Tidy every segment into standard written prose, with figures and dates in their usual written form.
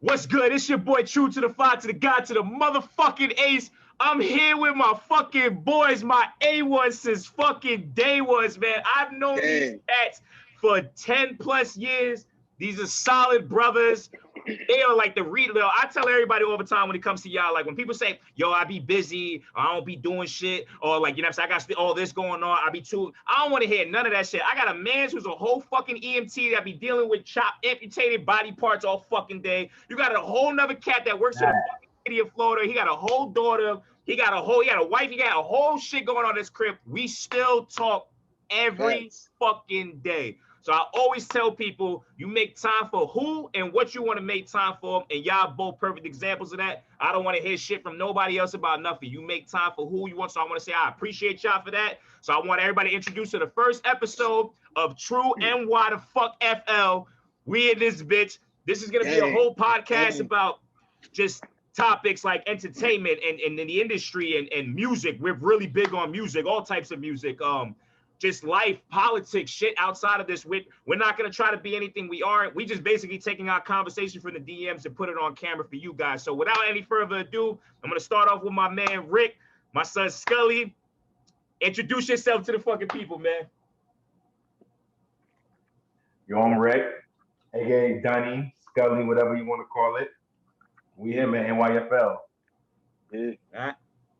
What's good? It's your boy tRu to the 5 to the God to the motherfucking ace. I'm here with my fucking boys, my A1 since fucking day ones, man. I've known these cats for 10 plus years. These are solid brothers. They are like the real. I tell everybody all the time when it comes to y'all, like when people say, yo, I be busy, or I don't be doing shit, or like, you know what I'm saying, I got all this going on, I don't want to hear none of that shit. I got a man who's a whole fucking EMT that be dealing with chopped, amputated body parts all fucking day. You got a whole nother cat that works in the fucking city of Florida. He got a whole daughter. He got a wife. He got a whole shit going on in this crib. We still talk every fucking day. So I always tell people, you make time for who and what you want to make time for, and y'all both perfect examples of that. I don't want to hear shit from nobody else about nothing. You make time for who you want, so I want to say I appreciate y'all for that. So I want everybody to introduce to the first episode of tRu N.Y.F.L. We in this bitch. This is going to be a whole podcast about just topics like entertainment and in the industry and music. We're really big on music, all types of music. Just life, politics, shit outside of this. We're not going to try to be anything we aren't. We just basically taking our conversation from the DMs and put it on camera for you guys. So without any further ado, I'm going to start off with my man, Rick, my son, Scully. Introduce yourself to the fucking people, man. Yo, I'm Rick, a.k.a. Dunny, Scully, whatever you want to call it. We here, man, N.Y.F.L. Yeah. All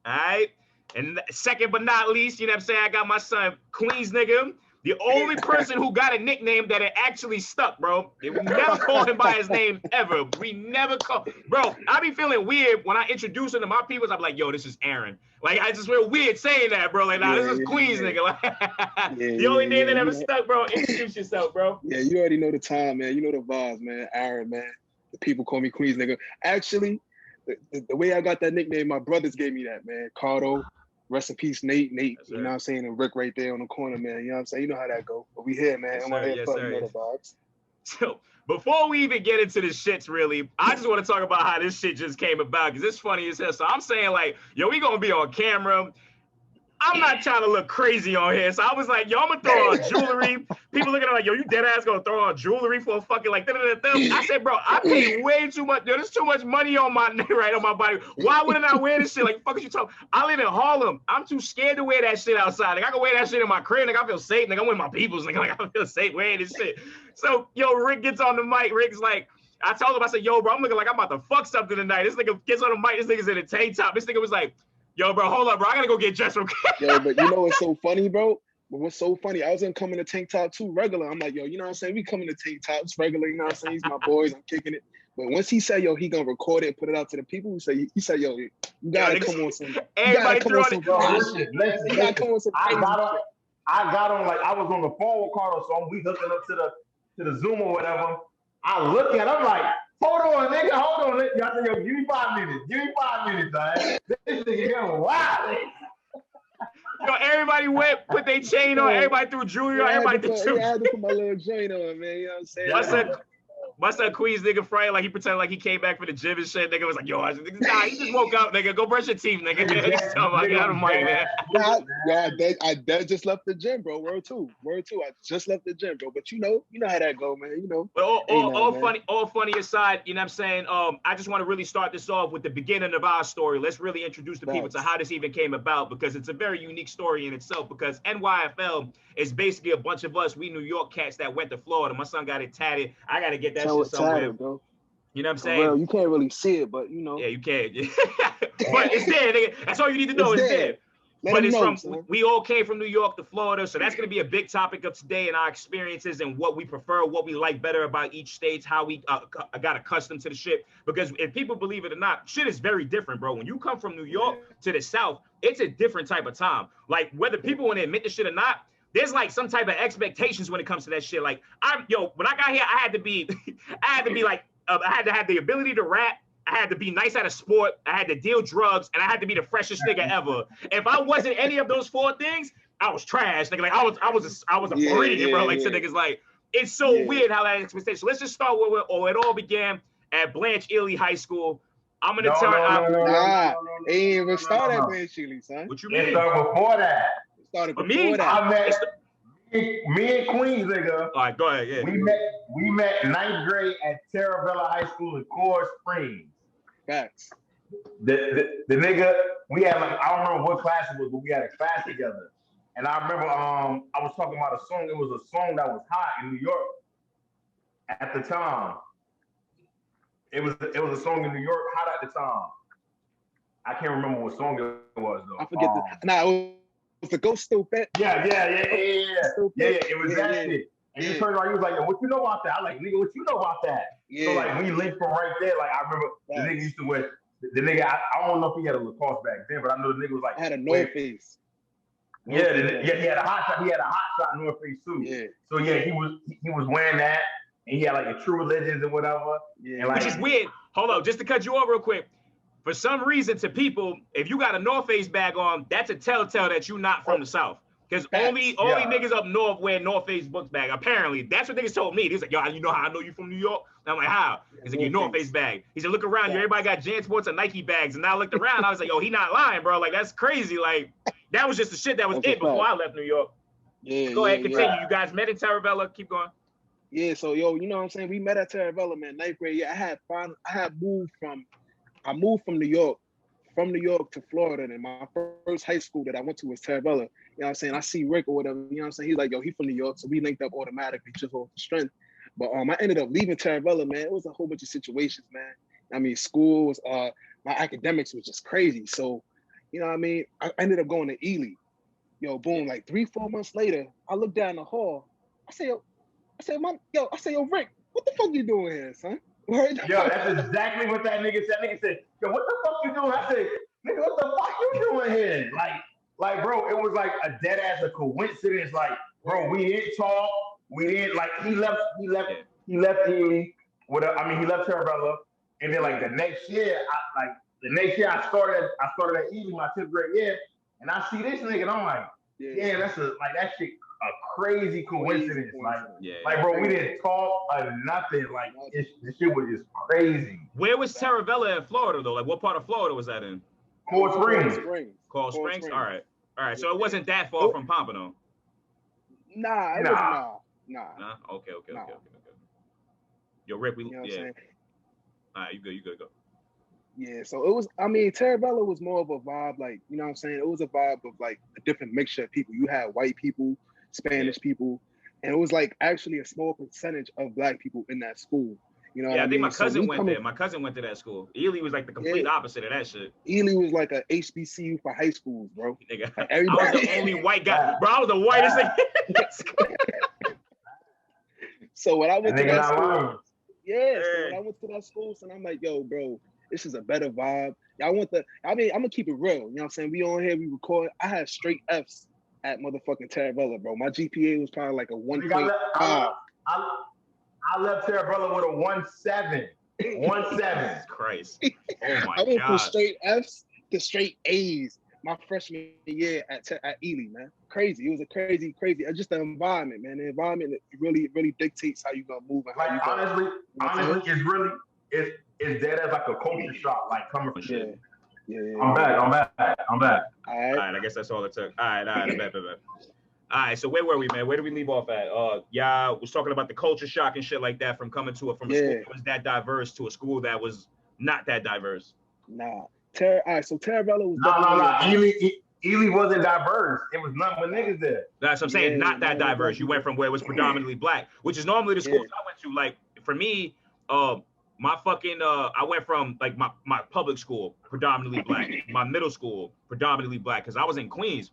right. And second but not least, you know what I'm saying, I got my son, Queens nigga, the only person who got a nickname that it actually stuck, bro. We never called him by his name ever. We never call, bro. I be feeling weird when I introduce him to my people. I'm like, yo, this is Aaron. Like, I just feel weird saying that, bro. Like, nah, this is Queens nigga. Like, the only name that ever stuck, bro. Introduce yourself, bro. Yeah, you already know the time, man. You know the vibes, man. Aaron, man. The people call me Queens nigga. Actually, the way I got that nickname, my brothers gave me that, man. Cardo. Rest in peace, Nate, you know what I'm saying, and Rick right there on the corner, man. You know what I'm saying? You know how that go. But we here, man. Yes, so before we even get into the shits, really, I just want to talk about how this shit just came about because it's funny as hell. So I'm saying, like, yo, we gonna be on camera. I'm not trying to look crazy on here. So I was like, yo, I'm gonna throw on jewelry. People looking at me like, yo, you dead ass gonna throw on jewelry for a fucking like I said, bro, I paid way too much. Yo, there's too much money on my right on my body. Why wouldn't I wear this shit? Like, fuck is you talking? I live in Harlem. I'm too scared to wear that shit outside. Like, I can wear that shit in my crib. Like, I feel safe. Like, I'm with my peoples. Like, I feel safe wearing this shit. So, yo, Rick gets on the mic. Rick's like, I told him, I said, yo, bro, I'm looking like I'm about to fuck something tonight. This nigga gets on the mic. This nigga's in a tank top. This nigga was like, yo, bro, hold up, bro. I gotta go get dressed. Yo, but you know what's so funny, bro? But what's so funny, I was gonna come in a tank top too, regular. I'm like, yo, you know what I'm saying? We come in a tank tops regular, you know what I'm saying? He's my boys, I'm kicking it. But once he said, yo, he gonna record it and put it out to the people, he said, yo, you gotta come on some. Everybody throw it. Listen, I got on like I was on the phone with Carlos, so we hooking up to the Zoom or whatever. I look at, I'm like, hold on, nigga, hold on. Y'all say, yo, give me 5 minutes. Give me 5 minutes, man. This nigga here, wow. Yo, everybody went, put their chain on, everybody threw jewelry on, everybody threw jewelry. I had to put my little joint on, man. You know what I'm saying? My son Queens nigga Friday, like he pretended like he came back for the gym and shit. Nigga was like, yo, nah, he just woke up, nigga. Go brush your teeth, nigga. He's talking about, get out of mic, man. I just left the gym, bro. Word two. I just left the gym, bro. But you know how that go, man. You know. But all funny aside, you know what I'm saying? I just want to really start this off with the beginning of our story. Let's really introduce the people to how this even came about because it's a very unique story in itself. Because N.Y.F.L is basically a bunch of us, we New York cats that went to Florida. My son got it tatted. I gotta get that shit somewhere. Tatted, bro. You know what I'm saying? Well, you can't really see it, but you know. Yeah, you can. But it's there, nigga. That's all you need to know. It's there. But it's from, we all came from New York to Florida, so that's going to be a big topic of today and our experiences and what we prefer, what we like better about each state, how we got accustomed to the shit. Because if people believe it or not, shit is very different, bro. When you come from New York to the South, it's a different type of time. Like, whether people want to admit the shit or not, there's like some type of expectations when it comes to that shit. Like, when I got here, I had to be like, I had to have the ability to rap. I had to be nice at a sport. I had to deal drugs, and I had to be the freshest nigga ever. If I wasn't any of those 4 things, I was trash. Nigga, like I was a Floridian, bro. Like, niggas like, it's so weird how that expectation. Let's just start with it all began at Blanche Ely High School. I'm gonna tell it ain't even start at Blanche Ely, son. What you mean? It started before that. It started before that. Me and Queens, nigga. All right, go ahead. Yeah. We met ninth grade at tRu3 High School in Coral Springs. Facts. The nigga, we had like, I don't remember what class it was, but we had a class together. And I remember I was talking about a song. It was a song that was hot in New York at the time. It was a song in New York hot at the time. I can't remember what song it was though. I forget it was the Ghost Still Fat. Yeah. It was that shit. And you turned around, you was like, yo, what you know about that? I like, nigga, what you know about that? Yeah. So like we linked from right there. Like I remember the nigga used to wear the nigga. I don't know if he had a Lacoste back then, but I know the nigga was like, I had a N.Y.F.L. He had a hot shot. He had a hot shot N.Y.F.L too. Yeah. So yeah, he was wearing that, and he had like a True Religions or whatever. Yeah. And, like, which is weird. Hold on, just to cut you off real quick. For some reason, to people, if you got a N.Y.F.L bag on, that's a telltale that you're not from the South. Because only niggas up north wear N.Y.F.L book bag. Apparently, that's what niggas told me. He's like, yo, you know how I know you from New York? And I'm like, how? He's like, your N.Y.F.L bag. He said, look around you. Everybody got JanSports and Nike bags. And I looked around. I was like, yo, he not lying, bro. Like, that's crazy. Like, that was just the shit that was it before I left New York. Yeah. Go ahead, continue. You guys met in tRu3. Keep going. Yeah, so yo, you know what I'm saying? We met at tRu3, man, ninth grade. Yeah, I moved from New York to Florida, and my first high school that I went to was tRu3. You know what I'm saying? I see Rick or whatever, you know what I'm saying? He's like, yo, he from New York, so we linked up automatically just off the strength. But I ended up leaving tRu3, man. It was a whole bunch of situations, man. I mean, school was my academics was just crazy. So, you know what I mean? I ended up going to Ely. Yo, boom, like 3-4 months later, I look down the hall. I say, yo, Rick, what the fuck you doing here, son? Yo, that's exactly what that nigga said. That nigga said, yo, what the fuck you doing? I said, nigga, what the fuck you doing here? Like, bro, it was like a dead ass a coincidence. Like, bro, we didn't talk. We didn't like. He left Ely he left tRu3, and then like the next year, I started at Ely my 10th grade year, and I see this nigga, and I'm like, damn, that shit. A crazy coincidence, like bro, we didn't talk or nothing. Like this shit was just crazy. Where was tRu3 in Florida though? Like what part of Florida was that in? Coral Springs. Coral Springs. All right. So it wasn't that far from Pompano. Nah, it wasn't. Nah. Okay. Yo, Rick, you know what I'm saying? All right, you good, go. Yeah, so it was. I mean, tRu3 was more of a vibe, like you know what I'm saying. It was a vibe of like a different mixture of people. You had white people, Spanish people, and it was like actually a small percentage of black people in that school. You know what I mean? think my cousin went there. My cousin went to that school. Ely was like the complete opposite of that shit. Ely was like a HBCU for high schools, bro. Nigga, like I was the only white guy. Bro, I was the whitest thing. So when I went to that school, so when I went to that school, so I'm like, yo, bro, this is a better vibe. I'm gonna keep it real. You know what I'm saying? We on here, we record. I had straight F's at motherfucking tRu3, bro. My GPA was probably like a 1.5. I left tRu3 with a 1.7. 1.7. Christ. Oh my God. I went from straight F's to straight A's my freshman year at Ely, man. Crazy. It was a crazy. Just the environment, man. The environment really dictates how you gonna move and how you honestly, it's dead as like a culture shock, like coming from shit. Yeah. I'm back. All right, I guess that's all it took. All right, bet. All right, so where were we, man? Where did we leave off at? Yeah, was talking about the culture shock and shit like that from coming to from a school that was that diverse to a school that was not that diverse. Nah. All right, so tRu3 was no. Ely wasn't diverse. It was nothing but niggas there. That's what I'm saying. Not that diverse. You went from where it was predominantly black, which is normally the schools I went to. Like for me, my fucking I went from like my public school predominantly black, my middle school predominantly black, because I was in Queens.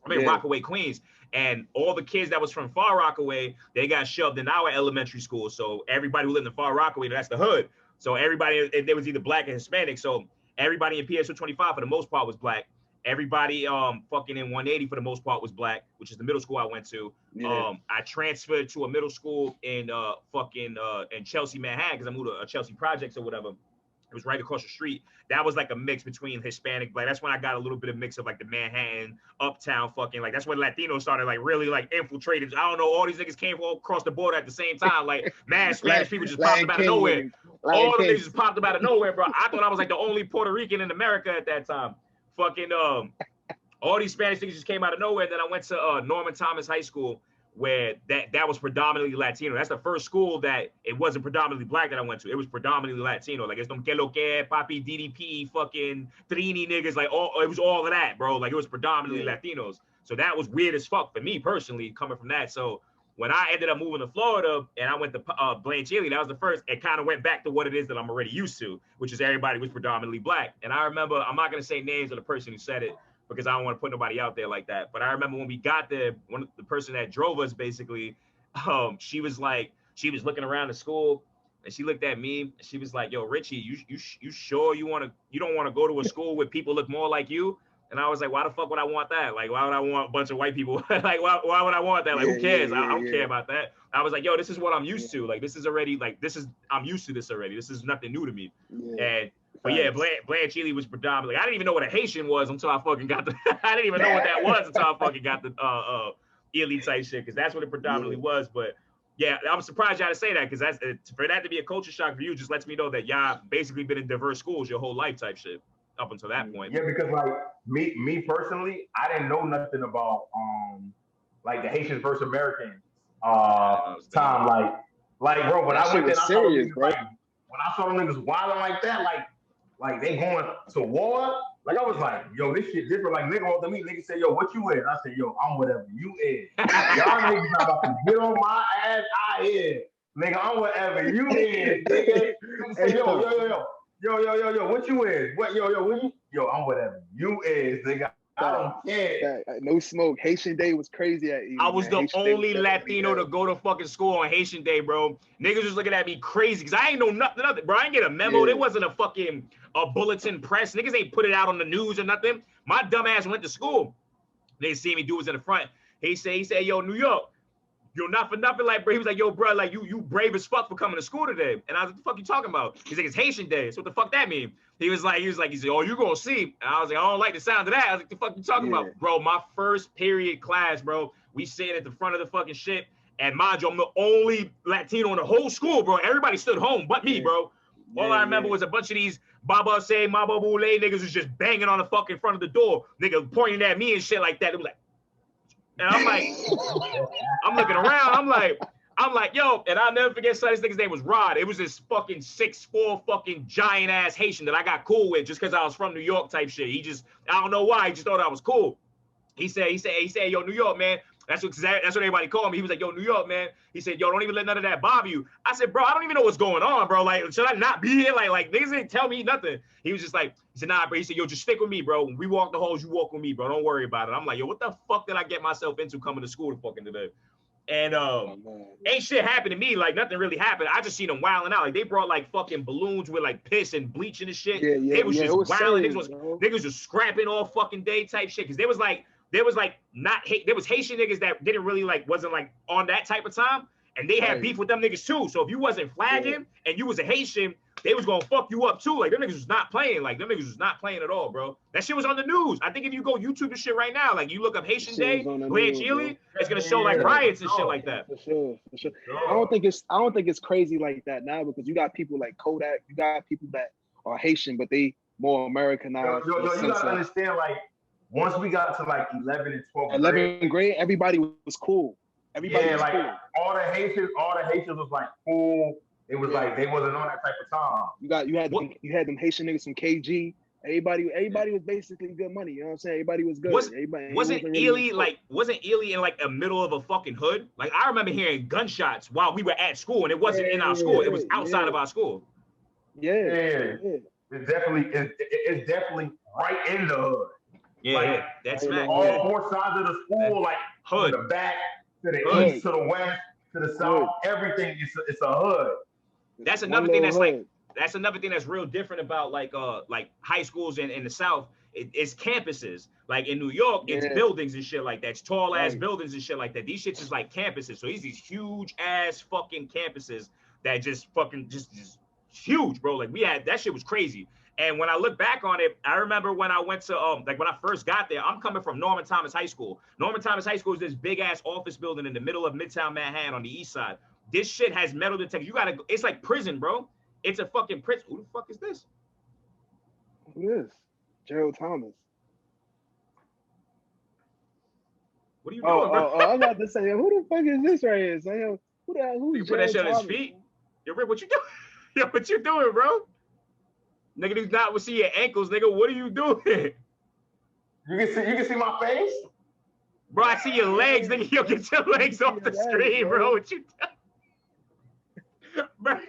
I'm in Rockaway, Queens, and all the kids that was from Far Rockaway, they got shoved in our elementary school. So everybody who lived in Far Rockaway, that's the hood. So everybody, there was either black or Hispanic. So everybody in PS 25 for the most part was black. Everybody fucking in 180 for the most part was black, which is the middle school I went to. I transferred to a middle school in in Chelsea, Manhattan, because I moved to Chelsea Projects or whatever. It was right across the street. That was like a mix between Hispanic, black. That's when I got a little bit of mix of like the Manhattan, uptown fucking, like that's when Latinos started like really like infiltrated. I don't know, all these niggas came all across the border at the same time. Like mad Spanish people just popped up out of nowhere. All the niggas just popped up out of nowhere, bro. I thought I was like the only Puerto Rican in America at that time. Fucking all these Spanish niggas just came out of nowhere. Then I went to Norman Thomas High School, where that was predominantly Latino. That's the first school that it wasn't predominantly black that I went to. It was predominantly Latino. Like, it's them que lo que, papi, DDP, fucking Trini niggas, like, it was all of that, bro. Like, it was predominantly Latinos. So that was weird as fuck for me personally, coming from that. So when I ended up moving to Florida and I went to Blanche Ely, that was the first. It kind of went back to what it is that I'm already used to, which is everybody was predominantly black. And I remember, I'm not going to say names of the person who said it, because I don't want to put nobody out there like that. But I remember when we got there, the person that drove us basically, she was looking around the school and she looked at me and she was like, "Yo, Richie, you sure you don't want to go to a school where people look more like you?" And I was like, "Why the fuck would I want that? Like, why would I want a bunch of white people? Like, why would I want that? Like, who cares? I don't care about that." I was like, "Yo, this is what I'm used to. Like, I'm used to this already. This is nothing new to me." But yeah, Blanche Ely was predominantly. I didn't even know what a Haitian was until I fucking got the. I didn't even know what that was until I fucking got the Ely type shit, because that's what it predominantly was. But yeah, I'm surprised y'all to say that, because that's for that to be a culture shock for you just lets me know that y'all basically been in diverse schools your whole life type shit up until that point. Yeah, because like me personally, I didn't know nothing about like the Haitians versus Americans time. Like bro, when I went there, when I saw them niggas wilding like that, like they going to war. Like, I was like, yo, this shit different. Like, nigga want to meet, nigga say, yo, what you is? I said, yo, I'm whatever you is. Y'all niggas not about to get on my ass. I is. Nigga, I'm whatever you is. Nigga, say, yo, what you is? What you? Yo, I'm whatever you is, nigga. I don't care. No smoke. Haitian Day was crazy at Ely. I was the only Latino to go to fucking school on Haitian Day, bro. Niggas was looking at me crazy because I ain't know nothing, bro. I ain't get a memo. There wasn't a bulletin press. Niggas ain't put it out on the news or nothing. My dumb ass went to school. They see me, dude was in the front. He said, yo, New York, yo, not for nothing, like, bro. He was like, yo, bro, like, you brave as fuck for coming to school today. And I was like, what the fuck you talking about? He's like, it's Haitian Day. So what the fuck that mean? He said, oh, you gonna see. And I was like, I don't like the sound of that. I was like, the fuck you talking about? Bro, my first period class, bro, we sitting at the front of the fucking shit. And mind you, I'm the only Latino in the whole school, bro. Everybody stood home but me, bro. All I remember was a bunch of these Baba say, Maba Boule niggas was just banging on the fucking front of the door. Nigga pointing at me and shit like that. It was like, and I'm like, I'm looking around. I'm like, yo, and I'll never forget, son, this nigga's name was Rod. It was this fucking 6'4" fucking giant ass Haitian that I got cool with just because I was from New York type shit. I don't know why, he just thought I was cool. He said, yo, New York, man. That's what everybody called me. He was like, yo, New York, man. He said, yo, don't even let none of that bother you. I said, bro, I don't even know what's going on, bro. Like, should I not be here? Like niggas didn't tell me nothing. He was just like, he said, nah, bro. He said, yo, just stick with me, bro. When we walk the halls, you walk with me, bro. Don't worry about it. I'm like, yo, what the fuck did I get myself into coming to school fucking today? And ain't shit happened to me. Like, nothing really happened. I just seen them wilding out. Like, they brought like fucking balloons with like piss and bleach and shit. They was just wilding. Niggas was scrapping all fucking day type shit. Cause there was Haitian niggas that didn't really wasn't on that type of time. And they had beef with them niggas too. So if you wasn't flagging and you was a Haitian, they was gonna fuck you up too. Like, them niggas was not playing. Like, them niggas was not playing at all, bro. That shit was on the news. I think if you go YouTube and shit right now, like, you look up Haitian Day, Blanche Ely, it's gonna show like riots and shit like that. For sure. I don't think it's crazy like that now, because you got people like Kodak, you got people that are Haitian, but they more Americanized. You gotta understand, like, once we got to like 11 and 12 11th grade, everybody was cool. Everybody was cool. all the Haitians was like cool. It was like they wasn't on that type of time. You had them Haitian niggas from KG. Everybody was basically good money. You know what I'm saying? Everybody was good. Wasn't Ely in like the middle of a fucking hood? Like, I remember hearing gunshots while we were at school, and it wasn't in our school. It was outside of our school. It's definitely right in the hood. Yeah, that's smack. All four sides of the school, like hood, to the back, to the east, to the west, to the south, everything. It's a hood. That's another thing that's another thing that's real different about like high schools in the South. It's campuses. Like in New York, it's buildings and shit like that. It's tall ass buildings and shit like that. These shits is like campuses. So these huge ass fucking campuses that just huge, bro. Like, we had that shit was crazy. And when I look back on it, I remember when I went to when I first got there, I'm coming from Norman Thomas High School. Norman Thomas High School is this big ass office building in the middle of Midtown Manhattan on the east side. This shit has metal detectors. It's like prison, bro. It's a fucking prison. Who the fuck is this? Who is? Gerald Thomas. What are you doing, bro? I was about to say, who the fuck is this right here? So, yo, who's You put that shit on his feet? Yo, Rick, what you doing? Yo, what you doing, bro? Nigga, do not see your ankles, nigga. What are you doing? You can see my face? Bro, I see your legs, nigga. Yo, get your legs off the screen, bro. What you doing? Bro,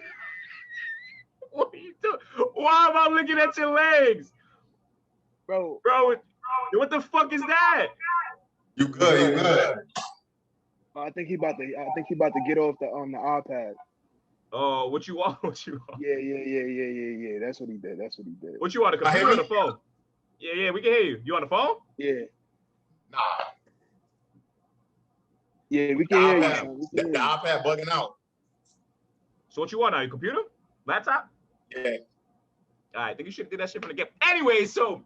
what are you doing? Why am I looking at your legs? Bro, what the fuck is that? You good, you good. I think he about to get off the iPad. Oh, what you want? Yeah. That's what he did. What you on, the computer or the phone? Yeah, we can hear you. You on the phone? Yeah. Nah. Yeah, we can hear you. The iPad bugging out. So what you want now? Your computer? Laptop? Yeah. All right, I think you should do that shit from the get. Anyway, so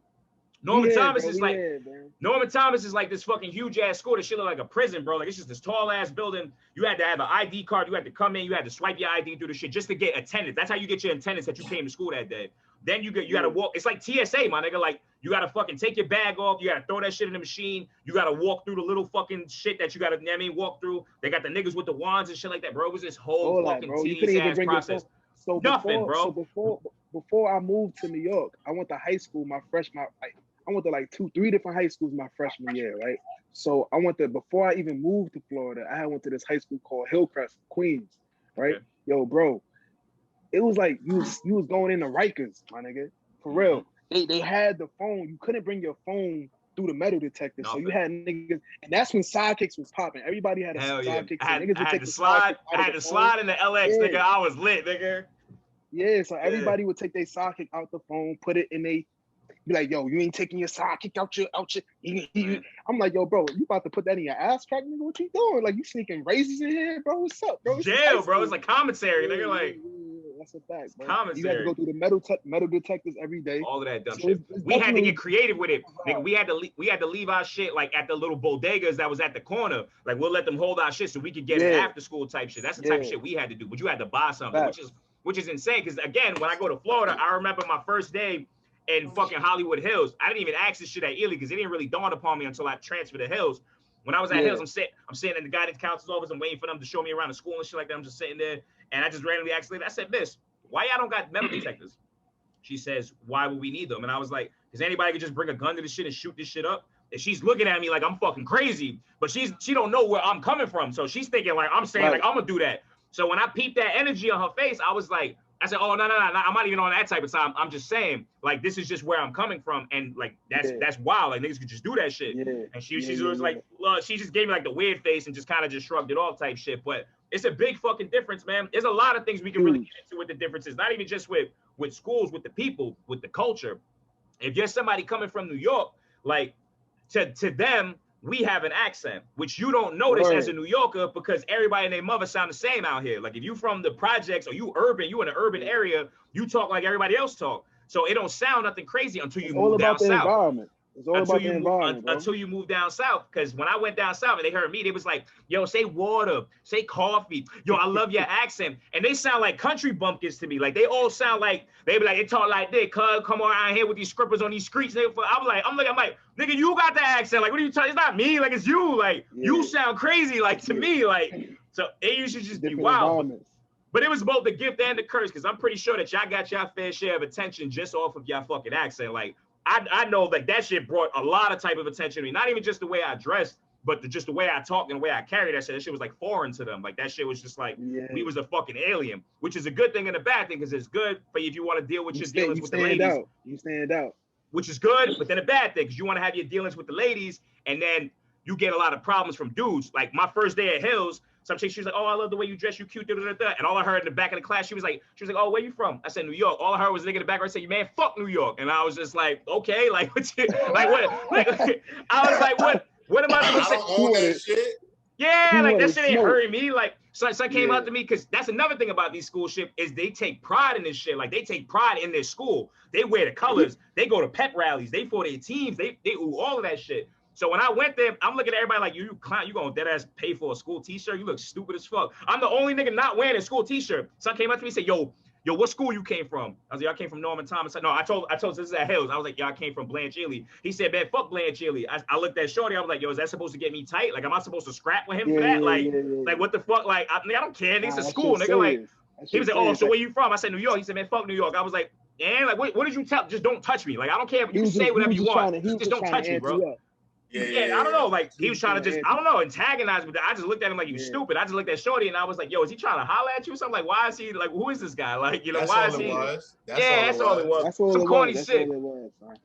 Norman Thomas is like this fucking huge ass school. This shit look like a prison, bro. Like it's just this tall ass building. You had to have an ID card. You had to come in. You had to swipe your ID through the shit just to get attendance. That's how you get your attendance that you came to school that day. Then you gotta walk. It's like TSA, my nigga. Like you gotta fucking take your bag off. You gotta throw that shit in the machine. You gotta walk through the little fucking shit that you gotta, walk through. They got the niggas with the wands and shit like that, bro. It was this whole fucking tedious ass process. So nothing, bro. So before I moved to New York, I went to high school I went to like 2-3 different high schools my freshman year, right? So before I even moved to Florida, I went to this high school called Hillcrest, Queens, right? Okay. Yo, bro, it was like you was going into Rikers, my nigga. For real. They had the phone. You couldn't bring your phone through the metal detector. So you had niggas, and that's when sidekicks was popping. Everybody had a sidekick. I had to slide in the LX, nigga. I was lit, nigga. Yeah, so everybody would take their sidekick out the phone, put it in be like, yo, you ain't taking your sidekick out your. I'm like, yo, bro, you about to put that in your ass crack, nigga? What you doing? Like, you sneaking razors in here, bro? What's up, bro? Jail, bro. It's like commissary, nigga. Like, that's a fact, bro. Commissary. You had to go through the metal detectors every day. All of that dumb shit. We had to get creative with it, nigga. We had to leave our shit like at the little bodegas that was at the corner. Like, we'll let them hold our shit so we could get it after school type shit. That's the type of shit we had to do. But you had to buy something, which is insane. Because again, when I go to Florida, I remember my first day in fucking Hollywood Hills. I didn't even ask this shit at Ely because it didn't really dawn upon me until I transferred to Hills. When I was at Hills, I'm sitting in the guidance counselor's office. I'm waiting for them to show me around the school and shit like that. I'm just sitting there, and I just randomly asked the lady, I said, "Miss, why y'all don't got metal detectors?" She says, "Why would we need them?" And I was like, "Because anybody could just bring a gun to this shit and shoot this shit up." And she's looking at me like I'm fucking crazy, but she don't know where I'm coming from. So she's thinking like I'm saying like I'm gonna do that. So when I peeped that energy on her face, I was like, I said, "Oh no, I'm not even on that type of time. I'm just saying, like, this is just where I'm coming from, and like that's wild. Like niggas could just do that shit." And she was like, "Look," she just gave me like the weird face and just kind of just shrugged it off type shit. But it's a big fucking difference, man. There's a lot of things we can really get into with the differences. Not even just with schools, with the people, with the culture. If you're somebody coming from New York, like to them, we have an accent, which you don't notice as a New Yorker because everybody and their mother sound the same out here. Like if you from the projects or you in an urban area, you talk like everybody else talk. So it don't sound nothing crazy until you move down south. Environment. It's all about the environment, until you move down south. Because when I went down south and they heard me, they was like, "Yo, say water, say coffee. Yo, I love your accent." And they sound like country bumpkins to me. Like they all sound like they be like, they talk like this. Cuz come around here with these scrippers on these streets. I'm like, nigga, you got the accent. Like, what are you talking? It's not me. Like, it's you. Like, you sound crazy. Like to me, like, so it used to just be wild. But it was both the gift and the curse, because I'm pretty sure that y'all got your fair share of attention just off of your fucking accent. Like, I know that shit brought a lot of type of attention to me. Not even just the way I dressed, but just the way I talk and the way I carry that shit. That shit was like foreign to them. Like that shit was just like we was a fucking alien, which is a good thing and a bad thing, because it's good for you if you want to deal with your dealings with the ladies. You stand out. Which is good, but then a bad thing, because you want to have your dealings with the ladies, and then you get a lot of problems from dudes. Like my first day at Hills, some chick, she was like, "Oh, I love the way you dress, you cute, da, da, da." And all I heard in the back of the class, she was like, "Oh, where you from?" I said, "New York." All I heard was a nigga in the background say, "Man, fuck New York." And I was just like, okay, like what you, like what? Like, I was like, what am I supposed to say? Yeah, like that shit ain't hurting me. Like son came up to me, because that's another thing about these school shit is they take pride in this shit. Like they take pride in their school. They wear the colors. They go to pep rallies. They for their teams. They do all of that shit. So when I went there, I'm looking at everybody like, you clown, you gonna dead ass pay for a school t-shirt? You look stupid as fuck. I'm the only nigga not wearing a school t-shirt. Son came up to me and said, "Yo, yo, what school you came from? I was like, I came from Norman Thomas. No, I told this is at Hills. I was like, yo, I came from Blanche Ely. He said, man, fuck Blanche Ely. I looked at Shorty. I was like, yo, is that supposed to get me tight? Like, am I supposed to scrap with him for that? Like, what the fuck? Like, I don't care. Nigga's a school, nigga. Like, he was like, oh, so where you from? I said, New York. He said, man, fuck New York. I was like, and like, what did you tell? Just don't touch me. Like, I don't care. You can say whatever you want. Just don't touch me, bro. Yeah, I don't know. Like, he was trying to just, I don't know, antagonize me. I just looked at him like, you stupid. I just looked at Shorty and I was like, yo, is he trying to holler at you? So I'm like, why is he, like, who is this guy? Like, you know, why is he? That's all it was. Some corny shit.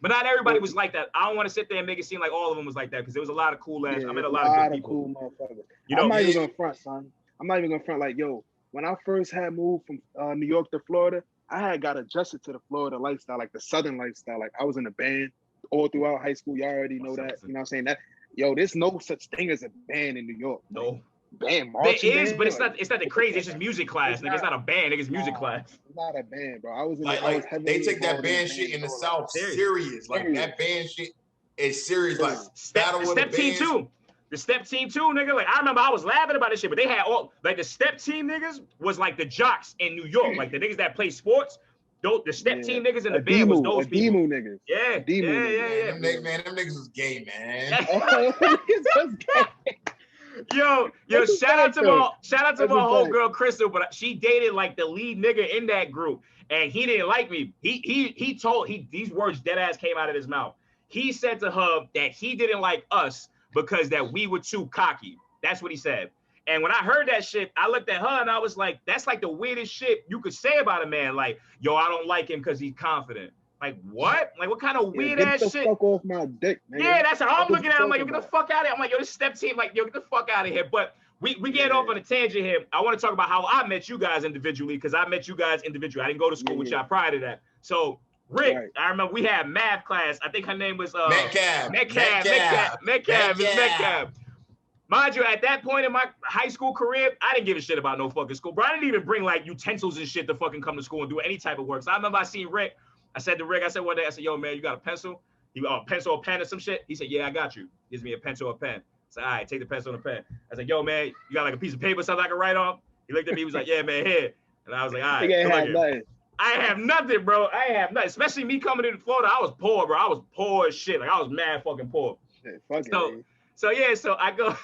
But not everybody was like that. I don't want to sit there and make it seem like all of them was like that because there was a lot of cool ass. I met a lot of good people. Cool motherfuckers. You know, I'm not even gonna front, son. I'm not even gonna front. Like, yo, when I first had moved from New York to Florida, I had got adjusted to the Florida lifestyle, like the Southern lifestyle. Like, I was in a band all throughout high school. Y'all already know that. You know what I'm saying? That, yo, there's no such thing as a band in New York. No. Band marching. There is, but it's not that crazy. It's just music class. It's not a band. It's music class. It's not a band, bro. I was in they take that band shit in the South serious. Like, that band shit is serious. Like, Step Team 2. The Step Team 2, nigga. Like, I remember I was laughing about this shit, but they had all, like, the Step Team niggas was like the jocks in New York. Like, the niggas that play sports. The Step Team niggas in the band was those people. Niggas. Yeah. Them niggas was gay, man. Yo, shout out to my homegirl Crystal, but she dated like the lead nigga in that group, and he didn't like me. He told these words dead ass came out of his mouth. He said to her that he didn't like us because that we were too cocky. That's what he said. And when I heard that shit, I looked at her and I was like, that's like the weirdest shit you could say about a man. Like, yo, I don't like him because he's confident. Like, what? Like, what kind of weird ass shit? Get the fuck off my dick, man. Yeah, that's how I'm looking at it. I'm like, yo, get the fuck out of here. I'm like, yo, this Step Team, like, yo, get the fuck out of here. But we get off on a tangent here. I want to talk about how I met you guys individually, because I met you guys individually. I didn't go to school with y'all prior to that. So, Rick, I remember we had math class. I think her name was Metcalf. Mind you, at that point in my high school career, I didn't give a shit about no fucking school. Bro, I didn't even bring like utensils and shit to fucking come to school and do any type of work. So I remember I seen Rick. I said to Rick, one day, I said, yo, man, you got a pencil? Pencil or pen or some shit? He said, yeah, I got you. Gives me a pencil or pen. I said, all right, take the pencil and a pen. I said, yo, man, you got like a piece of paper, something I can write on? He looked at me, he was like, yeah, man, here. And I was like, all right, I have nothing, bro. I have nothing. Especially me coming into Florida, I was poor, bro. I was poor as shit. Like, I was mad fucking poor. So I go,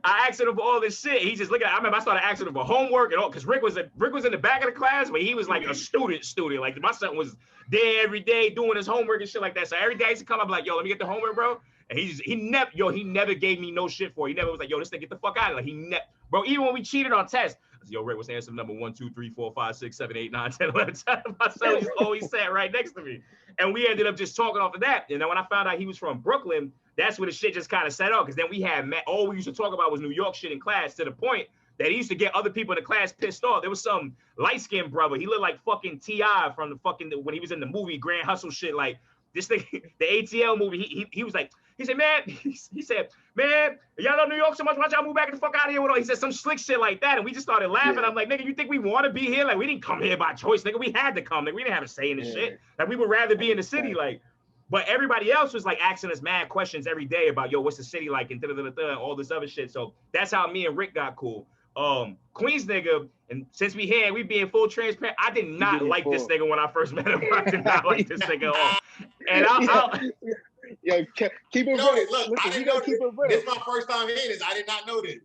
I asked him for all this shit. He just looking at, I remember I started asking him for homework and all, because Rick was in the back of the class, but he was like a student. Like, my son was there every day doing his homework and shit like that. So every day I used to come up like, yo, let me get the homework, bro. And he never gave me no shit for it. He never was like, yo, this thing, get the fuck out of it. Like, bro, even when we cheated on tests, I said, yo, Rick, what's the answer number 1, 2, 3, 4, 5, 6, 7, 8, 9, 10, 11, 12. My son just always sat right next to me. And we ended up just talking off of that. And then when I found out he was from Brooklyn, that's where the shit just kind of set up. Because then we had all we used to talk about was New York shit in class, to the point that he used to get other people in the class pissed off. There was some light-skinned brother. He looked like fucking T.I. from the fucking, when he was in the movie Grand Hustle shit. Like, this thing, the ATL movie, he was like, he said, man, y'all love New York so much, why don't y'all move back the fuck out of here with all? He said some slick shit like that, and we just started laughing. I'm like, nigga, you think we want to be here? Like, we didn't come here by choice, nigga. We had to come. Like, we didn't have a say in this shit. Like, we would rather be in the city, like. But everybody else was like asking us mad questions every day about, yo, what's the city like, and all this other shit. So that's how me and Rick got cool. Queens nigga, and since we being full transparent, I did not like this nigga when I first met him. I did not like this nigga at all. And I'll yo, keep it real. Look, listen, I didn't know this. This is my first time hearing this. I did not know this.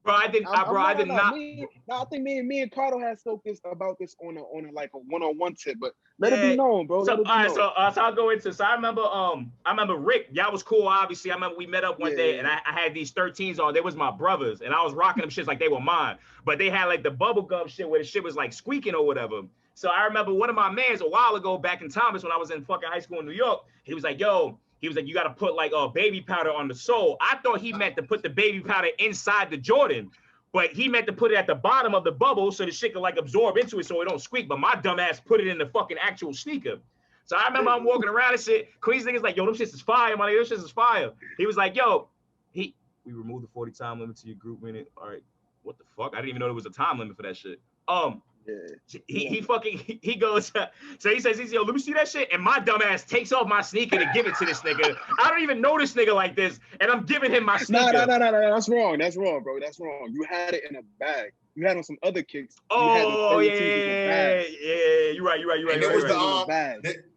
Bro, I did not. I think me and Cardo had spoke about this on a one-on-one tip, but let it be known, bro. So I'll go into. So I remember Rick. Y'all was cool. Obviously, I remember we met up one day, and I had these 13s on. They was my brothers, and I was rocking them shits like they were mine. But they had like the bubble gum shit where the shit was like squeaking or whatever. So I remember one of my mans a while ago back in Thomas when I was in fucking high school in New York. He was like, yo. He was like, you got to put like baby powder on the sole. I thought he meant to put the baby powder inside the Jordan, but he meant to put it at the bottom of the bubble so the shit could like absorb into it so it don't squeak. But my dumb ass put it in the fucking actual sneaker. So I remember I'm walking around and shit. Queens niggas like, yo, them shits is fire, man. Them shits is fire. He was like, yo, we removed the 40 time limit to your group minute. All right, what the fuck? I didn't even know there was a time limit for that shit. He goes, so he says, yo, let me see that shit. And my dumb ass takes off my sneaker to give it to this nigga. I don't even know this nigga like this. And I'm giving him my sneaker. No. That's wrong. That's wrong, bro. That's wrong. You had it in a bag. You had on some other kicks. Oh, yeah. You're right. And there was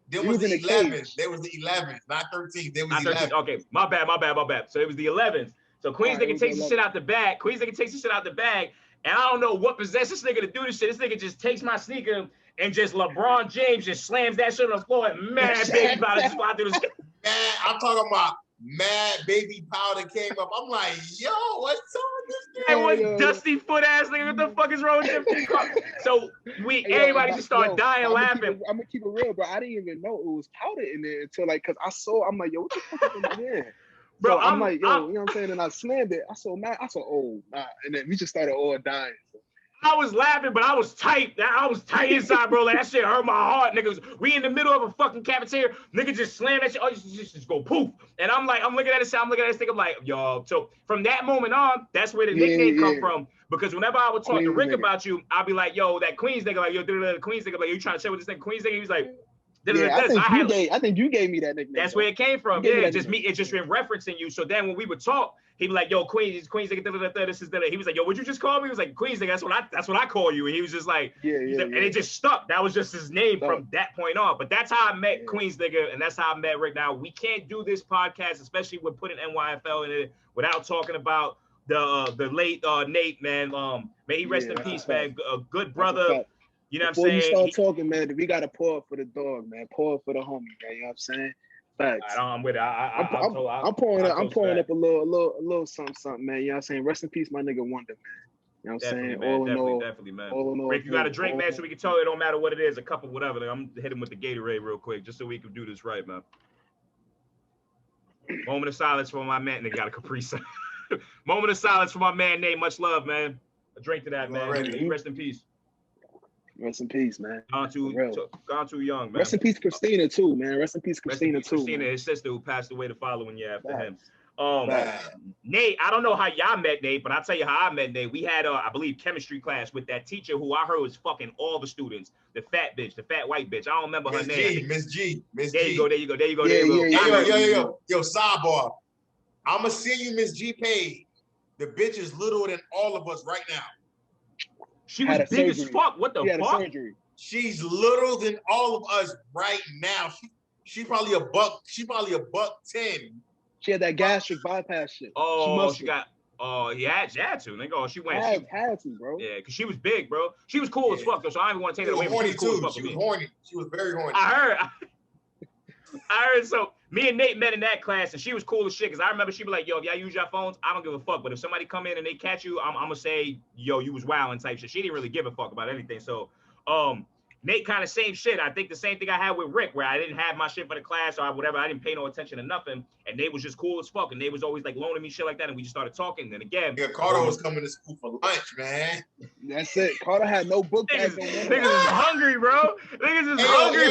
there was the 11th. There was the 11th, not 13th. There was the 11th. Okay, my bad. So it was the 11th. So Queens nigga takes the shit out the bag. And I don't know what possessed this nigga to do this shit. This nigga just takes my sneaker and just LeBron James just slams that shit on the floor and mad baby powder just fly through the shit. Man, I'm talking about mad baby powder came up. I'm like, yo, what's up with this guy? And what dusty foot ass nigga? What the fuck is wrong with him? So everybody just started dying laughing. I'm gonna keep it real, bro. I didn't even know it was powder in there until like, cause I'm like, yo, what the fuck is in there? Bro, so I'm like, yo, you know what I'm saying? And I slammed it. I said, oh, nah. And then we just started all dying. I was laughing, but I was tight. I was tight inside, bro. Like, that shit hurt my heart, niggas. We in the middle of a fucking cafeteria. Nigga just slam that shit. Oh, just go poof. And I'm looking at this thing. I'm like, yo. So from that moment on, that's where the nickname come from. Because whenever I would talk to Rick about you, I'd be like, yo, that Queens nigga, like, yo, the Queens nigga, like, you trying to share with this nigga, Queens nigga? He was like, I think you gave me that nickname. That's where it came from. Yeah, just me. It's just been referencing you. So then when we would talk, he'd be like, "Yo, Queens nigga, this is that." He was like, "Yo, what'd you just call me?" He was like, "Queens nigga, that's what I call you." And he was just like, and it just stuck. That was just his name from that point on. But that's how I met Queens nigga, and that's how I met Rick. Now we can't do this podcast, especially with putting N.Y.F.L in it, without talking about the late Nate, man. May he rest in peace, man. A good brother. You know what I'm saying? Before you start talking, man, we gotta pour it for the dog, man. Pour it for the homie, man. You know what I'm saying? Facts. I'm with it. I'm pouring up a little something, man. You know what I'm saying? Rest in peace, my nigga Wonder, man. You know what I'm saying? Man, definitely, man. Rick, you got a drink, man, so we can tell you it don't matter what it is, a cup of whatever. Like, I'm hitting with the Gatorade real quick, just so we can do this right, man. Moment of silence for my man. Nigga got a Capri Sun. Moment of silence for my man, Nate. Much love, man. A drink to that, man. Rest in peace. Rest in peace, man. Gone too young, man. Rest in peace, Christina, too, man. Rest in peace, Christina, too. Christina, his sister, who passed away the following year after him. Nate, I don't know how y'all met Nate, but I'll tell you how I met Nate. We had, I believe, chemistry class with that teacher who I heard was fucking all the students. The fat white bitch. I don't remember her name. Miss G. There you go. Yo, sidebar. I'ma send you Miss G page. The bitch is littler than all of us right now. She was big as fuck. What the fuck? She's littler than all of us right now. She probably a buck. She probably a $110. She had that gastric bypass shit. She had to. Nigga, she went. Had to, bro. Yeah, because she was big, bro. She was cool as fuck, though. So I don't even want to take it away from her. She was horny. She was very horny. I heard. So me and Nate met in that class, and she was cool as shit. Because I remember she be like, "Yo, if y'all use your phones, I don't give a fuck. But if somebody come in and they catch you, I'm gonna say, yo, you was wilding type shit." She didn't really give a fuck about anything. So, Nate kind of same shit. I think the same thing I had with Rick, where I didn't have my shit for the class or whatever. I didn't pay no attention to nothing, and Nate was just cool as fuck. And Nate was always like loaning me shit like that, and we just started talking. Then again, Carter was coming to school for lunch, man. That's it. Carter had no book bags on. Niggas is hungry, bro. Niggas is hungry.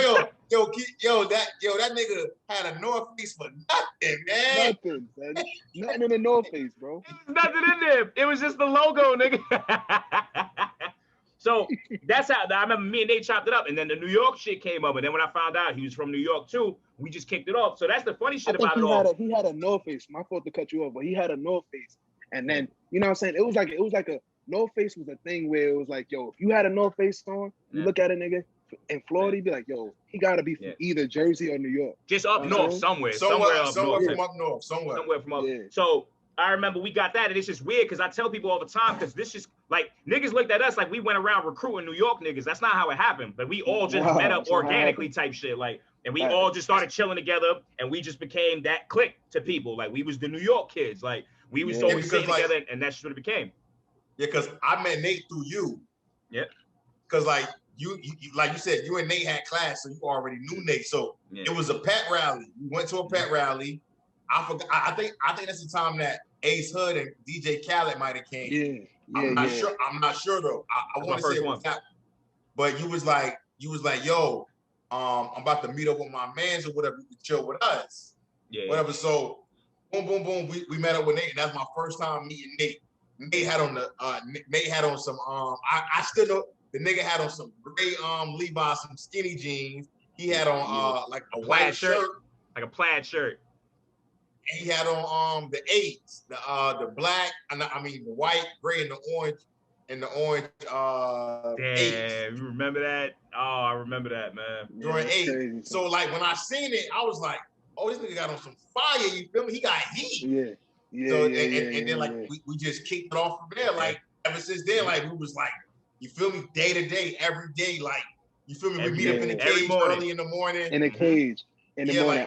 That nigga had a North Face for nothing, man. Nothing in the North Face, bro. Nothing in there. It was just the logo, nigga. So that's how I remember me and Nate chopped it up, and then the New York shit came up, and then when I found out he was from New York too, we just kicked it off. So that's the funny shit about it all. He had a North Face. My fault to cut you off, but he had a North Face, and then you know what I'm saying. It was like a North Face was a thing where it was like, yo, if you had a North Face on, you look at a nigga in Florida, you'd be like, yo, he gotta be from either Jersey or New York, just up north somewhere from up north. So I remember we got that, and it's just weird because I tell people all the time, because this is like niggas looked at us like we went around recruiting New York niggas. That's not how it happened. But we all just met up organically type shit, like, and we all just started chilling together, and we just became that clique to people. Like we was the New York kids, like we was always sitting together, and that's what it became. Yeah, because I met Nate through you. Yeah. Because like you like you said, you and Nate had class, so you already knew Nate. So it was a pet rally. We went to a pet rally. I forgot. I think that's the time that Ace Hood and DJ Khaled might have came. I'm not sure. I'm not sure though. I want to say it was that. But you was like, yo, I'm about to meet up with my mans or whatever. You can chill with us. Yeah. Whatever. So boom, boom, boom. We met up with Nate. And that's my first time meeting Nate. Nate had on some. I still know. The nigga had on some gray Levi's, some skinny jeans. He had on like a white shirt, like a plaid shirt. And he had on the 8s, the black, the white, gray, and the orange. Damn, 8s. You remember that? Oh, I remember that, man. During 8. So like when I seen it, I was like, oh, this nigga got on some fire. You feel me? He got heat. Yeah. So and then like we just kicked it off from there. Like ever since then, like we was like, you feel me, day to day, every day, like you feel me. We meet up in the cage early in the morning. In the cage in the morning.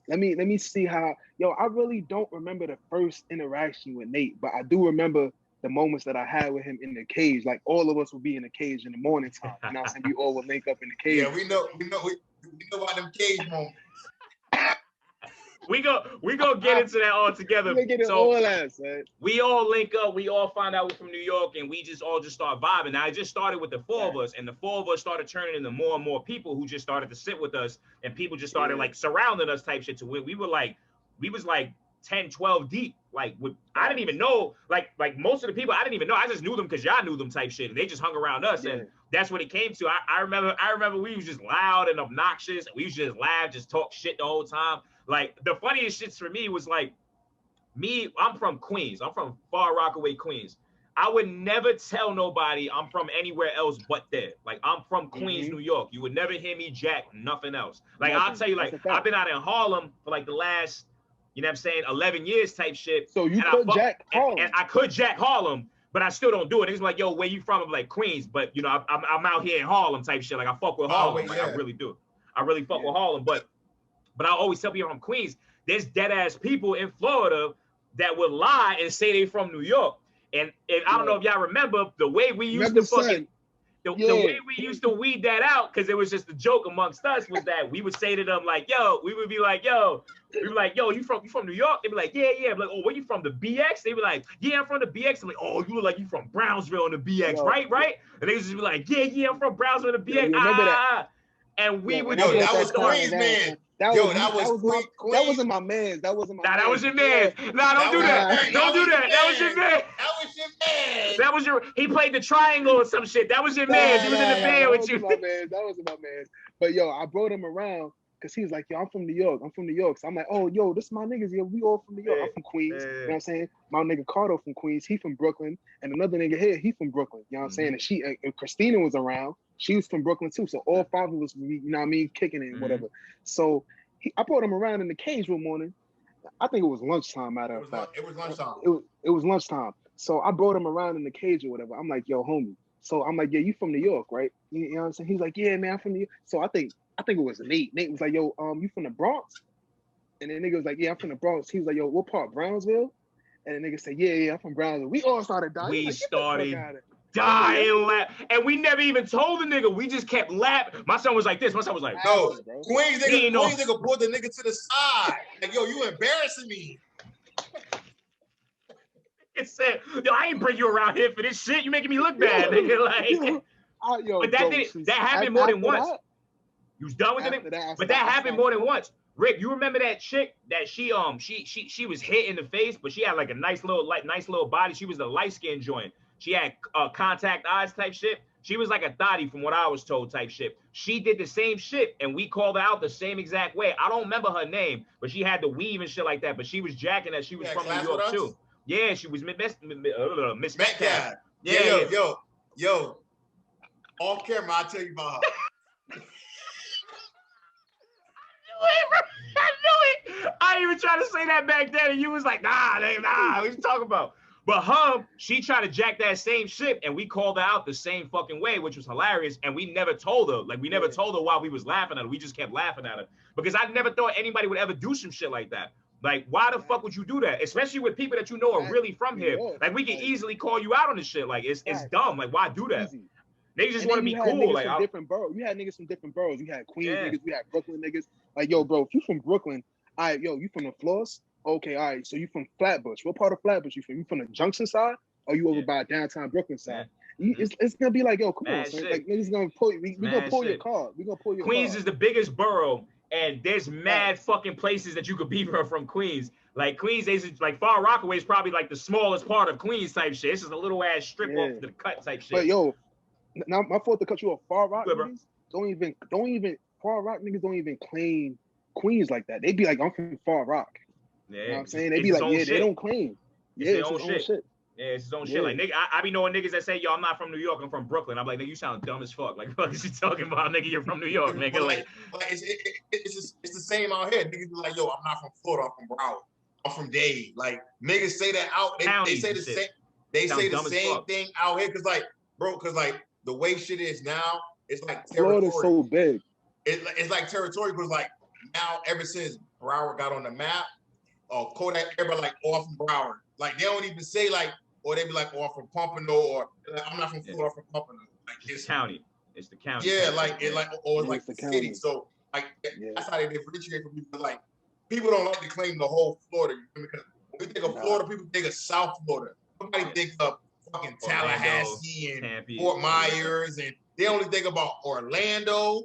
Like, let me see how. Yo, I really don't remember the first interaction with Nate, but I do remember the moments that I had with him in the cage. Like all of us would be in the cage in the morning time. You know what I'm saying? We all would link up in the cage. Yeah, we know about them cage moments. We go get into that all together. We all link up. We all find out we're from New York, and we just start vibing. Now, I just started with the 4 of us, and the 4 of us started turning into more and more people who just started to sit with us, and people just started like surrounding us type shit. So we was like 10, 12 deep. Like I didn't even know. Like most of the people I didn't even know. I just knew them because y'all knew them type shit, and they just hung around us, and that's what it came to. I remember we was just loud and obnoxious. We used to just laugh, just talk shit the whole time. Like the funniest shits for me was like I'm from Queens. I'm from Far Rockaway, Queens. I would never tell nobody I'm from anywhere else but there. Like I'm from Queens, New York. You would never hear me jack nothing else. Like I'll tell you, like I've been out in Harlem for like the last, you know what I'm saying, 11 years type shit. So you could jack Harlem. And I could jack Harlem, but I still don't do it. It's like, yo, where you from? I'm like Queens, but you know, I'm out here in Harlem type shit. Like I fuck with Harlem. Like I really do. I really fuck with Harlem, but I always tell people I'm from Queens. There's dead ass people in Florida that would lie and say they from New York. And I don't know if y'all remember the way we used to fucking the way we used to weed that out, because it was just a joke amongst us, was that we would say to them like, yo, we would be like, yo, you from New York? They'd be like, yeah. I'm like, oh, where you from, the BX? They'd be like, yeah, I'm from the BX. I'm like, oh, you look like you from Brownsville on the BX, right? And they would just be like, yeah, I'm from Brownsville on the BX. Remember that? And we would that was Queens, man. That wasn't my man's. That wasn't my man's. That was your man's. Nah, don't do that. Don't do that. That was your man. That was your. He played the triangle or some shit. That was your man. He was in the band with you. That wasn't my man. But yo, I brought him around because he was like, yo, I'm from New York. So I'm like, oh, yo, this is my niggas. Yo, we all from New York. I'm from Queens. You know what I'm saying? My nigga Cardo from Queens. He from Brooklyn. And another nigga here, he from Brooklyn. You know what I'm saying? And Christina was around. She was from Brooklyn too. So all 5 of us, you know what I mean, kicking it and whatever. So I brought him around in the cage one morning. I think it was lunchtime, matter of fact. It was lunchtime. It was lunchtime. So I brought him around in the cage or whatever. I'm like, yo, homie. So I'm like, yeah, you from New York, right? You know what I'm saying? He's like, yeah, man, I'm from New York. So I think it was Nate. Nate was like, yo, you from the Bronx? And the nigga was like, yeah, I'm from the Bronx. He was like, yo, what part, Brownsville? And the nigga said, yeah, I'm from Brownsville. We all started dying. We started dying laugh, and we never even told the nigga. We just kept laughing. My son was like this. My son was like, no, Queens nigga pulled the nigga to the side. Like, yo, you embarrassing me. It said, yo, I ain't bring you around here for this shit. You making me look bad, nigga. Like, but that happened more than once. You was done with it, but that happened more than once. Rick, you remember that chick that she was hit in the face, but she had like a nice little body. She was the light skin joint. She had contact eyes type shit. She was like a thotty from what I was told type shit. She did the same shit, and we called her out the same exact way. I don't remember her name, but she had the weave and shit like that. But she was jacking that. She was from New York too. Yeah, she was Miss Metcalf. Yeah. Yo. Off camera, I'll tell you about her. I knew it. I ain't even tried to say that back then, and you was like, nah, what you talking about? But her, she tried to jack that same shit, and we called her out the same fucking way, which was hilarious. And we never told her. Like, we never told her while we was laughing at her. We just kept laughing at her. Because I never thought anybody would ever do some shit like that. Like, why the fuck would you do that? Especially with people that you know are really from here. Like, we can easily call you out on this shit. Like, it's dumb. Like, why do that? They just want to be cool. Like, different boroughs. You had niggas from different boroughs. You had Queens niggas. We had Brooklyn niggas. Like, yo, bro, if you from Brooklyn, all right, yo, you from the floors? Okay, all right. So you from Flatbush? What part of Flatbush you from? You from the Junction side, or you over by downtown Brooklyn side? It's gonna be like, yo, come on, son. Like, niggas gonna pull. We gonna pull your car. We gonna pull your. Queens is the biggest borough, and there's mad fucking places that you could be from Queens. Like Queens, like Far Rockaway is probably like the smallest part of Queens type shit. It's just a little ass strip off the cut type shit. But yo, Now, my fault to cut you off. Far Rock niggas don't even Far Rock niggas don't even claim Queens like that. They be like, I'm from Far Rock. Yeah, you know what I'm saying? They be like, yeah, they don't claim. It's their own shit. Yeah, it's his own shit. Like, nigga, I be knowing niggas that say, yo, I'm not from New York, I'm from Brooklyn. I'm like, nigga, you sound dumb as fuck. Like, what is you talking about, nigga? You're from New York, nigga. Like it's the same out here. Niggas be like, yo, I'm not from Florida, I'm from Broward. I'm from Dade. Like, niggas say that out. They say the same. They say the same thing out here. Cause like the way shit is now, it's like territory. Florida's so big. It's like territory because like now ever since Broward got on the map, Kodak, everybody like, oh, I'm from Broward. Like they don't even say like, or they be like, oh, I'm from Pompano, or like, I'm not from Florida, I'm from Pompano. Like it's the county. It's the county. Yeah, like it's like, or it's like the city. So like that's how they differentiate from people. Like people don't like to claim the whole Florida because when we think of Florida, people think of South Florida. Nobody think of fucking Tallahassee and Tampa, Fort Myers, and they only think about Orlando,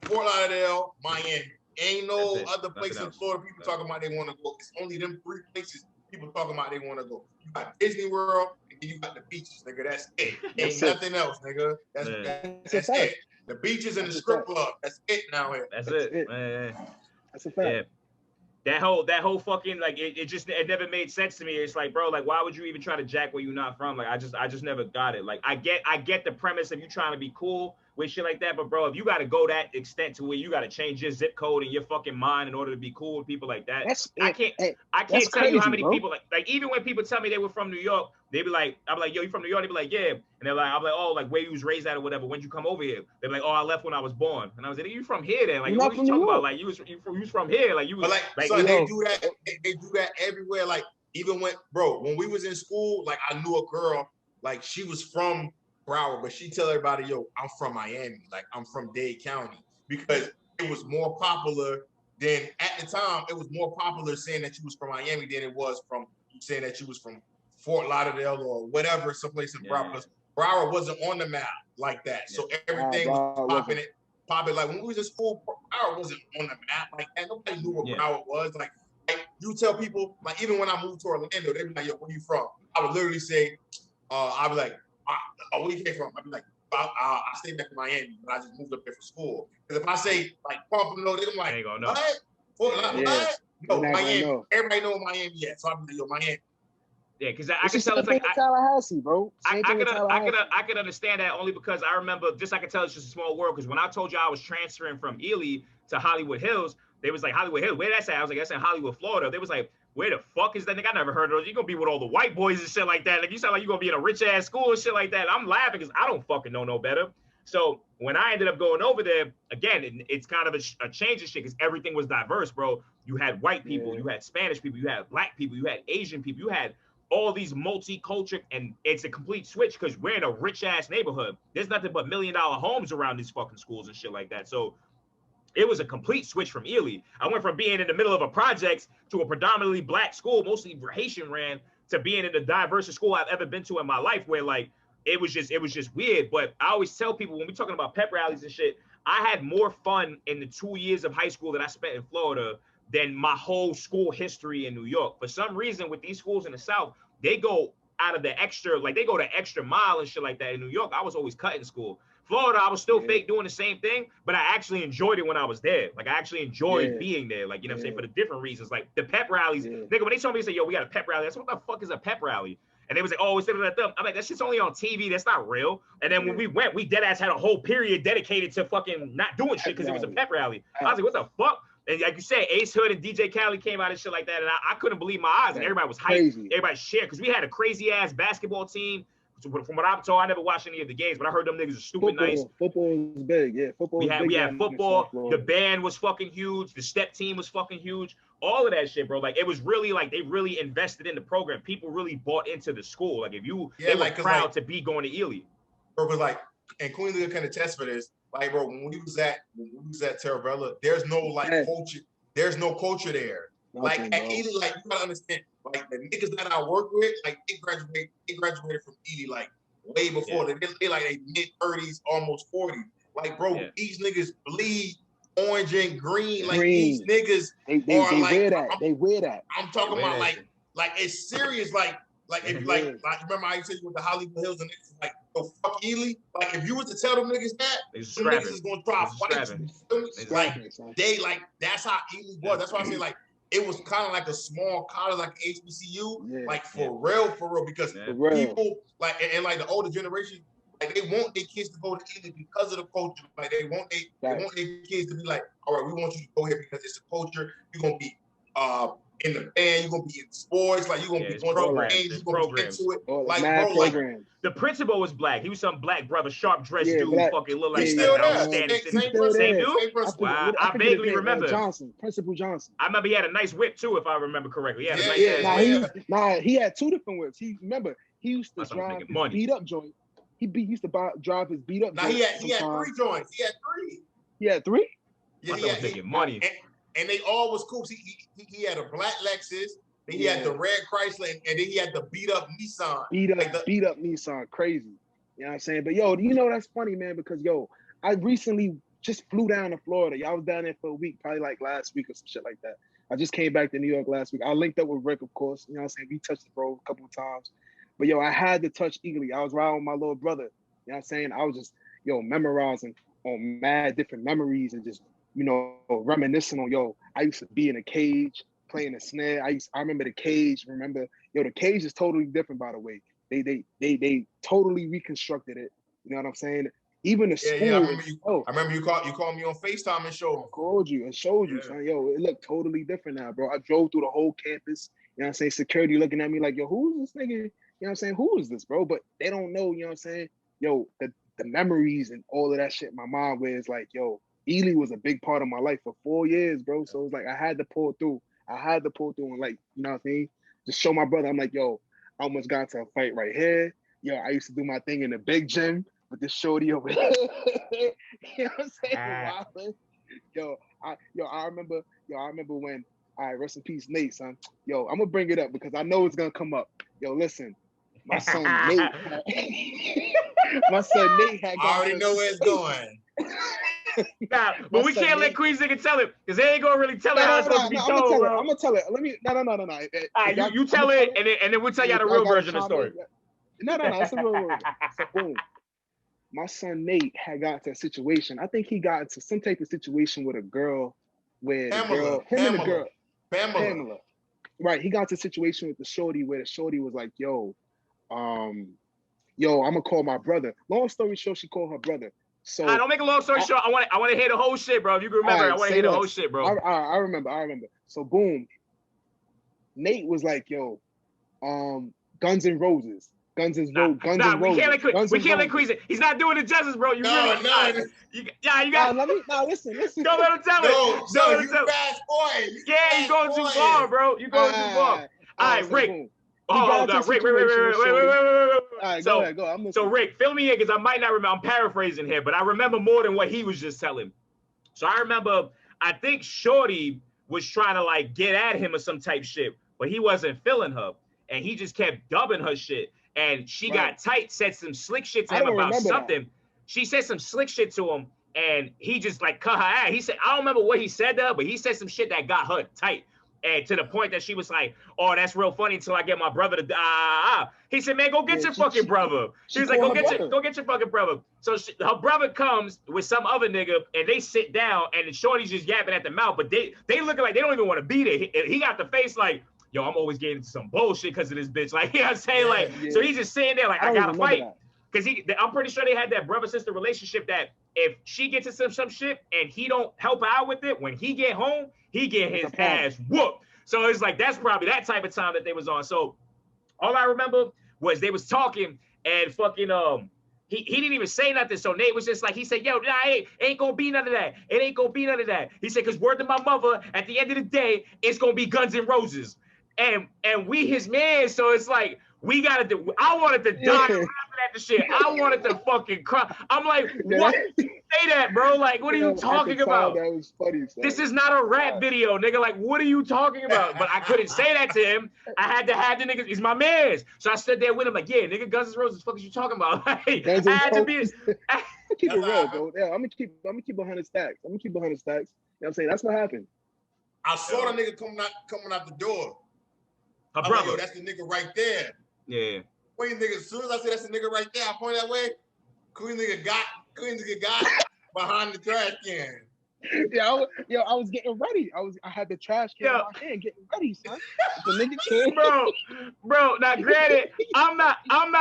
Fort Lauderdale, Miami. Ain't no other place in Florida people talking about they want to go. It's only them 3 places people talking about they want to go. You got Disney World, and you got the beaches, nigga. That's it. Ain't nothing else, nigga. That's it. The beaches and the strip club. That's it now here. That's it. Man. That's a fact. Yeah. That whole fucking like it never made sense to me. It's like, bro, like why would you even try to jack where you're not from? Like I just never got it. Like I get the premise of you trying to be cool with shit like that, but bro, if you got to go that extent to where you got to change your zip code and your fucking mind in order to be cool with people like that, I can't tell crazy, you how many people like even when people tell me they were from New York, they be like, I'm like, yo, you from New York? They be like, yeah, and they're like, I'm like, oh, like where you was raised at or whatever. When'd you come over here? They be like, oh, I left when I was born, and I was like, you from here then? Like, what are you talking about? Like you was from here? Like you was like so they do that. They do that everywhere. Like even when we was in school, like I knew a girl, like she was from Broward, but she tell everybody, yo, I'm from Miami, like I'm from Dade County, because it was more popular than at the time. It was more popular saying that you was from Miami than it was from saying that you was from Fort Lauderdale or whatever, someplace in Broward. Because Broward wasn't on the map like that, so everything was popping. Like when we was in school, Broward wasn't on the map like that. Nobody knew what Broward was. Like you tell people, like even when I moved to Orlando, they be like, yo, where you from? I would literally say, I'd be like, where you came from? I'd be like, I stayed back in Miami, but I just moved up there for school. Because if I say like Pompano, they're like, what? What? No, Miami. Everybody know Miami yet. So I'm like, yo, Miami. Yeah, because I can tell it's like Tallahassee, bro. I could understand that only because I remember I can tell it's just a small world. Because when I told you I was transferring from Ely to Hollywood Hills, they was like, Hollywood Hills, where that's at? I was like, that's in Hollywood, Florida. They was like, where the fuck is that? Nigga, I never heard of those. You're gonna be with all the white boys and shit like that. Like you sound like you're gonna be in a rich ass school and shit like that. I'm laughing because I don't fucking know no better. So when I ended up going over there, again, it's kind of a change of shit because everything was diverse, bro. You had white people, you had Spanish people, you had black people, you had Asian people, you had all these multicultural, and it's a complete switch because we're in a rich ass neighborhood. There's nothing but $1 million homes around these fucking schools and shit like that. So it was a complete switch from Ely. I went from being in the middle of a project to a predominantly black school, mostly Haitian ran, to being in the diversest school I've ever been to in my life, where like it was just weird. But I always tell people when we're talking about pep rallies and shit, I had more fun in the 2 years of high school that I spent in Florida than my whole school history in New York. For some reason, with these schools in the South, they go out of the extra, like they go the extra mile and shit like that. In New York, I was always cutting school. Florida, I was still fake doing the same thing, but I actually enjoyed it when I was there. Like I actually enjoyed being there. Like, you know what I'm saying? For the different reasons. Like the pep rallies, nigga, when they told me, they say, yo, we got a pep rally. I said, what the fuck is a pep rally? And they was like, oh, it's that them. I'm like, that shit's only on TV. That's not real. And then when we went, we dead ass had a whole period dedicated to fucking not doing shit because it was a pep rally. I was like, what the fuck? And like you said, Ace Hood and DJ Khaled came out and shit like that. And I couldn't believe my eyes. And everybody was hyped. Everybody shared because we had a crazy ass basketball team. From what I'm told, I never watched any of the games, but I heard them niggas are stupid nice. Football was big, yeah. We had football. The band was fucking huge. The step team was fucking huge. All of that shit, bro. Like it was really like they really invested in the program. People really bought into the school. Like if you, they were proud to be going to Ely. Bro, but like, and Queen Leah can attest for this. Like, bro, when we was at Taravella, there's no like culture. There's no culture there. Like at Ely, like you gotta understand. Like the niggas that I work with, like they graduated from Ely like way before. They like they mid-30s, almost 40. Like, bro, these niggas bleed orange and green. Like these niggas they are like wear that. They wear that. I'm talking about like it's serious. Like Like if like remember I used to say with the Hollywood Hills and niggas like go fuck Ely. Like if you was to tell them niggas that, them niggas is gonna try to fight you. Like they like that's how Ely was. That's why I say like it was kind of like a small college like HBCU, like for real, because people like and like the older generation. Like they want their kids to go to Ely because of the culture. Like they want their kids to be like, all right, we want you to go here because it's a culture. You're gonna be in the band, you're gonna be in sports, like you're gonna be going to games, you're gonna be into it. Like bro, like the principal was black. He was some black brother, sharp dressed dude, fucking look like still same dude. Wow, I vaguely remember Principal Johnson. I remember he had a nice whip too, if I remember correctly. He had a nice he had two different whips. He used to drive his beat up joint. He used to drive his beat up. Now he had 3 joints. He had 3. He had 3. Yeah, he had making money. And they all was cool. He had a black Lexus. Then he had the red Chrysler, and then he had the beat up Nissan. Beat up Nissan, crazy. You know what I'm saying? But yo, you know that's funny, man, because yo, I recently just flew down to Florida. Y'all was down there for a week, probably like last week or some shit like that. I just came back to New York last week. I linked up with Rick, of course. You know what I'm saying? We touched the bro a couple of times. But yo, I had to touch Ely. I was riding with my little brother. You know what I'm saying? I was just, memorizing on mad different memories and just, reminiscing on, I used to be in a cage playing a snare. I remember the cage. The cage is totally different, by the way. They totally reconstructed it. You know what I'm saying? Even the school. Yeah, I remember you called me on FaceTime and showed me. I called you and showed you, son. Yo, it looked totally different now, bro. I drove through the whole campus. You know what I'm saying? Security looking at me like, yo, who is this nigga? You know what I'm saying? Who is this, bro? But they don't know, you know what I'm saying? Yo, the memories and all of that shit in my mind where it's like, yo, Ely was a big part of my life for 4 years, bro. So it's like I had to pull through. And like, you know what I mean? Just show my brother. I'm like, yo, I almost got to a fight right here. Yo, I used to do my thing in the big gym with this shorty over here. You know what I'm saying? I remember when, all right, rest in peace, Nate, son. Yo, I'm gonna bring it up because I know it's gonna come up. Yo, listen, my son Nate had I already know where it's going. Nah, but we can't let Queens nigga tell it because they ain't gonna really tell it how it's supposed to be told, bro. I'm gonna tell it. Let me. No. All right, you tell it, and then we'll tell y'all the real version of the story. No. It's the real version. So boom, my son Nate had got to a situation. I think he got into some type of situation with a girl, where Pamela. Right, he got to a situation with the shorty where the shorty was like, yo, I'm gonna call my brother. Long story short, she called her brother. So I don't make a long story short. I want to hear the whole shit, bro. If you can remember, I want to hear the whole shit, bro. I remember. So boom, Nate was like, yo, Guns N' Roses. We can't let Queens. He's not doing it justice, bro. You got. Let me. Listen. Don't let him tell it. No, you fast boy. Yeah, you going too far, bro. You going too far. All right, Rick. Oh God, Rick, wait. All right, go ahead. So Rick, fill me in because I might not remember. I'm paraphrasing here, but I remember more than what he was just telling. So I remember, I think Shorty was trying to like get at him or some type shit, but he wasn't feeling her, and he just kept dubbing her shit, and she got tight, said some slick shit to him about something. She said some slick shit to him, and he just like cut her ass. He said, I don't remember what he said to her, but he said some shit that got her tight. And to the point that she was like, oh, that's real funny until I get my brother to He said, man, go get your fucking brother. She was like, go get your fucking brother. So her brother comes with some other nigga and they sit down and the shorty's just yapping at the mouth, but they looking like they don't even want to be there. He got the face like, yo, I'm always getting into some bullshit because of this bitch. Like, you know what I'm saying? So he's just sitting there like, I gotta fight. Because I'm pretty sure they had that brother-sister relationship that if she gets into some shit and he don't help her out with it, when he get home, he get his ass whooped. So it's like, that's probably that type of time that they was on. So all I remember was they was talking and fucking, he didn't even say nothing. So Nate was just like, he said, yo, nah, ain't gonna be none of that. It ain't gonna be none of that. He said, because word to my mother, at the end of the day, it's gonna be Guns N' Roses. And we his man, so it's like, we gotta do. I wanted to die laughing at the shit. I wanted to fucking cry. I'm like, what? Say that, bro. Like, what are you talking about? That was funny. This is not a rap video, nigga. Like, what are you talking about? But I couldn't say that to him. I had to have the nigga. He's my man. So I stood there with him, like, yeah, nigga, Guns N' Roses. What the fuck is you talking about? Like, I had to be. Keep it real, bro. Yeah, I'm gonna keep 100 stacks. You know what I'm saying? That's what happened. I saw the nigga coming out the door. Her brother. Like, yo, that's the nigga right there. Yeah. Queen nigga, as soon as I said that's a nigga right there, I point that way. Queen nigga got behind the trash can. I was getting ready. I had the trash can in my hand, getting ready, son. The nigga came. Bro. Now, granted, I'm not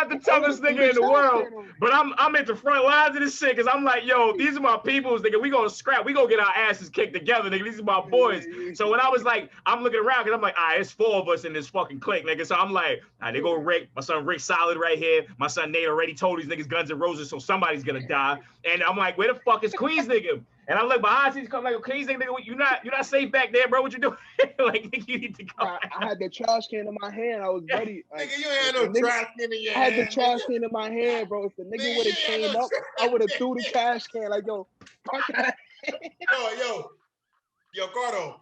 the toughest nigga in the world, but I'm at the front lines of this shit because I'm like, yo, these are my peoples, nigga. We gonna scrap. We gonna get our asses kicked together, nigga. These are my boys. So when I was like, I'm looking around because I'm like, it's 4 of us in this fucking clique, nigga. So I'm like, they go Rick. My son Rick solid right here. My son Nate already told these niggas Guns N' Roses, so somebody's gonna die. And I'm like, where the fuck is Queens nigga? And I look behind, he's coming like, Queens nigga, you're not safe back there, bro. What you doing? Like, nigga, you need to go. I had the trash can in my hand. I was ready. Like, nigga, you ain't had no trash can in your hand. I had the trash can in my hand, bro. If the nigga would have came up, I would have threw the trash can. Like, yo, fuck that. Yo, Cardo.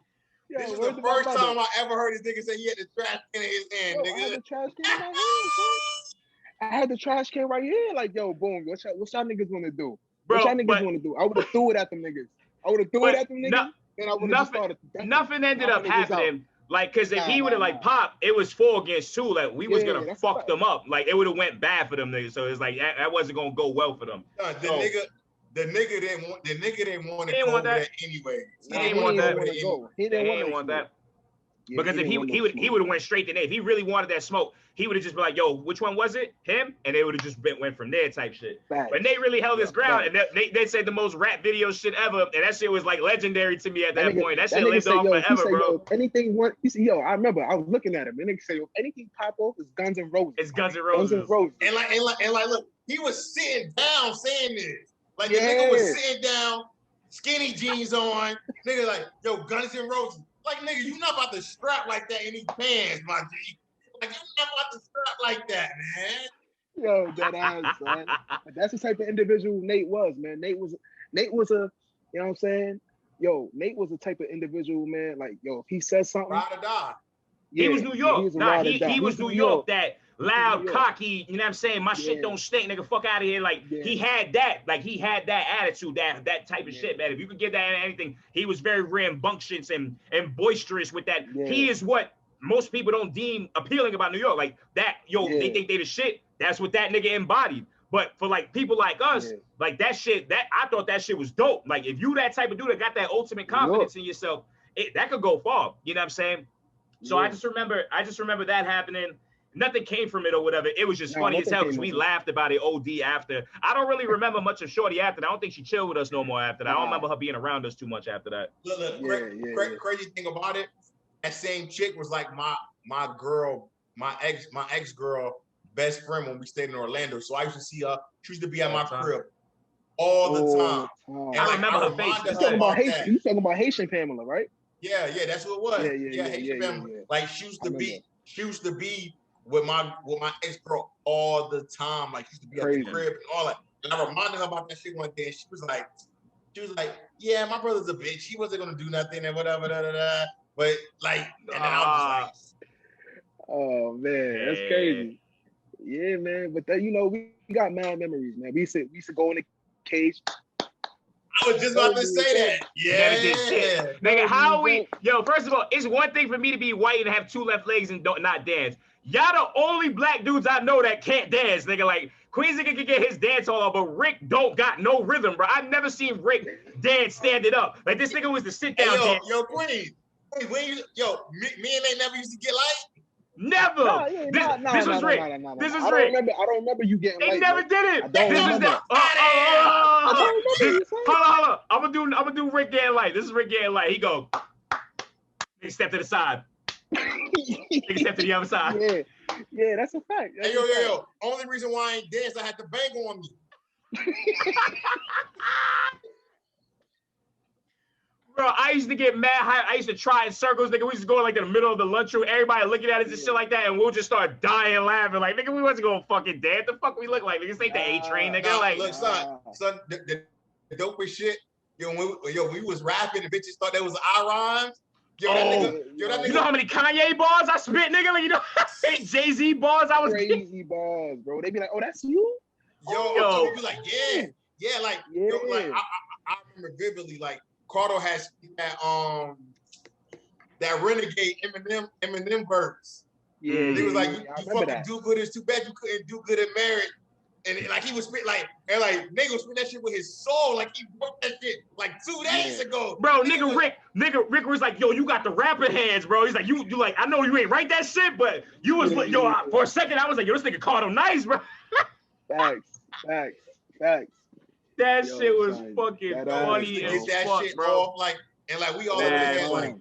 This is the first time I ever heard this nigga say he had the trash can in his hand, nigga. I had the trash can in my hand, bro. I had the trash can right here. Like, yo, boom. What y'all niggas want to do? What y'all niggas want to do? I would have threw it at them niggas. Then I would have started. Nothing ended up happening. Like, cause if he would have like popped, it was 4 against 2. Like, we was gonna fuck them up. Like, it would have went bad for them niggas. So it's like that wasn't gonna go well for them. The nigga didn't want to go that anyway. He didn't want that. Yeah, because if he would have went straight to Nate. If he really wanted that smoke, he would have just been like, yo, which one was it? Him? And they would have just went from there type shit. But Nate really held his ground, and they said the most rap video shit ever, and that shit was like legendary to me at that point. That shit lived on forever, bro. Anything one, he said, I remember I was looking at him, and they say, yo, anything pop off is Guns N' Roses. It's Guns N' Roses. And like, look, he was sitting down saying this. Like, the nigga was sitting down, skinny jeans on. Nigga like, yo, Guns N' Roses. Like, nigga, you not about to strap like that in these pants, my G. Like, you not about to strap like that, man. Yo, that ass, son. That's the type of individual Nate was, man. Nate was a, you know what I'm saying? Yo, Nate was the type of individual, man. Like, yo, if he says something, ride or die. Yeah, he was New York. He was New York. That loud, cocky, you know what I'm saying? My shit don't stink, nigga. Fuck out of here. Like, he had that. Like, he had that attitude, that type of shit, man. If you could get that in anything, he was very rambunctious and boisterous with that. Yeah. He is what most people don't deem appealing about New York. Like, that, they think they the shit. That's what that nigga embodied. But for, like, people like us, like, that shit, I thought that shit was dope. Like, if you that type of dude that got that ultimate confidence in yourself, that could go far. You know what I'm saying? So I just remember that happening. Nothing came from it or whatever. It was just funny as hell because we laughed about it OD after. I don't really remember much of Shorty after that. I don't think she chilled with us no more after that. I don't remember her being around us too much after that. Look, crazy thing about it, that same chick was like my ex girl best friend when we stayed in Orlando. So I used to see her. She used to be at my crib all the time. And I remember her face. You talking about Haitian Pamela, right? Yeah, that's what it was. Yeah. Like, she used to be with my ex girl all the time. Like, she used to be at the crib and all that. And I reminded her about that shit one day. And she was like, yeah, my brother's a bitch. He wasn't gonna do nothing and whatever. But like, and then I was like, oh man, that's crazy. Yeah, man. But that, we got mad memories, man. We used to go in the cage. I was just about to say that. Yeah. Nigga, how we... Yo, first of all, it's one thing for me to be white and have 2 left legs and not dance. Y'all the only black dudes I know that can't dance, nigga. Like, Queens nigga can get his dance all out, but Rick don't got no rhythm, bro. I've never seen Rick dance standing up. Like, this nigga was the sit-down dance. Yo, Queen, me and they never used to get light. Never. This was Rick. This is Rick. I don't remember you getting light. They never did it. This was the... Hold on. I'm gonna do Rick getting light. This is Rick getting light. He go. He step to the side. He step to the other side. Yeah, that's a fact. Hey, yo. Only reason why I ain't dance, I had to bang on me. Bro, I used to get mad high. I used to try in circles, nigga. We used to go like in the middle of the lunchroom, everybody looking at us and shit like that, and we'll just start dying laughing. Like, nigga, we wasn't gonna fucking dance. The fuck we look like? Nigga, this ain't the A-Train, nigga. Look, son, the dopest shit. We was rapping, and bitches thought that was our rhymes. That nigga. You know how many Kanye bars I spit, nigga? Like, Jay-Z bars I was crazy bars, bro. They be like, oh, that's you? Yo. Be like, yeah, like, I remember vividly, like, Cardo has that Renegade Eminem verse. Yeah, he was like, you fucking that. do good. It's too bad you couldn't do good in marriage. And like he was spit like, and like nigga was spit that shit with his soul. Like he broke that shit like 2 days ago. Bro, Rick was like, yo, you got the rapper hands, bro. He's like, you like, I know you ain't write that shit, but you was for a second, I was like, yo, this nigga called him nice, bro. Facts. That shit was fucking funny as that fuck, shit bro. Off, like, and like we all had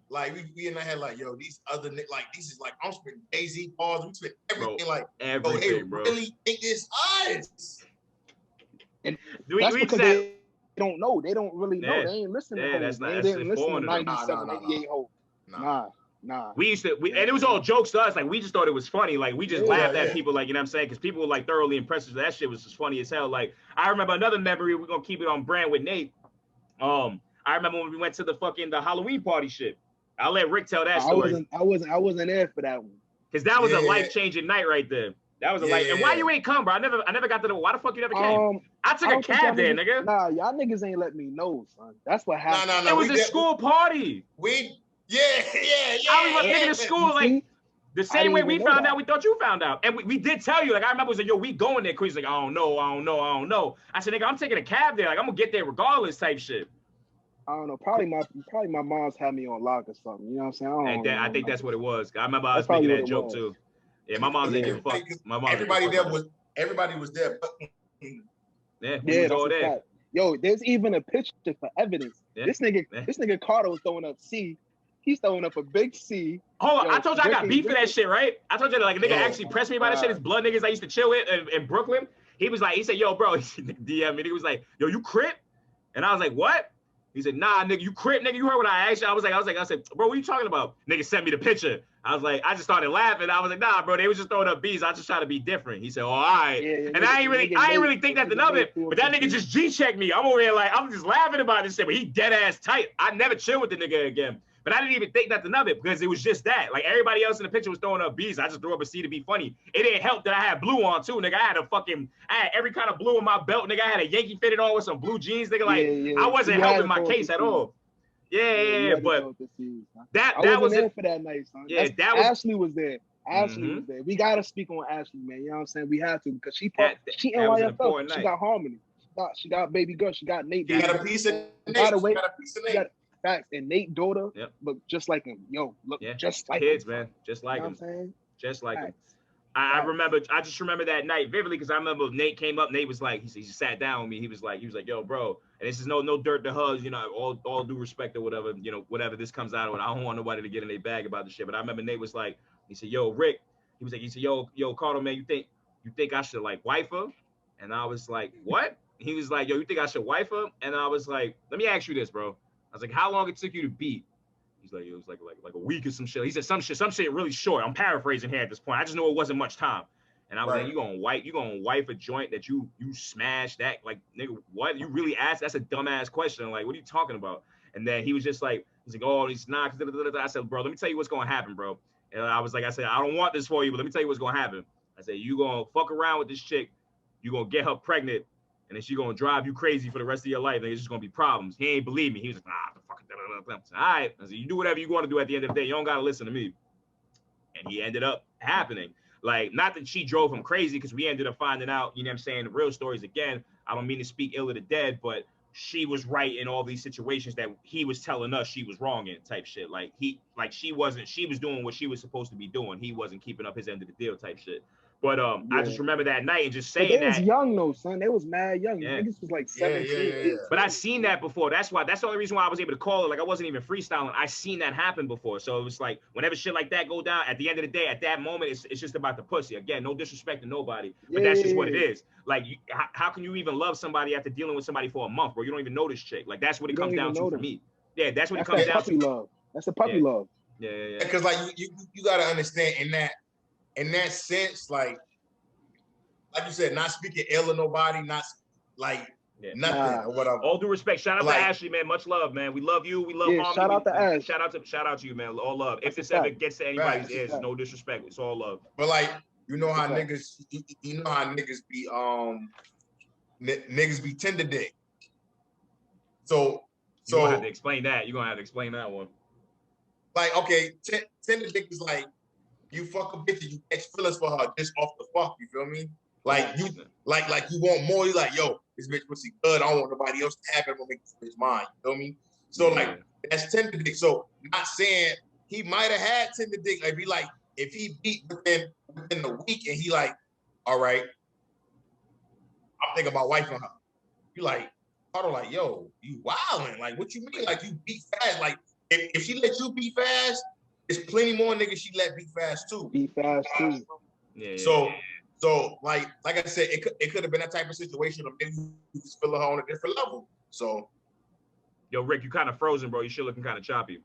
like we in our head like, yo, these other like these is like I'm spitting AZ pause, we spit everything, bro, like everything, bro. They really think it's us. And that's because they don't know. They don't really know. They ain't listening to that's They didn't listen to 97, 88 Hope. Nah. We used to, and it was all jokes to us. Like, we just thought it was funny. Like, we just laughed at people, like, you know what I'm saying? Because people were, like, thoroughly impressed with that shit. Was just funny as hell. Like, I remember another memory. We're going to keep it on brand with Nate. I remember when we went to the Halloween party shit. I'll let Rick tell that story. I wasn't there for that one. Because that was a life-changing night right there. That was a life. And why you ain't come, bro? I never got to know. Why the fuck you never came? I took a cab there, nigga. Nah, y'all niggas ain't let me know, son. That's what happened. No. It was a school party. I was thinking of school, like, the same way we found out, we thought you found out. And we did tell you, like, I remember was like, yo, we going there. Chris like, I don't know. I said, nigga, I'm taking a cab there. Like, I'm gonna get there regardless type shit. I don't know. Probably my mom's had me on lock or something. You know what I'm saying? I think that's what it was. I remember I was making that joke too. Yeah, my mom didn't give a fuck. My mom. Everybody was there. But we was all there. Yo, there's even a picture for evidence. Yeah. This nigga Carter was throwing up C. He's throwing up a big C. Hold on, I told you I got beef for that shit, right? I told you that, like, a nigga actually pressed me by that shit. His blood niggas I used to chill with in Brooklyn. He said, yo, bro, he DM me. He was like, yo, you Crip? And I was like, what? He said, nah, nigga, you Crip, nigga. You heard what I asked you? I said, bro, what are you talking about? Nigga sent me the picture. I was like, I just started laughing. I was like, nah, bro, they was just throwing up B's. I just try to be different. He said, oh, all right. And I ain't really think nothing of it. But that nigga just G-checked me. I'm over here like, I'm just laughing about this shit. But he dead ass tight. I never chill with the nigga again. But I didn't even think nothing of it because it was just that. Like, everybody else in the picture was throwing up B's. I just threw up a C to be funny. It didn't help that I had blue on too, nigga. I had every kind of blue in my belt, nigga. I had a Yankee fitted on with some blue jeans, nigga. Like, I wasn't helping my case at all. Yeah, but that was there for that night, son. Yeah, Ashley was there. Ashley was there. We gotta speak on Ashley, man. You know what I'm saying? We have to because she N.Y.F.L. She got Harmony. She got baby girl. She got Nate. She got a piece of Nate. By the way, facts. And Nate daughter look just like him. Yo, look just like kids, him. Man. Just like him. Saying? Just like him. I just remember that night vividly because I remember Nate came up. Nate was like, he sat down with me. He was like, yo, bro, and this is no dirt to Huz, you know, all due respect or whatever, you know, whatever this comes out of it. I don't want nobody to get in their bag about the shit. But I remember Nate was like, he said, yo, Rick, he said, yo, Carter, man, you think I should like wife her? And I was like, what? He was like, yo, you think I should wife her? And I was like, let me ask you this, bro. I was like, how long it took you to beat? He's like, it was like a week or some shit. He said some shit really short. I'm paraphrasing here at this point. I just know it wasn't much time. And I was like, you gonna wipe a joint that you smashed that? Like, nigga, what? You really asked? That's a dumbass question. Like, what are you talking about? And then he was just like, he's like, oh, he's not. I said, bro, let me tell you what's gonna happen, bro. And I said, I don't want this for you, but let me tell you what's gonna happen. I said, you gonna fuck around with this chick, you gonna get her pregnant, and then she gonna drive you crazy for the rest of your life. And it's just gonna be problems. He ain't believe me. He was like, nah, the fucking all right. I said, you do whatever you want to do at the end of the day. You don't gotta listen to me. And he ended up happening. Like, not that she drove him crazy, because we ended up finding out, you know what I'm saying, the real stories again. I don't mean to speak ill of the dead, but she was right in all these situations that he was telling us she was wrong in type shit. Like, she was doing what she was supposed to be doing. He wasn't keeping up his end of the deal type shit. But I just remember that night and just saying that. They was young though, son. They was mad young. Niggas was like 17. But I seen that before. That's the only reason why I was able to call it. Like, I wasn't even freestyling. I seen that happen before. So it was like, whenever shit like that go down, at the end of the day, at that moment, it's just about the pussy. Again, no disrespect to nobody, but that's just what it is. Like, how can you even love somebody after dealing with somebody for a month, bro? You don't even know this chick. Like, that's what it comes down to for me. Yeah, that's what it comes down to. Love. That's a puppy love. Yeah. Because like you gotta understand in that sense, like you said, not speaking ill of nobody, not like nothing or whatever. All due respect. Shout out to Ashley, man. Much love, man. We love you. We love Harmony. Shout out to Ash. Shout out to you, man. All love. If this ever gets to anybody's ears, no disrespect. It's all love. But like, you know how niggas be niggas be tender dick. So you're gonna have to explain that. You're gonna have to explain that one. Like, okay, tender dick is like you fuck a bitch and you catch feelings for her just off the fuck. You feel me? Like you want more. You like, yo, this bitch pussy good. I don't want nobody else to have it. I'm gonna make this bitch mine. You feel me? So like that's tender dick. So not saying he might have had tender dick. Like be like if he beat within the week and he like, all right, I'm thinking about wifing her. You like, Carter, like, yo, you wildin'. Like, what you mean? Like you beat fast. Like if she let you beat fast, there's plenty more niggas she let beat fast too. Beat fast too. Yeah. So like I said, it could have been that type of situation of maybe you just feel her on a different level. So, yo, Rick, you kind of frozen, bro. You shit looking kind of choppy.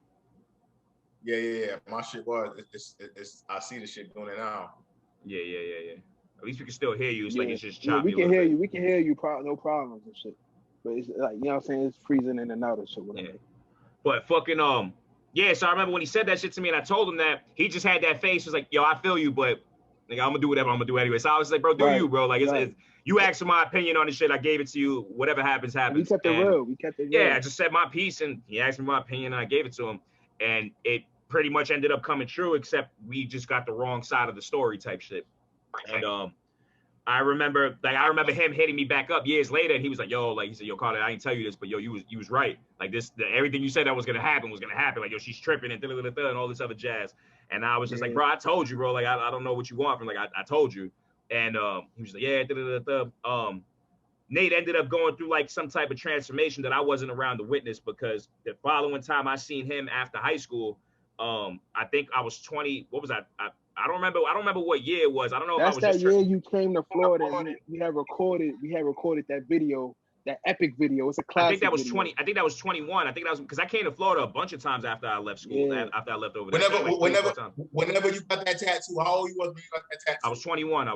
Yeah. My shit was. It's I see the shit going in now. Yeah. At least we can still hear you. It's like it's just choppy. Yeah, we can hear you. We can hear you. No problems and shit. But it's like, you know what I'm saying? It's freezing in and out and shit. Whatever. Yeah. But fucking yeah. So I remember when he said that shit to me, and I told him that he just had that face. He was like, yo, I feel you, but like I'm gonna do whatever I'm gonna do anyway. So I was like, bro, do you, bro? Like it's you asked for my opinion on the shit. I gave it to you. Whatever happens, happens. We kept it real. Yeah, I just said my piece, and he asked me my opinion, and I gave it to him, and it pretty much ended up coming true, except we just got the wrong side of the story type shit. And I remember him hitting me back up years later, and he was like, yo, like he said, yo, Carter, I didn't tell you this, but yo, you was right. Like everything you said that was gonna happen. Like, yo, she's tripping and and all this other jazz. And I was just like, bro, I told you, bro. Like I don't know what you want from like I told you. And he was like, yeah, Nate ended up going through like some type of transformation that I wasn't around to witness, because the following time I seen him after high school, I think I was 20. What was I don't remember what year it was. I don't know. That's if I was that year you came to Florida. And we had recorded that video, that epic video. It's a classic. I think that was video. 20. I think that was 21. I think that was because I came to Florida a bunch of times after I left school. Yeah. After I left over there. Whenever you got that tattoo, how old you was when you got that tattoo? I was 21.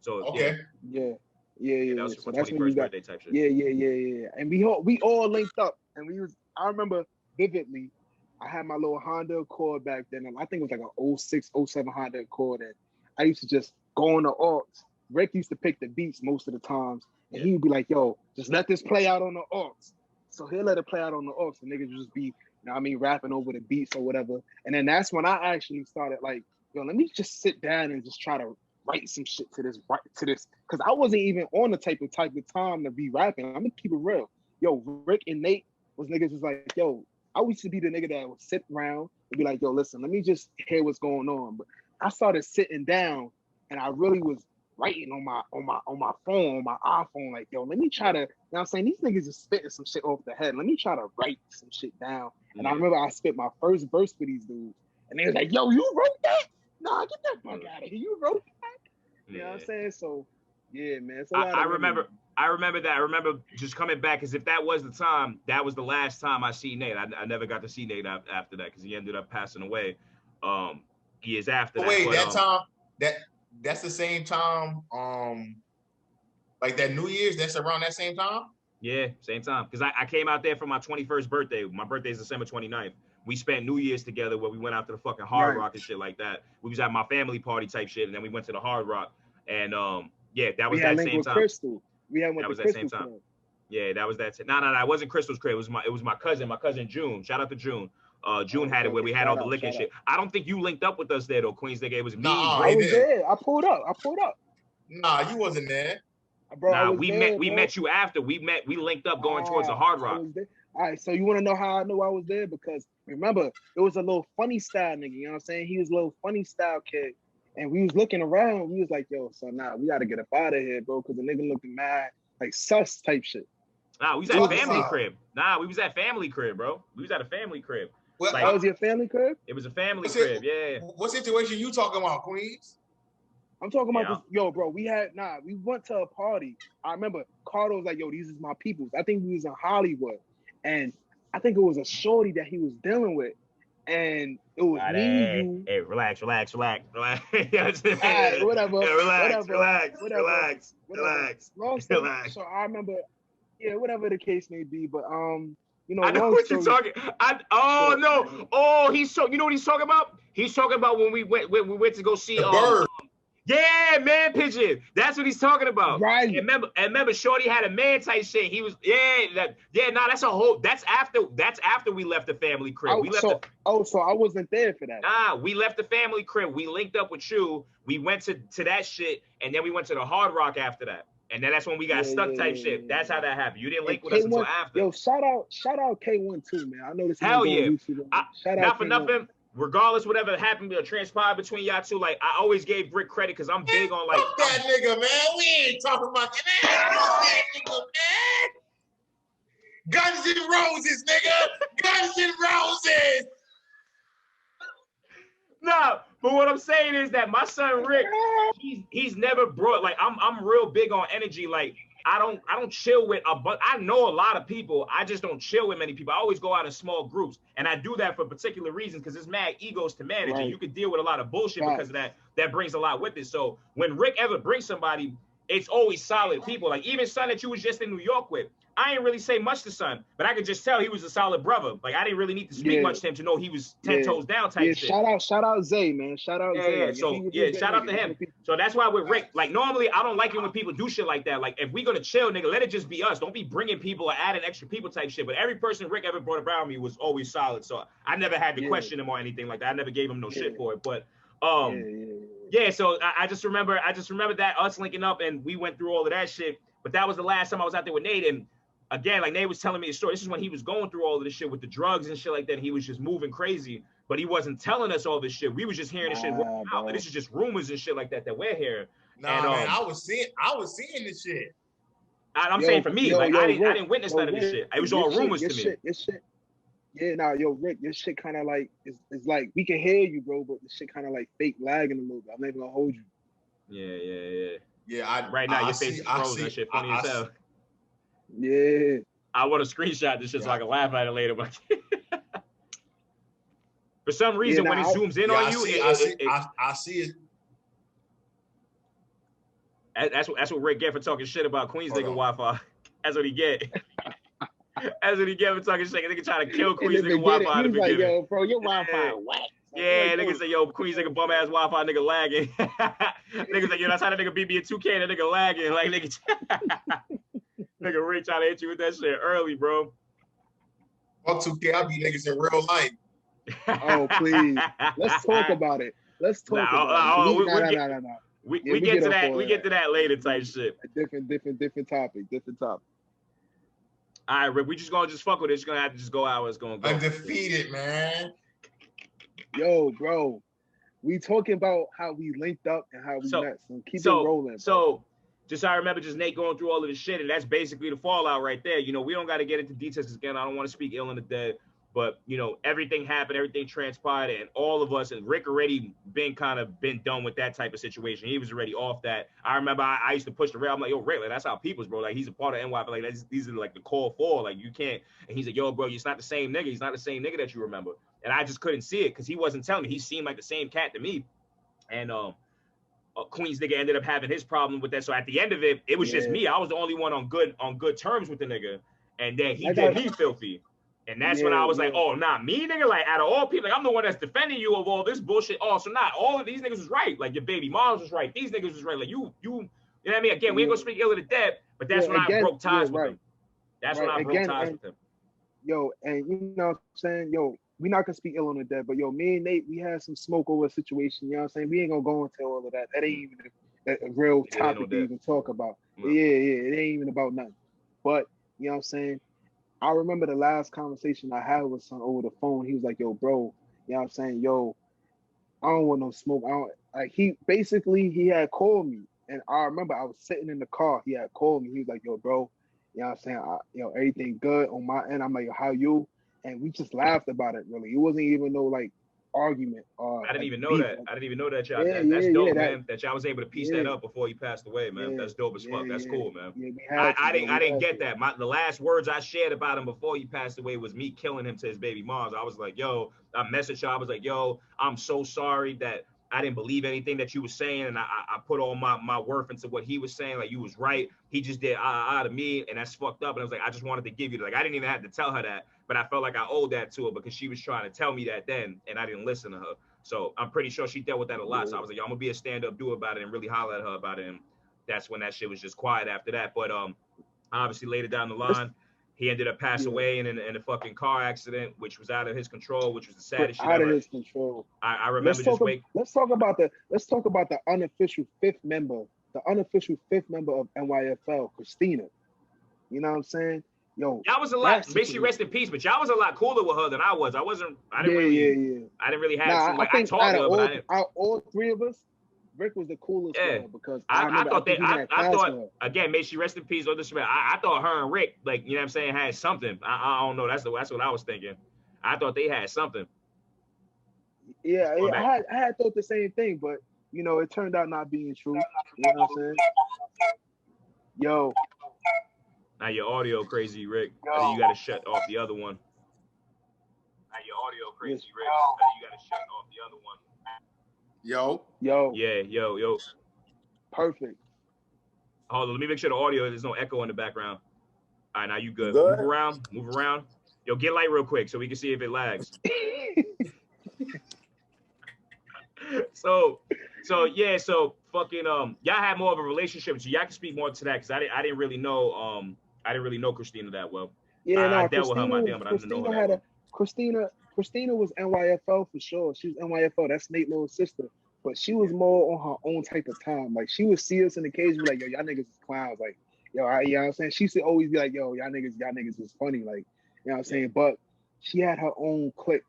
So okay. Yeah. That was so that's when you got birthday type shit. Yeah. And we all linked up, and I remember vividly. I had my little Honda Accord back then. I think it was like an 06, 07 Honda Accord. And I used to just go on the aux. Rick used to pick the beats most of the times. And he would be like, yo, just let this play out on the aux. So he'll let it play out on the aux. And niggas just be, you know what I mean, rapping over the beats or whatever. And then that's when I actually started like, yo, let me just sit down and just try to write some shit to this. Because I wasn't even on the type of time to be rapping. I'm going to keep it real. Yo, Rick and Nate was niggas was like, yo, I used to be the nigga that would sit around and be like, yo, listen, let me just hear what's going on. But I started sitting down and I really was writing on my phone, on my iPhone, like, yo, let me try to, you know what I'm saying? These niggas is spitting some shit off the head. Let me try to write some shit down. And I remember I spit my first verse for these dudes. And they was like, yo, you wrote that? Nah, get that fuck out of here. You wrote that? You know what I'm saying? So, yeah, man. It's a lot I remember that. I remember just coming back, because if that was the time, that was the last time I see Nate. I never got to see Nate after that, because he ended up passing away years after that. Wait, that time, that's the same time, like that New Year's, that's around that same time? Yeah, same time. Because I came out there for my 21st birthday. My birthday is December 29th. We spent New Year's together where we went out to the fucking Hard Rock and shit like that. We was at my family party type shit, and then we went to the Hard Rock. And yeah, that was that same time. Crystal. That was that same time. Yeah, that was that. No, it wasn't Crystal's crib. It was my cousin June. Shout out to June. June had it where we had all the liquor and shit. I don't think you linked up with us there though, Queens nigga. It was me. I was there. I pulled up. Nah, you wasn't there. Bro, nah, we met you after. We linked up going towards the Hard Rock. All right, so you want to know how I knew I was there? Because remember, it was a little funny style nigga. You know what I'm saying? He was a little funny style kid. And we was looking around. We was like, yo, so we got to get up out of here, bro, because the nigga looking mad, like sus type shit. Nah, we was at family crib. Nah, we was at family crib, bro. We was at a family crib. Well, that was your family crib? It was a family crib, yeah. What situation you talking about, Queens? I'm talking about this. Yo, bro, we went to a party. I remember Carter was like, yo, these is my peoples. I think we was in Hollywood. And I think it was a shorty that he was dealing with. And it was me. Hey, relax. All right, whatever. Yeah, relax. Long story. So I remember, whatever the case may be, but you know, I know what you're talking. No. Oh, you know what he's talking about? He's talking about when we went to go see the Bird. Yeah, man pigeon. That's what he's talking about. Right. And remember, Shorty had a man type shit. He was that's after we left the family crib. So I wasn't there for that. Nah, we left the family crib. We linked up with you. We went to that shit, and then we went to the Hard Rock after that. And then that's when we got stuck type shit. That's how that happened. You didn't link with us until after. Yo, shout out K1 too, man. I know this. Hell yeah. Shout out not for K1. nothing. Regardless, whatever happened or transpired between y'all two, like I always gave Rick credit because I'm big on like fuck that nigga, man. We ain't talking about that nigga, man. Guns and Roses, nigga. Guns and Roses. No, but what I'm saying is that my son Rick, he's never brought like I'm real big on energy. Like I don't chill with but I know a lot of people. I just don't chill with many people. I always go out in small groups, and I do that for particular reasons because it's mad egos to manage, and you can deal with a lot of bullshit because of that. That brings a lot with it. So when Rick ever brings somebody, it's always solid people. Like even son that you was just in New York with, I ain't really say much to son, but I could just tell he was a solid brother. Like I didn't really need to speak much to him to know he was 10 toes down type shit. Shout out Zay, man. Shout out Zay. Yeah. So shout out to him. So that's why with Rick, like normally I don't like it when people do shit like that. Like if we gonna chill, nigga, let it just be us. Don't be bringing people or adding extra people type shit. But every person Rick ever brought around me was always solid. So I never had to question him or anything like that. I never gave him no shit for it. But so I just remember that us linking up and we went through all of that shit. But that was the last time I was out there with Nate. And again, like Nate was telling me a story. This is when he was going through all of this shit with the drugs and shit like that. And he was just moving crazy, but he wasn't telling us all this shit. We was just hearing this shit out. Like, this is just rumors and shit like that we're hearing. Nah, man, I was seeing this shit. I'm saying for me, I didn't witness none of this shit. It was all rumors to me. Your shit. Yeah, Rick, your shit kind of like it's like we can hear you, bro, but the shit kind of like fake lagging a little bit. I'm not even gonna hold you. Yeah. Right now, your face is frozen. That shit funny as hell. Yeah. I want to screenshot this shit so I can laugh at it later, but for some reason, when he zooms in on you, I see it. That's what Rick get for talking shit about Queens nigga Wi-Fi. That's what he get. That's what he get for talking shit. Nigga trying to kill Queens nigga Wi-Fi. He was like, yo, bro, your Wi-Fi whack. Yeah, nigga say, yo, Queens nigga bum ass Wi-Fi nigga lagging. Nigga say, yo, that's how that nigga beat me in 2K. That nigga lagging. Like nigga. Nigga Rick trying to hit you with that shit early, bro. Fuck 2K, I be niggas in real life. Oh, please. Let's talk about it. Let's talk about it. No. We get to that. We get to that later type shit. Different topic. All right, Rick, we just gonna fuck with it. It's gonna have to just go how it's gonna go. Undefeated, man. Yo, bro. We talking about how we linked up and how we met. So keep it rolling. Bro. So just I remember just Nate going through all of this shit, and that's basically the fallout right there. You know, we don't got to get into details again. I don't want to speak ill on the dead, but you know, everything happened, everything transpired, and all of us and Rick already been done with that type of situation. He was already off that. I remember I used to push the rail. I'm like, yo, Rick, like, that's how people's, bro. Like he's a part of N.Y.F.L. Like these are like the core four. Like you can't. And he's like, yo, bro, it's not the same nigga. He's not the same nigga that you remember. And I just couldn't see it because he wasn't telling me. He seemed like the same cat to me, and Queens nigga ended up having his problem with that. So at the end of it, it was just me. I was the only one on good terms with the nigga. And then he did me filthy. And that's when I was like, oh, not me, nigga. Like out of all people, like I'm the one that's defending you of all this bullshit. Oh, so not all of these niggas was right. Like your baby moms was right. These niggas was right. Like you know what I mean? Again, we ain't gonna speak ill of the dead, but that's when I broke ties with him. That's when I broke ties with him. Yo, and you know what I'm saying? Yo, we not gonna speak ill on the dead, but yo, me and Nate, we had some smoke over a situation, you know what I'm saying? We ain't gonna go into all of that. That ain't even a real topic to even talk about. No. Yeah, it ain't even about nothing. But, you know what I'm saying? I remember the last conversation I had with son over the phone. He was like, yo, bro, you know what I'm saying? Yo, I don't want no smoke. He had called me. And I remember I was sitting in the car. He had called me. He was like, yo, bro, you know what I'm saying? Everything good on my end. I'm like, yo, how you? And we just laughed about it, really. It wasn't even no, like, argument. I didn't even know that. I didn't even know that, y'all. That's dope, man. That y'all was able to piece that up before he passed away, man. That's dope as fuck. That's cool, man. I didn't get that. The last words I shared about him before he passed away was me killing him to his baby moms. I was like, yo, I messaged y'all. I was like, yo, I'm so sorry that I didn't believe anything that you were saying, and I put all my worth into what he was saying. Like, you was right. He just did to me, and that's fucked up. And I was like, I just wanted to give you, like, I didn't even have to tell her that, but I felt like I owed that to her because she was trying to tell me that then, and I didn't listen to her. So I'm pretty sure she dealt with that a lot. So I was like, yo, I'm gonna be a stand-up dude about it and really holler at her about it. And that's when that shit was just quiet after that. But obviously later down the line, he ended up passing away in a fucking car accident, which was out of his control, which was the saddest shit ever. Out of his control. I remember let's talk about the unofficial fifth member of N.Y.F.L, Christina. You know what I'm saying? Yo, y'all was a lot. May she rest in peace. But y'all was a lot cooler with her than I was. I didn't really have. Nah, I talked to her, but all three of us, Rick was the coolest one because I thought again, may she rest in peace. I thought her and Rick, like, you know what I'm saying, had something. I don't know. That's what I was thinking. I thought they had something. Yeah, I had thought the same thing, but you know, it turned out not being true. You know what I'm saying? Yo. Now your audio crazy, Rick. I think you gotta shut off the other one. Now your audio crazy, Rick. I think you gotta shut off the other one. Yo. Yeah, yo. Perfect. Hold on, let me make sure the audio, there's no echo in the background. All right, now you good. Move around. Yo, get light real quick so we can see if it lags. So fucking y'all had more of a relationship, so y'all can speak more to that because I didn't really know Christina that well. Yeah, I dealt with her my damn, but I didn't know her that well. Christina was N.Y.F.L for sure. She was N.Y.F.L. That's Nate's little sister. But she was more on her own type of time. Like, she would see us in the cage and be like, yo, y'all niggas is clowns. Like, yo, you know what I'm saying? She used to always be like, yo, y'all niggas is funny. Like, you know what I'm saying? But she had her own clique.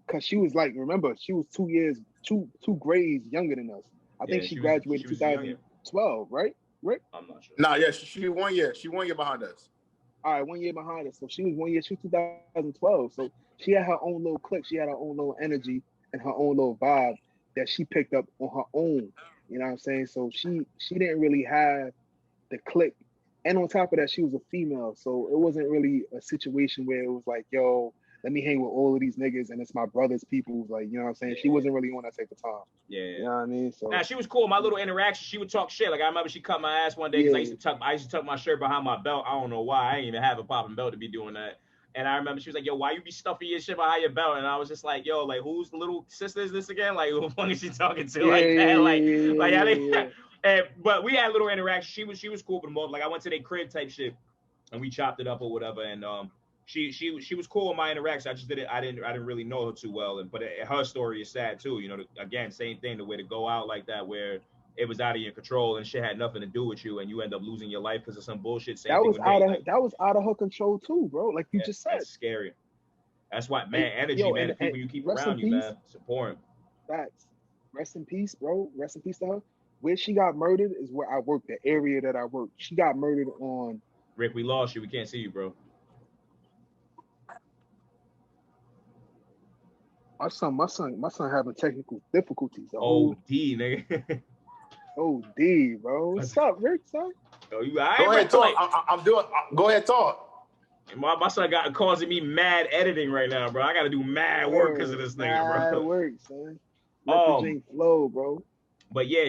Because she was like, remember, she was 2 grades younger than us. I think she graduated 2012, right? Rick? I'm not sure. Nah, yeah, she 1 year. She 1 year behind us. All right, 1 year behind us. So she was 1 year. She was 2012. So she had her own little clique. She had her own little energy and her own little vibe that she picked up on her own. You know what I'm saying? So she didn't really have the clique. And on top of that, she was a female. So it wasn't really a situation where it was like, yo, let me hang with all of these niggas and it's my brother's people. Like, you know what I'm saying? Yeah. She wasn't really on that type of time. Yeah. You know what I mean? So she was cool. My little interaction, she would talk shit. Like, I remember she cut my ass one day because I used to tuck my shirt behind my belt. I don't know why. I didn't even have a popping belt to be doing that. And I remember she was like, yo, why you be stuffing your shit behind your belt? And I was just like, yo, like, whose little sister is this again? Like, who the fuck is she talking to? But we had a little interaction. She was cool, but more like I went to their crib type shit and we chopped it up or whatever. And she was cool in my interaction. I didn't really know her too well. But her story is sad too. You know, again, same thing, the way to go out like that where it was out of your control and shit had nothing to do with you and you end up losing your life because of some bullshit. That was out of her control too, bro. Like you just said. That's scary. That's why, man, energy, man, the people you keep around you, man, support. Facts. Rest in peace, bro. Rest in peace to her. Where she got murdered is where I work, the area that I work. She got murdered on. Rick, we lost you. We can't see you, bro. My son having technical difficulties. OD, nigga. OD, bro. What's up, Rick, son? Yo, go ahead, talk. Go ahead, talk. My son got causing me mad editing right now, bro. I got to do mad work because of this nigga, bro. Mad work, son. Let the drink flow, bro. But yeah,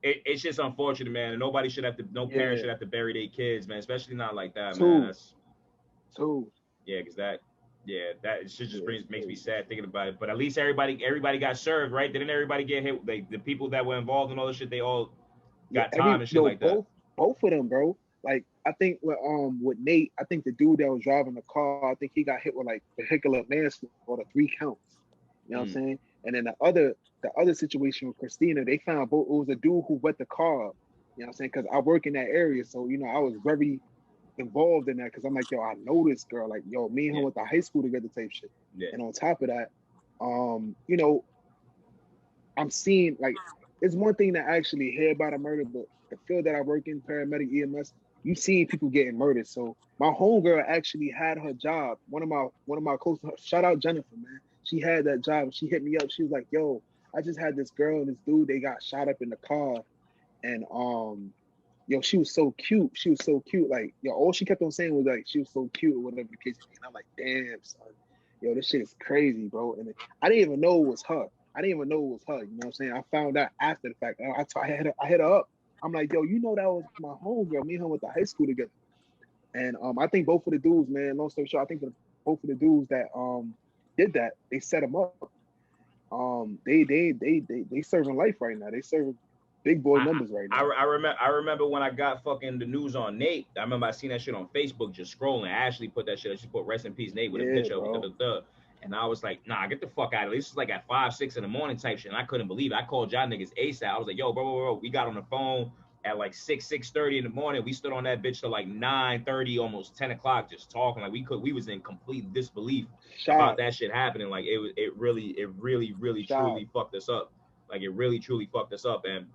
it's just unfortunate, man. And nobody should have to, no parent should have to bury their kids, man. Especially not like that, man. Yeah, because that shit just makes me sad thinking about it. But at least everybody got served, right? Didn't everybody get hit? Like the people that were involved in all this shit, they all got time and shit like that. Both of them, bro. Like I think with Nate, I think the dude that was driving the car, I think he got hit with like vehicular manslaughter or the 3 counts. You know what I'm saying? And then the other situation with Christina, they found both. It was a dude who wet the car up. You know what I'm saying? Because I work in that area, so you know I was very involved in that because I'm like, yo, I know this girl. Like, yo, me and her went to high school together type shit. Yeah. And on top of that, you know, I'm seeing like it's one thing to actually hear about a murder, but the field that I work in, paramedic EMS, you see people getting murdered. So my homegirl actually had her job. One of my close, shout out Jennifer, man. She had that job. She hit me up. She was like, yo, I just had this girl and this dude, they got shot up in the car. And yo, she was so cute. She was so cute. Like, yo, all she kept on saying was like, she was so cute or whatever the case. And I'm like, damn, son. Yo, this shit is crazy, bro. And I didn't even know it was her. You know what I'm saying? I found out after the fact. I hit her up. I'm like, yo, you know that was my homegirl. Me and her went to high school together. And I think both of the dudes, man, long story short, I think both of the dudes that did that, they set him up. They serving life right now. They serving big boy numbers right now. I remember when I got fucking the news on Nate. I remember I seen that shit on Facebook just scrolling. I actually put that shit. She put rest in peace Nate with a picture of and I was like, nah, get the fuck out of here. This is like at 5, 6 in the morning type shit. And I couldn't believe it. I called y'all niggas ASAP. I was like, yo, bro. We got on the phone at like 6:30 in the morning. We stood on that bitch till like 9:30, almost 10 o'clock, just talking. Like we was in complete disbelief about that shit happening. Like it really truly fucked us up. Like it really truly fucked us up. And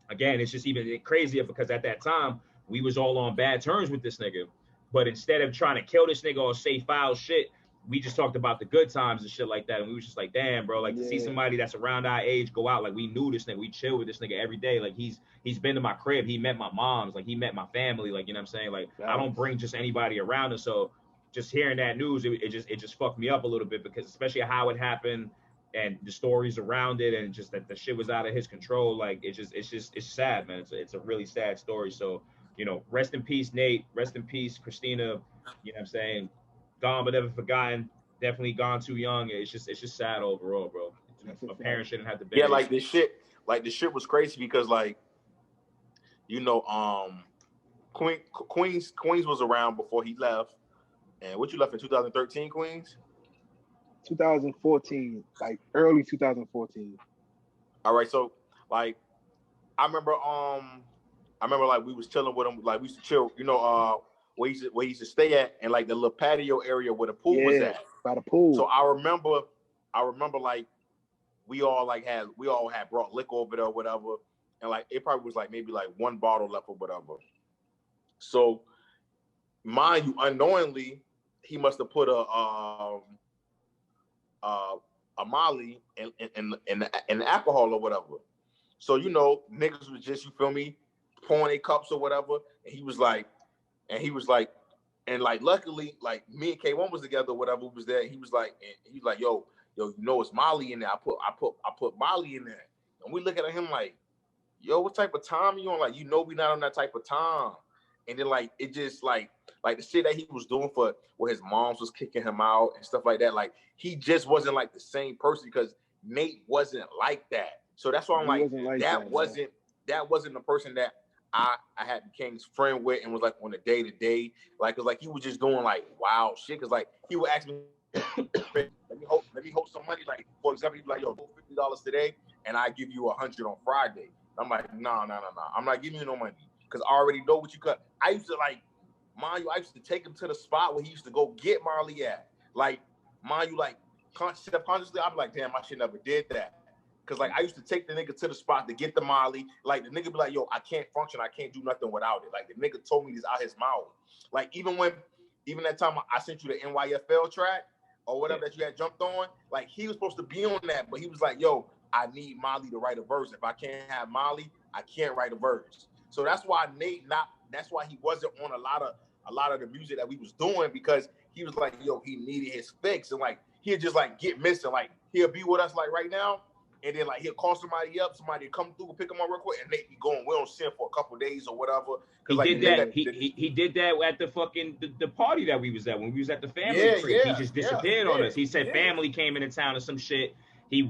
again, it's just even crazier because at that time we was all on bad terms with this nigga. But instead of trying to kill this nigga or say foul shit, we just talked about the good times and shit like that. And we was just like, damn, bro, like to see somebody that's around our age go out, like we knew this nigga, we chill with this nigga every day. Like he's been to my crib, he met my moms, like he met my family, like, you know what I'm saying? Like I don't bring just anybody around us. So just hearing that news, it just fucked me up a little bit because especially how it happened and the stories around it and just that the shit was out of his control. Like it's sad, man. It's a really sad story. So, you know, rest in peace, Nate, rest in peace, Christina, you know what I'm saying? Gone but never forgotten. Definitely gone too young. It's just sad overall, bro. My parents shouldn't have to bear. Yeah, like this shit was crazy because like, you know, Queens was around before he left. And what you left in 2013, Queens? 2014, like early 2014. All right, so like I remember like we was chilling with him, like we used to chill, you know, where he used to stay at, and like the little patio area where the pool was at. By the pool. So I remember like we all had brought liquor over there or whatever, and like it probably was like maybe like one bottle left or whatever. So mind you, unknowingly, he must have put a Molly in the alcohol or whatever. So you know, niggas was just, you feel me, pouring their cups or whatever, and he was like, and like luckily, like me and K1 was together, or whatever was there. He was like, yo, you know it's Molly in there. I put Molly in there, and we look at him like, yo, what type of time you on? Like, you know, we not on that type of time. And then like it just like the shit that he was doing for where his moms was kicking him out and stuff like that. Like he just wasn't like the same person because Nate wasn't like that. So that's why I'm like that wasn't the person that I had became friend with and was like on a day to day, like, cause like he was just doing like wild shit. Cause like he would ask me, let me hold some money. Like for example, he'd be like, yo, $50 today, and I give you $100 on Friday. I'm like, no, I'm not giving you no money because I already know what you cut. I used to like, mind you, I used to take him to the spot where he used to go get Marley at. Like, mind you, like subconsciously, I'm like, damn, I should never did that. Cause like I used to take the nigga to the spot to get the Molly. Like the nigga be like, yo, I can't function, I can't do nothing without it. Like the nigga told me this out his mouth. Like even that time I sent you the N.Y.F.L track or whatever that you had jumped on, like he was supposed to be on that, but he was like, yo, I need Molly to write a verse. If I can't have Molly, I can't write a verse. So that's why that's why he wasn't on a lot of the music that we was doing, because he was like, yo, he needed his fix. And like he'd just like get missing. Like he'll be with us like right now. And then like he'll call somebody up, somebody come through and pick him up real quick, and they be going, we don't see him for a couple of days or whatever. He like, did that. He did that at the fucking the party that we was at when we was at the family tree. He just disappeared on us. He said family came into town or some shit. He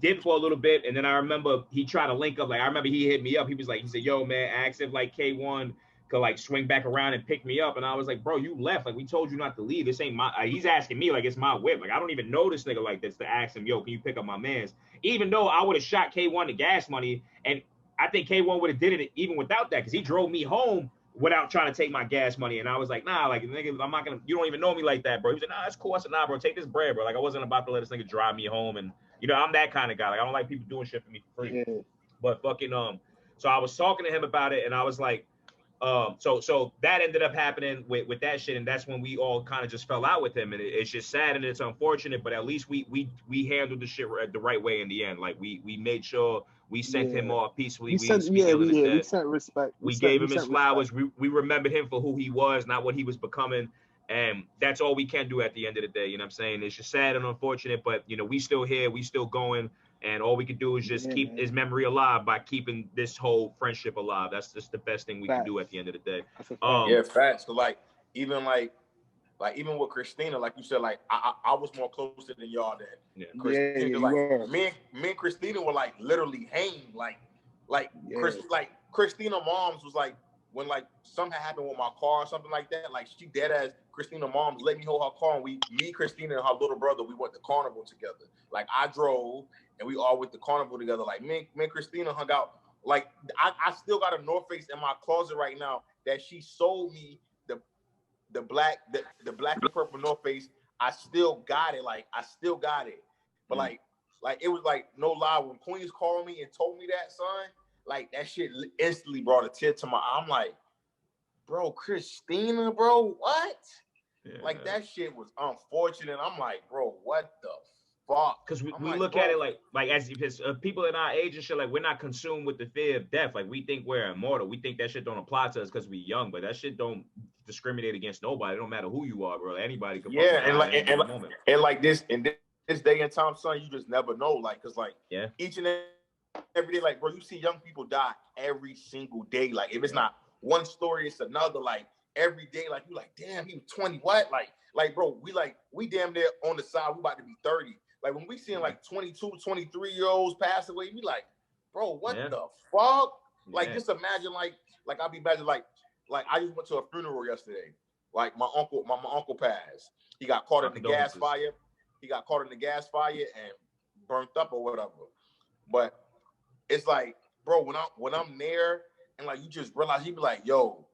dipped for a little bit, and then I remember he tried to link up. Like I remember he hit me up. He said, yo man, ask if like K1 could like swing back around and pick me up. And I was like, bro, you left. Like we told you not to leave. This ain't my. He's asking me like it's my whip. Like I don't even know this nigga like this to ask him, yo, can you pick up my man's? Even though I would have shot K1 the gas money, and I think K1 would have did it even without that, because he drove me home without trying to take my gas money. And I was like, nah, like nigga, I'm not gonna. You don't even know me like that, bro. He was like, nah, that's cool. I said, nah, bro, take this bread, bro. Like I wasn't about to let this nigga drive me home, and you know I'm that kind of guy. Like I don't like people doing shit for me for free. Yeah. But fucking so I was talking to him about it, and I was like. So that ended up happening with that shit, and that's when we all kind of just fell out with him, and it's just sad and it's unfortunate, but at least we handled the shit the right way in the end. Like we made sure we sent him off peacefully. We sent respect. We gave him his flowers. We remembered him for who he was, not what he was becoming, and that's all we can do at the end of the day. You know what I'm saying? It's just sad and unfortunate, but you know we still here, we still going. And all we can do is just keep his memory alive by keeping this whole friendship alive. That's just the best thing we can do at the end of the day. Yeah, facts. So like even like like even with Christina, like you said, like I was more closer than y'all then. Yeah, Christina, you like were. me and Christina were like literally hanging, like Christina moms was like when like something happened with my car or something like that, like she dead ass Christina moms let me hold her car, and me, Christina, and her little brother, we went to Carnival together. Like I drove and we all went to Carnival together. Like me and Christina hung out. Like I still got a North Face in my closet right now that she sold me the black and purple North Face. I still got it. Like I still got it. But like it was like no lie, when Queens called me and told me that, son, like that shit instantly brought a tear to my eye. I'm like, bro, Christina, bro, what? Yeah. Like that shit was unfortunate. I'm like, bro, what the fuck? Because we look at it like as people in our age and shit, like we're not consumed with the fear of death. Like we think we're immortal. We think that shit don't apply to us because we're young, but that shit don't discriminate against nobody. It don't matter who you are, bro. Anybody can. Yeah, and like this in this day and time, son, you just never know. Like, cause like each and every day, like bro, you see young people die every single day. Like if it's not one story, it's another. Like every day, like you like, damn, he was 20. What? Like bro, we damn near on the side. We about to be 30. Like when we seeing like 22, 23-year-olds pass away, we like, bro, what the fuck? Like just imagine like I'll be imagine like I just went to a funeral yesterday. Like my uncle passed. He got caught in the gas fire. He got caught in the gas fire and burnt up or whatever. But it's like, bro, when I'm there and like you just realize, you be like, yo,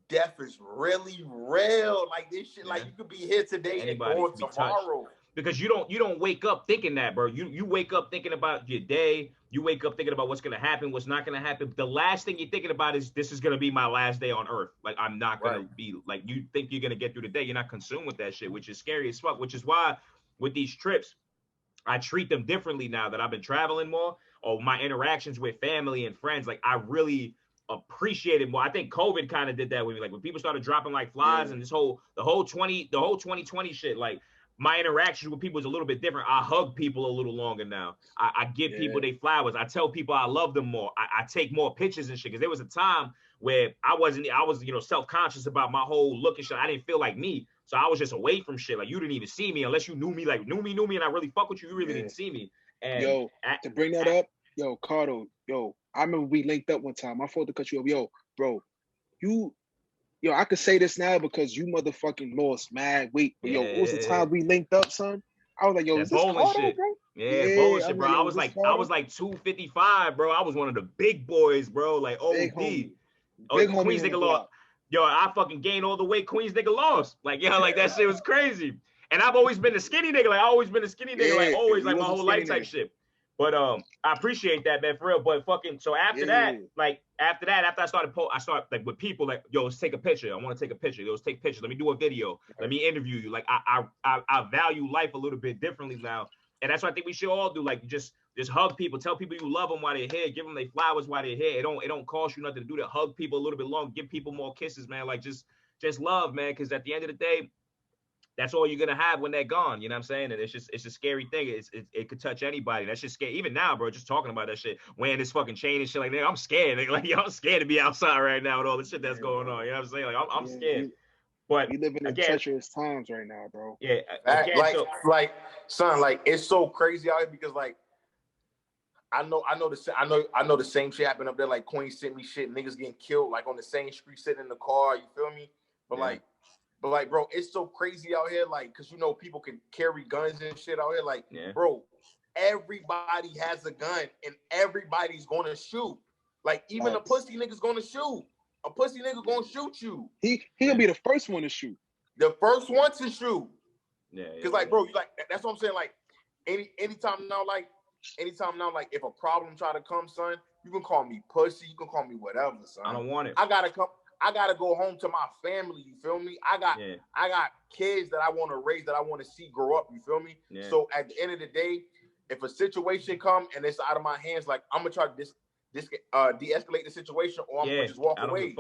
death is really real. Like this shit, like you could be here today and gone tomorrow. Because you don't wake up thinking that, bro. You wake up thinking about your day. You wake up thinking about what's gonna happen, what's not gonna happen. The last thing you're thinking about is this is gonna be my last day on earth. Like I'm not gonna be like you think you're gonna get through the day. You're not consumed with that shit, which is scary as fuck. Which is why with these trips, I treat them differently now that I've been traveling more, or my interactions with family and friends. Like I really appreciate it more. I think COVID kind of did that with me. Like when people started dropping like flies and the whole 2020 shit, like my interactions with people is a little bit different. I hug people a little longer now. I give people their flowers. I tell people I love them more. I take more pictures and shit. Because there was a time where I was self-conscious about my whole look and shit. I didn't feel like me. So I was just away from shit. Like you didn't even see me unless you knew me, like knew me, and I really fuck with you. You really didn't see me. And to bring that up, yo, Cardo, I remember we linked up one time. I thought to cut you up. Yo, bro, I could say this now because you motherfucking lost mad weight. But what was the time we linked up, son? I was like, yo, is this Cardo, shit, bro? Bowling shit, bro. I was like 255, bro. I was one of the big boys, bro. Like OD. Big Queens nigga lost. Yo, I fucking gained all the weight Queens nigga lost. Like, like that shit was crazy. And I've always been a skinny nigga. Like, like always, like my whole life type shit. But I appreciate that, man, for real. But fucking, so after that, after I started like with people, like, yo, let's take a picture. I want to take a picture. Let's take pictures. Let me do a video. Let me interview you. Like, I value life a little bit differently now. And that's what I think we should all do. Like, just hug people. Tell people you love them while they're here. Give them their flowers while they're here. It don't cost you nothing to do that. Hug people a little bit longer. Give people more kisses, man. Like, just love, man. Because at the end of the day, that's all you're gonna have when they're gone. You know what I'm saying? And it's a scary thing. It could touch anybody. That's just scary. Even now, bro, just talking about that shit, wearing this fucking chain and shit, like, nigga, I'm scared. Nigga. Like, I'm scared to be outside right now with all the shit that's going on. You know what I'm saying? Like, I'm scared. But we living in treacherous times right now, bro. Yeah. Son, like it's so crazy out here because like I know the same shit happened up there. Like Queen sent me shit, niggas getting killed like on the same street sitting in the car. You feel me? But like, bro, it's so crazy out here, like, because, people can carry guns and shit out here. Like, bro, everybody has a gun and everybody's going to shoot. Like, even a pussy nigga's going to shoot. A pussy nigga going to shoot you. He'll be the first one to shoot. The first one to shoot. Yeah. Because, like, bro, that's what I'm saying. Like, anytime now, if a problem try to come, son, you can call me pussy. You can call me whatever, son. I don't want it. I gotta go home to my family. You feel me? I got kids that I want to raise, that I want to see grow up. You feel me? Yeah. So at the end of the day, if a situation come and it's out of my hands, like I'm gonna try to de-escalate the situation, or I'm gonna just walk away.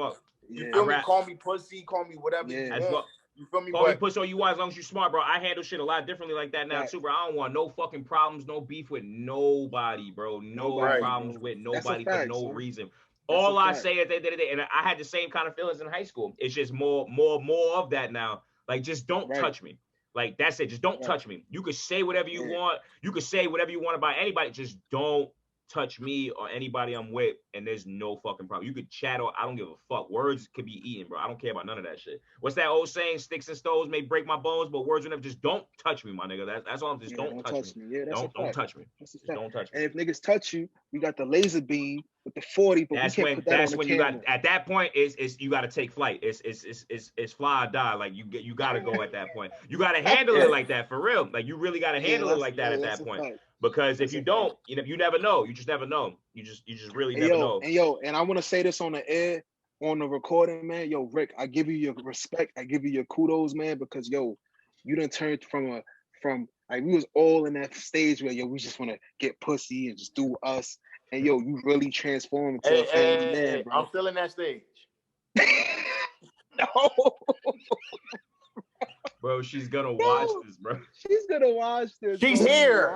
You feel me? Call me pussy, call me whatever you want. You feel me? Call me pussy all you want, as long as you're smart, bro. I handle shit a lot differently like that now too, bro. I don't want no fucking problems, no beef with nobody, bro. No problems with nobody for no reason. All I say at the end of the day, and I had the same kind of feelings in high school. It's just more of that now. Like, just don't touch me. Like, that's it. Just don't touch me. You could say whatever you want. You could say whatever you want about anybody. Just don't touch me or anybody I'm with, and there's no fucking problem. You could chat or I don't give a fuck. Words could be eaten, bro. I don't care about none of that shit. What's that old saying? Sticks and stones may break my bones, but words will never. Just don't touch me, my nigga. That's all. Just don't touch me. Yeah, don't touch me. Just don't touch me. And if niggas touch you, we got the laser beam with the 40. But that's when you got at that point is you got to take flight. It's fly or die. Like you got to go at that point. You got to handle it like that for real. Like you really got to handle it like that at that point. Because if you don't, you never know. You just never know. You just really never know. And I want to say this on the air, on the recording, man. Yo, Rick, I give you your respect. I give you your kudos, man, because you done turned from like we was all in that stage where we just want to get pussy and just do us. And you really transformed into a family man, bro. I'm still in that stage. No. Bro, she's gonna watch this, bro. She's gonna watch this. She's here.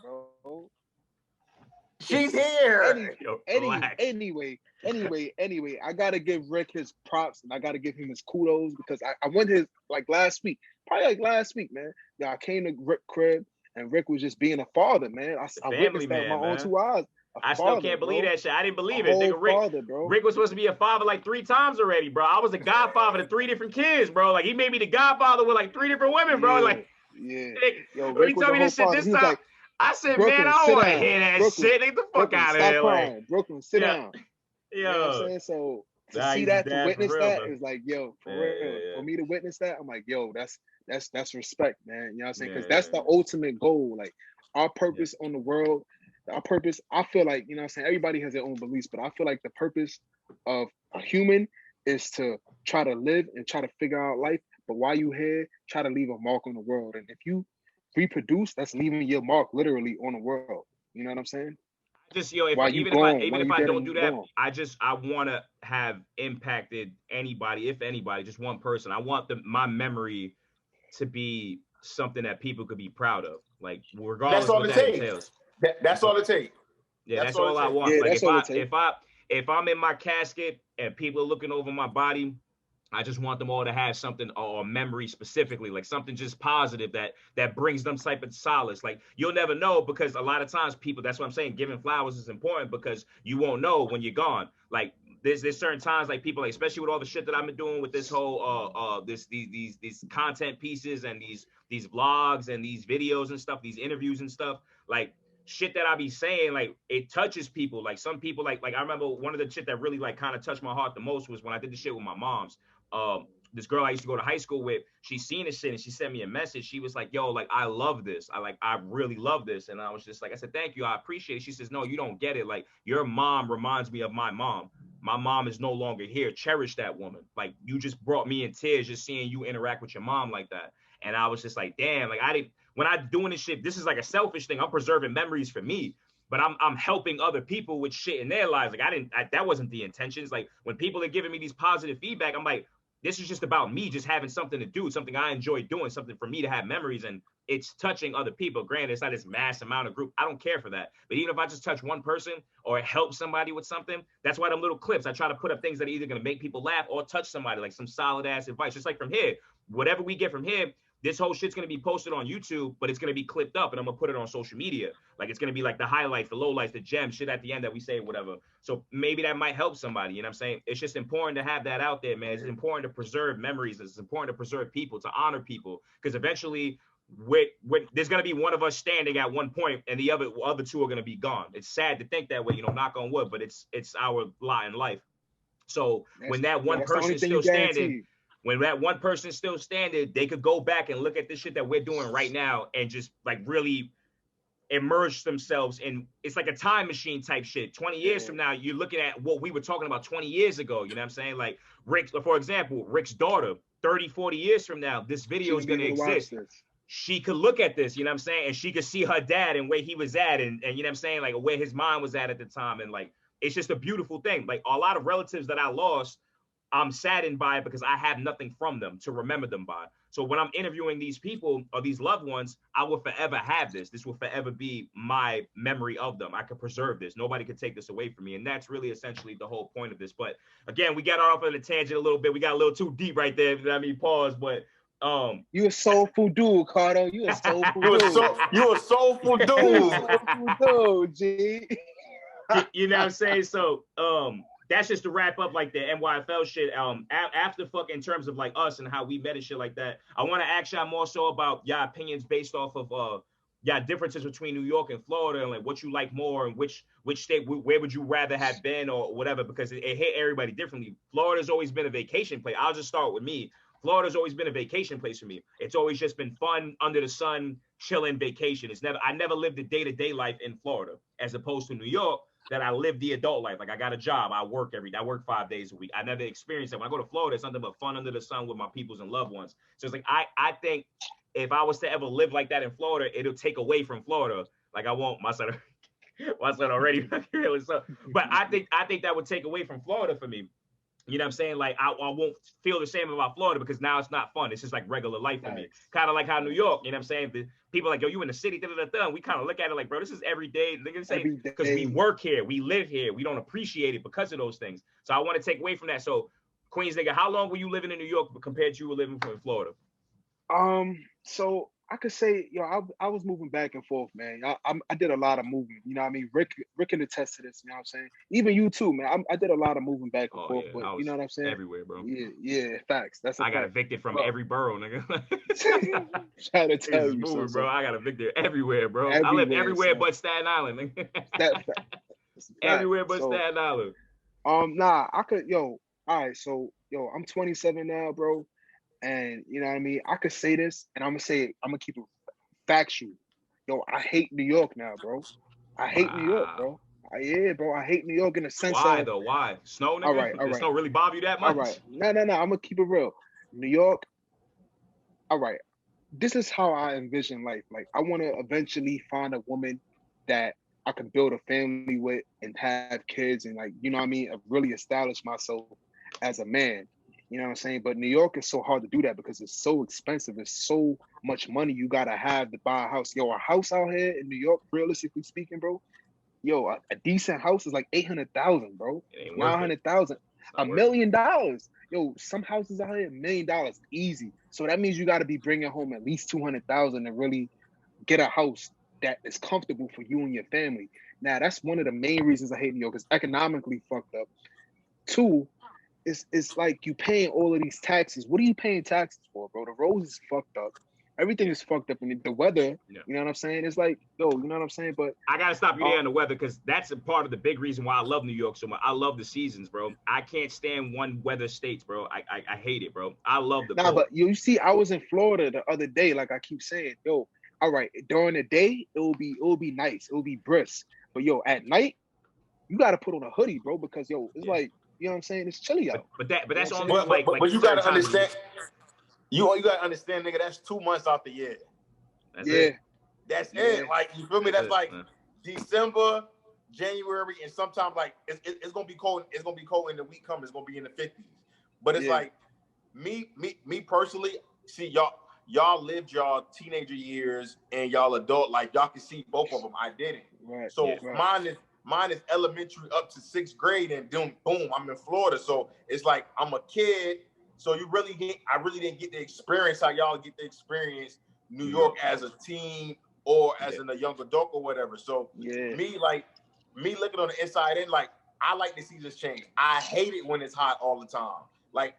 Bro. She's here. Anyway, I gotta give Rick his props and I gotta give him his kudos because I went probably last week, man. I came to Rick's crib and Rick was just being a father, man. I witnessed that with my own 2 eyes. I still can't believe that shit. I didn't believe it. Nigga, Rick was supposed to be a father like 3 times already, bro. I was a godfather to 3 different kids, bro. Like he made me the godfather with like 3 different women, bro. Like, when he told me this shit this time, like, I said, Brooklyn, man, I don't want to hear that shit. Get the fuck out of here. Crying. Like, Brooklyn, sit down. You know what I'm saying? So to see that, to witness that, is like, for real. For me to witness that, I'm like, that's respect, man. You know what I'm saying? Because that's the ultimate goal. Like our purpose on the world. Our purpose, I feel like, you know what I'm saying, everybody has their own beliefs, but I feel like the purpose of a human is to try to live and try to figure out life. But while you here, try to leave a mark on the world. And if you reproduce, that's leaving your mark literally on the world. You know what I'm saying? Just even if I don't do that, I want to have impacted anybody, if anybody, just one person. I want my memory to be something that people could be proud of, like regardless of what that entails. That's all it takes. Yeah, that's all I want. Yeah, like if I'm in my casket and people are looking over my body, I just want them all to have something or memory specifically, like something just positive that brings them type of solace. Like you'll never know because a lot of times people, that's what I'm saying, giving flowers is important because you won't know when you're gone. Like there's certain times like people, like, especially with all the shit that I've been doing with this whole these content pieces and these vlogs and these videos and stuff, these interviews and stuff, like shit that I be saying, like it touches people. Like some people, like I remember one of the shit that really like kind of touched my heart the most was when I did the shit with my mom's. This girl I used to go to high school with, she seen this shit and she sent me a message. She was like, yo, like I love this. I really love this. And I was just like, I said, thank you, I appreciate it. She says, no, you don't get it. Like your mom reminds me of my mom. My mom is no longer here. Cherish that woman. Like you just brought me in tears just seeing you interact with your mom like that. And I was just like, damn, like when I'm doing this shit, this is like a selfish thing. I'm preserving memories for me, but I'm helping other people with shit in their lives. Like that wasn't the intentions. Like when people are giving me these positive feedback, I'm like, this is just about me just having something to do, something I enjoy doing, something for me to have memories, and it's touching other people. Granted, it's not this mass amount of group. I don't care for that. But even if I just touch one person or help somebody with something, that's why them little clips, I try to put up things that are either going to make people laugh or touch somebody, like some solid ass advice. Just like from here, whatever we get from here, this whole shit's going to be posted on YouTube, but it's going to be clipped up and I'm going to put it on social media. Like it's going to be like the highlights, the lowlights, the gems, shit at the end that we say, whatever. So maybe that might help somebody. You know what I'm saying? It's just important to have that out there, man. It's important to preserve memories. It's important to preserve people, to honor people. Because eventually there's going to be one of us standing at one point and the other two are going to be gone. It's sad to think that way, knock on wood, but it's our lot in life. So when that one person is still standing, when that one person is still standing, they could go back and look at this shit that we're doing right now and just like really immerse themselves in. It's like a time machine type shit. 20 years from now, you're looking at what we were talking about 20 years ago. You know what I'm saying? Like for example, Rick's daughter, 30, 40 years from now, this video is going to exist. She could look at this, you know what I'm saying? And she could see her dad and where he was at and you know what I'm saying? Like where his mind was at the time. And like, it's just a beautiful thing. Like a lot of relatives that I lost, I'm saddened by it because I have nothing from them to remember them by. So when I'm interviewing these people or these loved ones, I will forever have this. This will forever be my memory of them. I could preserve this. Nobody could take this away from me. And that's really essentially the whole point of this. But again, we got off on a tangent a little bit. We got a little too deep right there. I mean, pause. But You a soulful dude, Cardo. You a soulful You dude. a soulful dude. Soulful dude, G. You know what I'm saying? So that's just to wrap up like the N.Y.F.L shit. After in terms of like us and how we met and shit like that, I want to ask y'all more so about y'all opinions based off of y'all differences between New York and Florida, and like what you like more, and which state, where would you rather have been or whatever, because it hit everybody differently. Florida's always been a vacation place. I'll just start with me. Florida's always been a vacation place for me. It's always just been fun, under the sun, chilling, vacation. I never lived the day-to-day life in Florida, as opposed to New York, that I live the adult life. Like, I got a job, I work 5 days a week. I never experienced that. When I go to Florida, it's nothing but fun under the sun with my peoples and loved ones. So it's like, I think if I was to ever live like that in Florida, it'll take away from Florida. Like, I won't, my son already. So, but I think that would take away from Florida for me. You know what I'm saying? Like, I won't feel the same about Florida because now it's not fun. It's just like regular life for me. Kind of like how New York, you know what I'm saying? The people are like, yo, you in the city, and we kind of look at it like, bro, this is every day. Because we work here, we live here, we don't appreciate it because of those things. So I want to take away from that. So, Queens nigga, how long were you living in New York compared to you were living in Florida? So I could say, I was moving back and forth, man. I did a lot of moving. You know what I mean? Rick can attest to this. You know what I'm saying? Even you too, man. I did a lot of moving back and forth. Yeah, but you know what I'm saying? Everywhere, bro. Yeah, facts. I got evicted from every borough, nigga. Trying to tell you, moving, bro. I got evicted everywhere, bro. I live everywhere but Staten Island, nigga. Everywhere but Staten Island. Nah, I could, all right. So, I'm 27 now, bro. And you know what I mean? I could say this, and I'm gonna keep it factual. I hate New York now, bro. I hate New York, bro. Bro. I hate New York in the sense of... Why, though? Why? Snow, nigga? All right. Does snow really bother you that much? All right. No. I'm gonna keep it real. New York, all right. This is how I envision life. Like, I want to eventually find a woman that I can build a family with and have kids and, like, you know what I mean, really establish myself as a man. You know what I'm saying? But New York is so hard to do that because it's so expensive. It's so much money you gotta have to buy a house. A house out here in New York, realistically speaking, bro. A decent house is like $800,000, bro. $900,000, $1 million. Some houses out here $1 million easy. So that means you gotta be bringing home at least $200,000 to really get a house that is comfortable for you and your family. Now that's one of the main reasons I hate New York. It's economically fucked up. 2. It's like you paying all of these taxes. What are you paying taxes for, bro? The roads is fucked up. Everything is fucked up. And the weather, you know what I'm saying? It's like, you know what I'm saying? But I got to stop you there on the weather because that's a part of the big reason why I love New York so much. I love the seasons, bro. I can't stand one weather states, bro. I hate it, bro. I love the cold. But you see, I was in Florida the other day, like I keep saying, all right, during the day, it will be nice. It will be brisk. But, at night, you got to put on a hoodie, bro, because, it's like, you know what I'm saying? It's chilly out. But that's only but you gotta understand. You gotta understand, nigga. That's 2 months out the year. That's it. That's it. Like, you feel me? That's like December, January, and sometimes like it's gonna be cold. It's gonna be cold in the week coming. It's gonna be in the 50s. But it's like me personally. See, y'all lived y'all teenager years and y'all adult life. Y'all can see both of them. I didn't. Right. So mine is elementary up to 6th grade, and then boom, I'm in Florida. So it's like I'm a kid. So I really didn't get to experience how y'all get to experience New York as a teen or as a young adult or whatever. So me looking on the inside in, like, I like to see this change. I hate it when it's hot all the time. I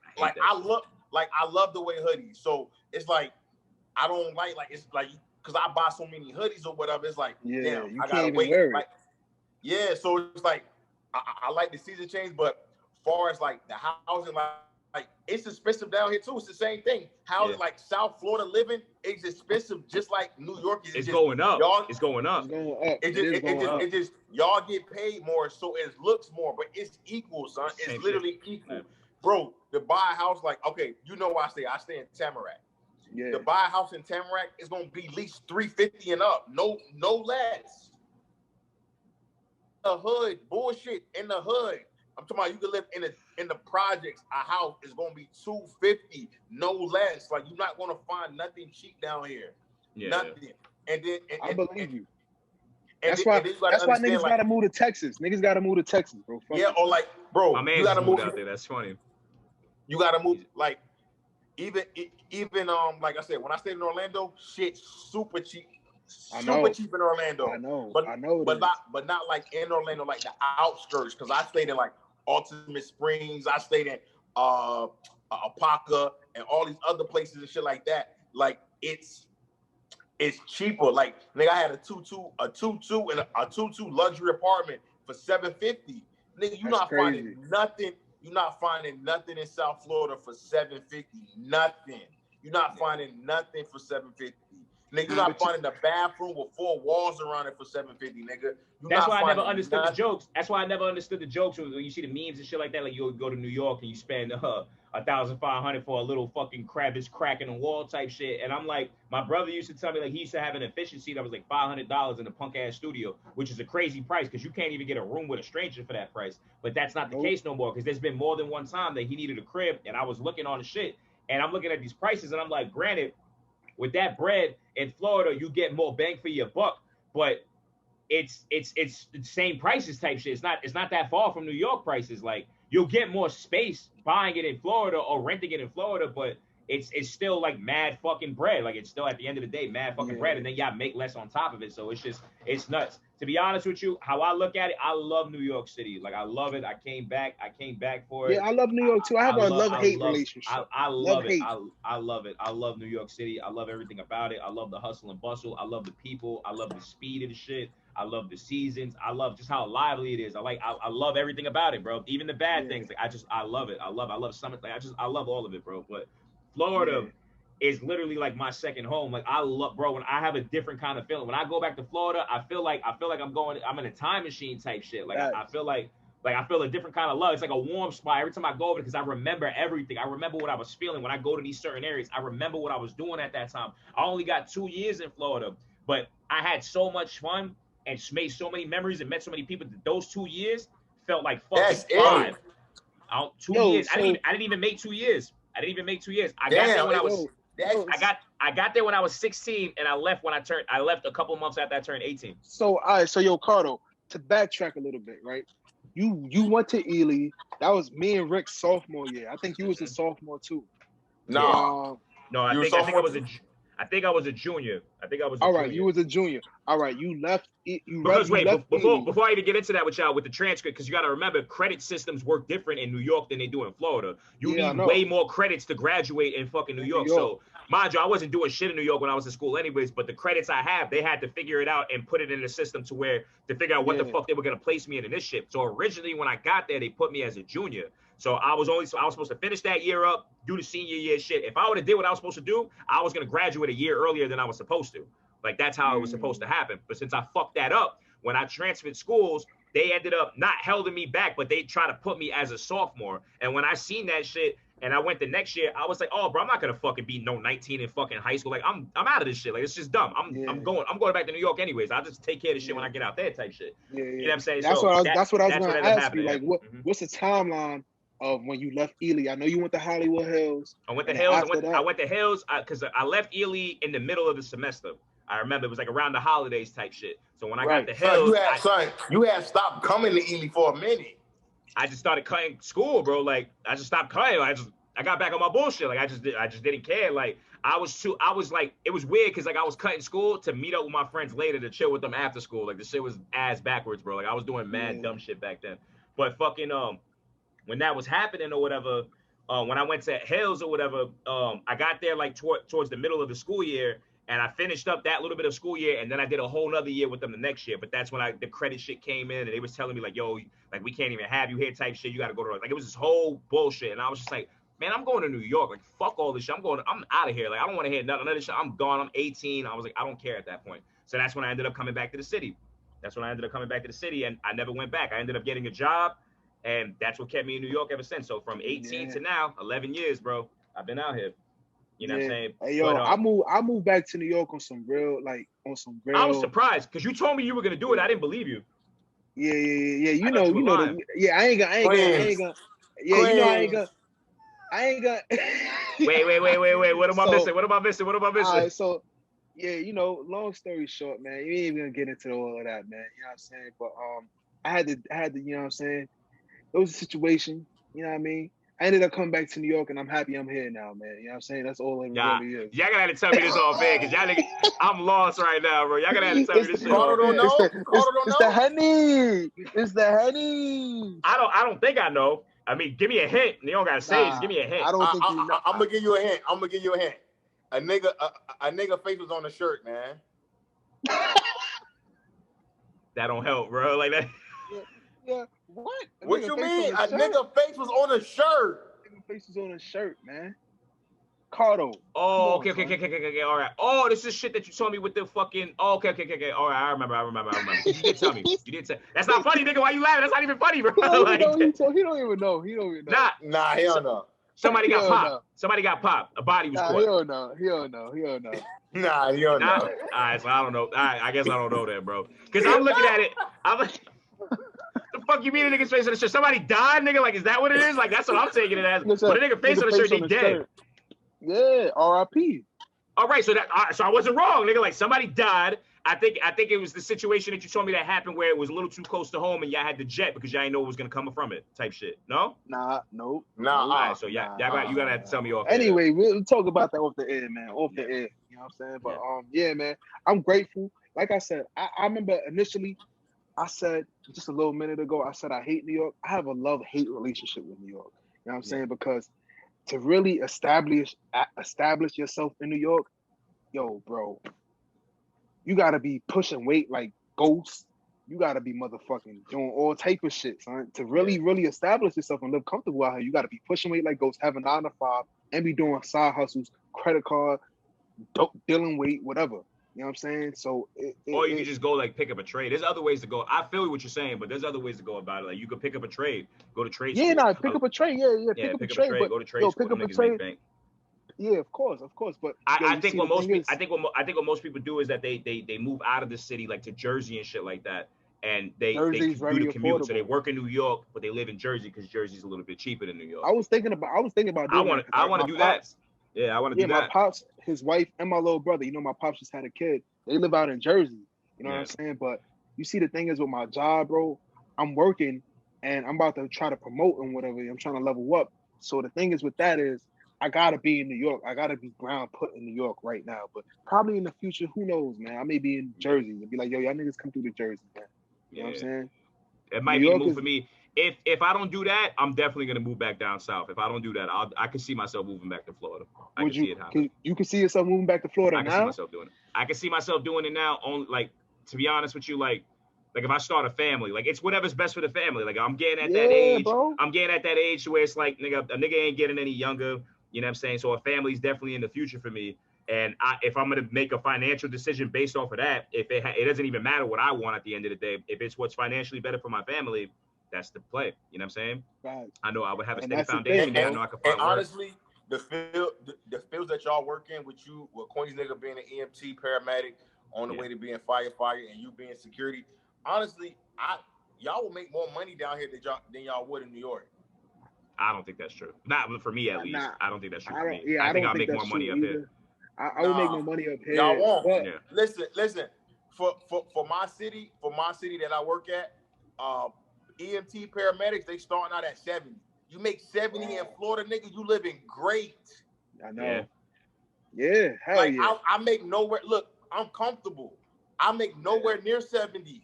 love the way hoodies. So it's like I don't like it's like because I buy so many hoodies or whatever. It's like damn, I gotta wait. So it's like I like the season change, but far as like the housing, like it's expensive down here too. It's the same thing. Housing like South Florida living is expensive, just like New York is. It's going up. It's going up. It just y'all get paid more, so it looks more, but it's equal, son. It's literally equal, bro. To buy a house, like you know why I stay in Tamarack. Yeah. To buy a house in Tamarack is gonna be at least $350 and up, no less. The hood, bullshit in the hood. I'm talking about you can live in the projects. A house is gonna be $250, no less. Like you're not gonna find nothing cheap down here. Nothing. And then I believe you. That's why niggas gotta move to Texas. Niggas gotta move to Texas, bro. Or like, bro, my man you gotta move out there. That's funny. You gotta move. Like, even like I said, when I stayed in Orlando, shit super cheap. Super cheap in Orlando. I know. But not like in Orlando, like the outskirts. Because I stayed in like Ultimate Springs. I stayed in Apaka and all these other places and shit like that. Like it's cheaper. Like nigga, I had a 2-2 and a 2-2 luxury apartment for $750. Nigga, you're not finding nothing. You're not finding nothing in South Florida for $750. Nothing. You're not finding nothing for $750. Nigga, you're not finding a bathroom with 4 walls around it for $750, nigga. That's why I never understood the jokes. That's why I never understood the jokes when you see the memes and shit like that. Like you go to New York and you spend $1,500 for a little fucking crevice crack in the wall type shit. And I'm like, my brother used to tell me like he used to have an efficiency that was like $500 in a punk ass studio, which is a crazy price because you can't even get a room with a stranger for that price. But that's not the case no more because there's been more than one time that he needed a crib and I was looking on the shit and I'm looking at these prices and I'm like, granted, with that bread in Florida, you get more bang for your buck, but it's the same prices type shit. It's not that far from New York prices. Like you'll get more space buying it in Florida or renting it in Florida, but it's still like mad fucking bread. Like it's still at the end of the day mad fucking bread, and then y'all make less on top of it. So it's nuts. To be honest with you, how I look at it, I love New York City. Like I love it. I came back for it. Yeah, I love New York too. I have a love-hate relationship. I love it. I love it. I love New York City. I love everything about it. I love the hustle and bustle. I love the people. I love the speed of the shit. I love the seasons. I love just how lively it is. I love everything about it, bro. Even the bad things. Like I love it. I love summer. Like I love all of it, bro. But Florida is literally like my second home. Like I love, bro, when I have a different kind of feeling. When I go back to Florida, I feel like I'm in a time machine type shit. Like I feel like I feel a different kind of love. It's like a warm spot every time I go over because I remember everything. I remember what I was feeling when I go to these certain areas. I remember what I was doing at that time. I only got 2 years in Florida, but I had so much fun and made so many memories and met so many people that those 2 years felt like fucking 5. 2 years. I didn't even make 2 years. I got there when I got there when I was 16 and I left a couple months after I turned 18. So all right, so yo, Cardo, to backtrack a little bit, right? You went to Ely. That was me and Rick's sophomore year. I think you was a sophomore too. No. I think I was a junior. All right, you was a junior. All right, you left. Before I even get into that with y'all with the transcript, because you got to remember, credit systems work different in New York than they do in Florida. You need way more credits to graduate in fucking New York. So, mind you, I wasn't doing shit in New York when I was in school anyways, but the credits I have, they had to figure it out and put it in the system to figure out what the fuck they were going to place me in this shit. So originally when I got there, they put me as a junior. So I was supposed to finish that year up, do the senior year shit. If I would have did what I was supposed to do, I was going to graduate a year earlier than I was supposed to. Like that's how it was supposed to happen. But since I fucked that up, when I transferred schools, they ended up not holding me back, but they tried to put me as a sophomore. And when I seen that shit and I went the next year, I was like, oh, bro, I'm not gonna fucking be 19 in fucking high school. Like I'm out of this shit. Like it's just dumb. I'm going back to New York anyways. I'll just take care of the shit when I get out there type shit. You know what I'm saying? That's what I was gonna ask you. Like what's the timeline of when you left Ely? I know you went to Hollywood Hills. I went to Hills because I left Ely in the middle of the semester. I remember it was like around the holidays type shit. So when I got to Hills, you had stopped coming to Ely for a minute. I just started cutting school, bro. Like I just stopped cutting. I got back on my bullshit. Like I just didn't care. Like it was weird because like I was cutting school to meet up with my friends later to chill with them after school. Like the shit was ass backwards, bro. Like I was doing mad dumb shit back then. But fucking when that was happening or whatever, when I went to Hills or whatever, I got there like towards the middle of the school year. And I finished up that little bit of school year, and then I did a whole nother year with them the next year. But that's when the credit shit came in, and they was telling me like, "Yo, like we can't even have you here," type shit. You got to go to like it was this whole bullshit, and I was just like, "Man, I'm going to New York. Like, fuck all this shit. I'm out of here. Like, I don't want to hear none of this shit. I'm gone. I'm 18. I was like, I don't care at that point. So that's when I ended up coming back to the city. And I never went back. I ended up getting a job, and that's what kept me in New York ever since. So from 18 to now, 11 years, bro. I've been out here. You know what I'm saying? Hey, yo, but, I moved back to New York on some real. I was surprised because you told me you were gonna do it. I didn't believe you. Yeah. You know. I ain't gonna. Yeah, you know, I ain't gonna. Wait. What am I missing? All right, so yeah, you know, long story short, man, you ain't even gonna get into all of that, man. You know what I'm saying? But I had to, you know what I'm saying? It was a situation. You know what I mean? I ended up coming back to New York, and I'm happy I'm here now, man. You know what I'm saying? That's all it really is. Y'all gonna have to tell me this all bad, because y'all niggas, I'm lost right now, bro. Y'all gonna have to tell me this shit. Carter don't know. It's the Henny. It's the Henny. I don't think I know. I mean, give me a hint. You don't gotta say it. Just give me a hint. I don't think you know. I'm gonna give you a hint. A nigga face was on the shirt, man. That don't help, bro. Like that. Yeah. What? What you mean? A nigga face was on a shirt. Nigga face was on a shirt, man. Cardo. Oh, okay. All right. Oh, this is shit that you told me with the fucking. Oh, okay. All right, I remember. You did tell me. That's not funny, nigga. Why you laughing? That's not even funny, bro. He don't even know. Nah, he don't know. Somebody got popped. Somebody got popped. A body was caught. He don't know. Nah, he don't know. All right, so I don't know. All right, I guess I don't know that, bro. Because I'm looking at it. I'm like, the fuck you mean a nigga's face on the shirt? Somebody died, nigga? Like, is that what it is? Like, that's what I'm taking it as. But a nigga face on the shirt, they dead. Yeah, R.I.P. All right, so I wasn't wrong, nigga. Like, somebody died. I think it was the situation that you told me that happened where it was a little too close to home and y'all had to jet because y'all didn't know what was gonna come from it, type shit. No? Nope. All right, so you gotta have to tell me off. Anyway, we'll talk about that off the air, man. Off the air. You know what I'm saying? But yeah, man, I'm grateful. Like I said, I remember initially I said just a little minute ago, I said I hate New York. I have a love-hate relationship with New York. You know what I'm saying? Because to really establish yourself in New York, yo, bro, you gotta be pushing weight like Ghost. You gotta be motherfucking doing all type of shit, son. To really establish yourself and live comfortable out here, you gotta be pushing weight like Ghost, have a 9 to 5, and be doing side hustles, credit card, dealing weight, whatever. You know what I'm saying? So or you can just go like pick up a trade. There's other ways to go. I feel what you're saying, but there's other ways to go about it. Like you could pick up a trade, go to trade school. Yeah, pick up a trade. Yeah, pick up a trade. Go to trade school. Pick up a trade. Yeah, of course. But I think what most people do is that they move out of the city, like to Jersey and shit like that, and they do the commute. Affordable. So they work in New York, but they live in Jersey because Jersey's a little bit cheaper than New York. I was thinking about doing that. I want to do that. Yeah, I want to do that. My pops, his wife, and my little brother. You know, my pops just had a kid. They live out in Jersey. You know what I'm saying? But you see, the thing is with my job, bro, I'm working and I'm about to try to promote and whatever. I'm trying to level up. So the thing is with that is I gotta be in New York. I gotta be ground put in New York right now. But probably in the future, who knows, man? I may be in Jersey and be like, yo, y'all niggas come through to Jersey, man. You know what I'm saying? It might be a move for me. If I don't do that, I'm definitely gonna move back down south. If I don't do that, I can see myself moving back to Florida. I can see it happen. You can see yourself moving back to Florida now? I can see myself doing it. I can see myself doing it now. On like, to be honest with you, like if I start a family, like it's whatever's best for the family. Like I'm getting at that age. Bro. I'm getting at that age where it's like, nigga, a nigga ain't getting any younger. You know what I'm saying? So a family's definitely in the future for me. And if I'm gonna make a financial decision based off of that, if it doesn't even matter what I want at the end of the day. If it's what's financially better for my family, that's the play. You know what I'm saying? Right. I know I would have a steady foundation there. I know I could find work. Honestly, the fields that y'all work in with Queen's nigga being an EMT paramedic on the way to being firefighter and you being security, honestly, y'all will make more money down here than y'all would in New York. I don't think that's true. Not for me, at least. I don't think that's true for me. Yeah, I think I'll make more money up here. I will make more money up here. Y'all won't. Yeah. Listen. For my city that I work at, EMT paramedics, they starting out at 70. You make 70 in Florida, nigga, you living great. I know. Yeah, hell yeah. I make nowhere. Look, I'm comfortable. I make nowhere near 70.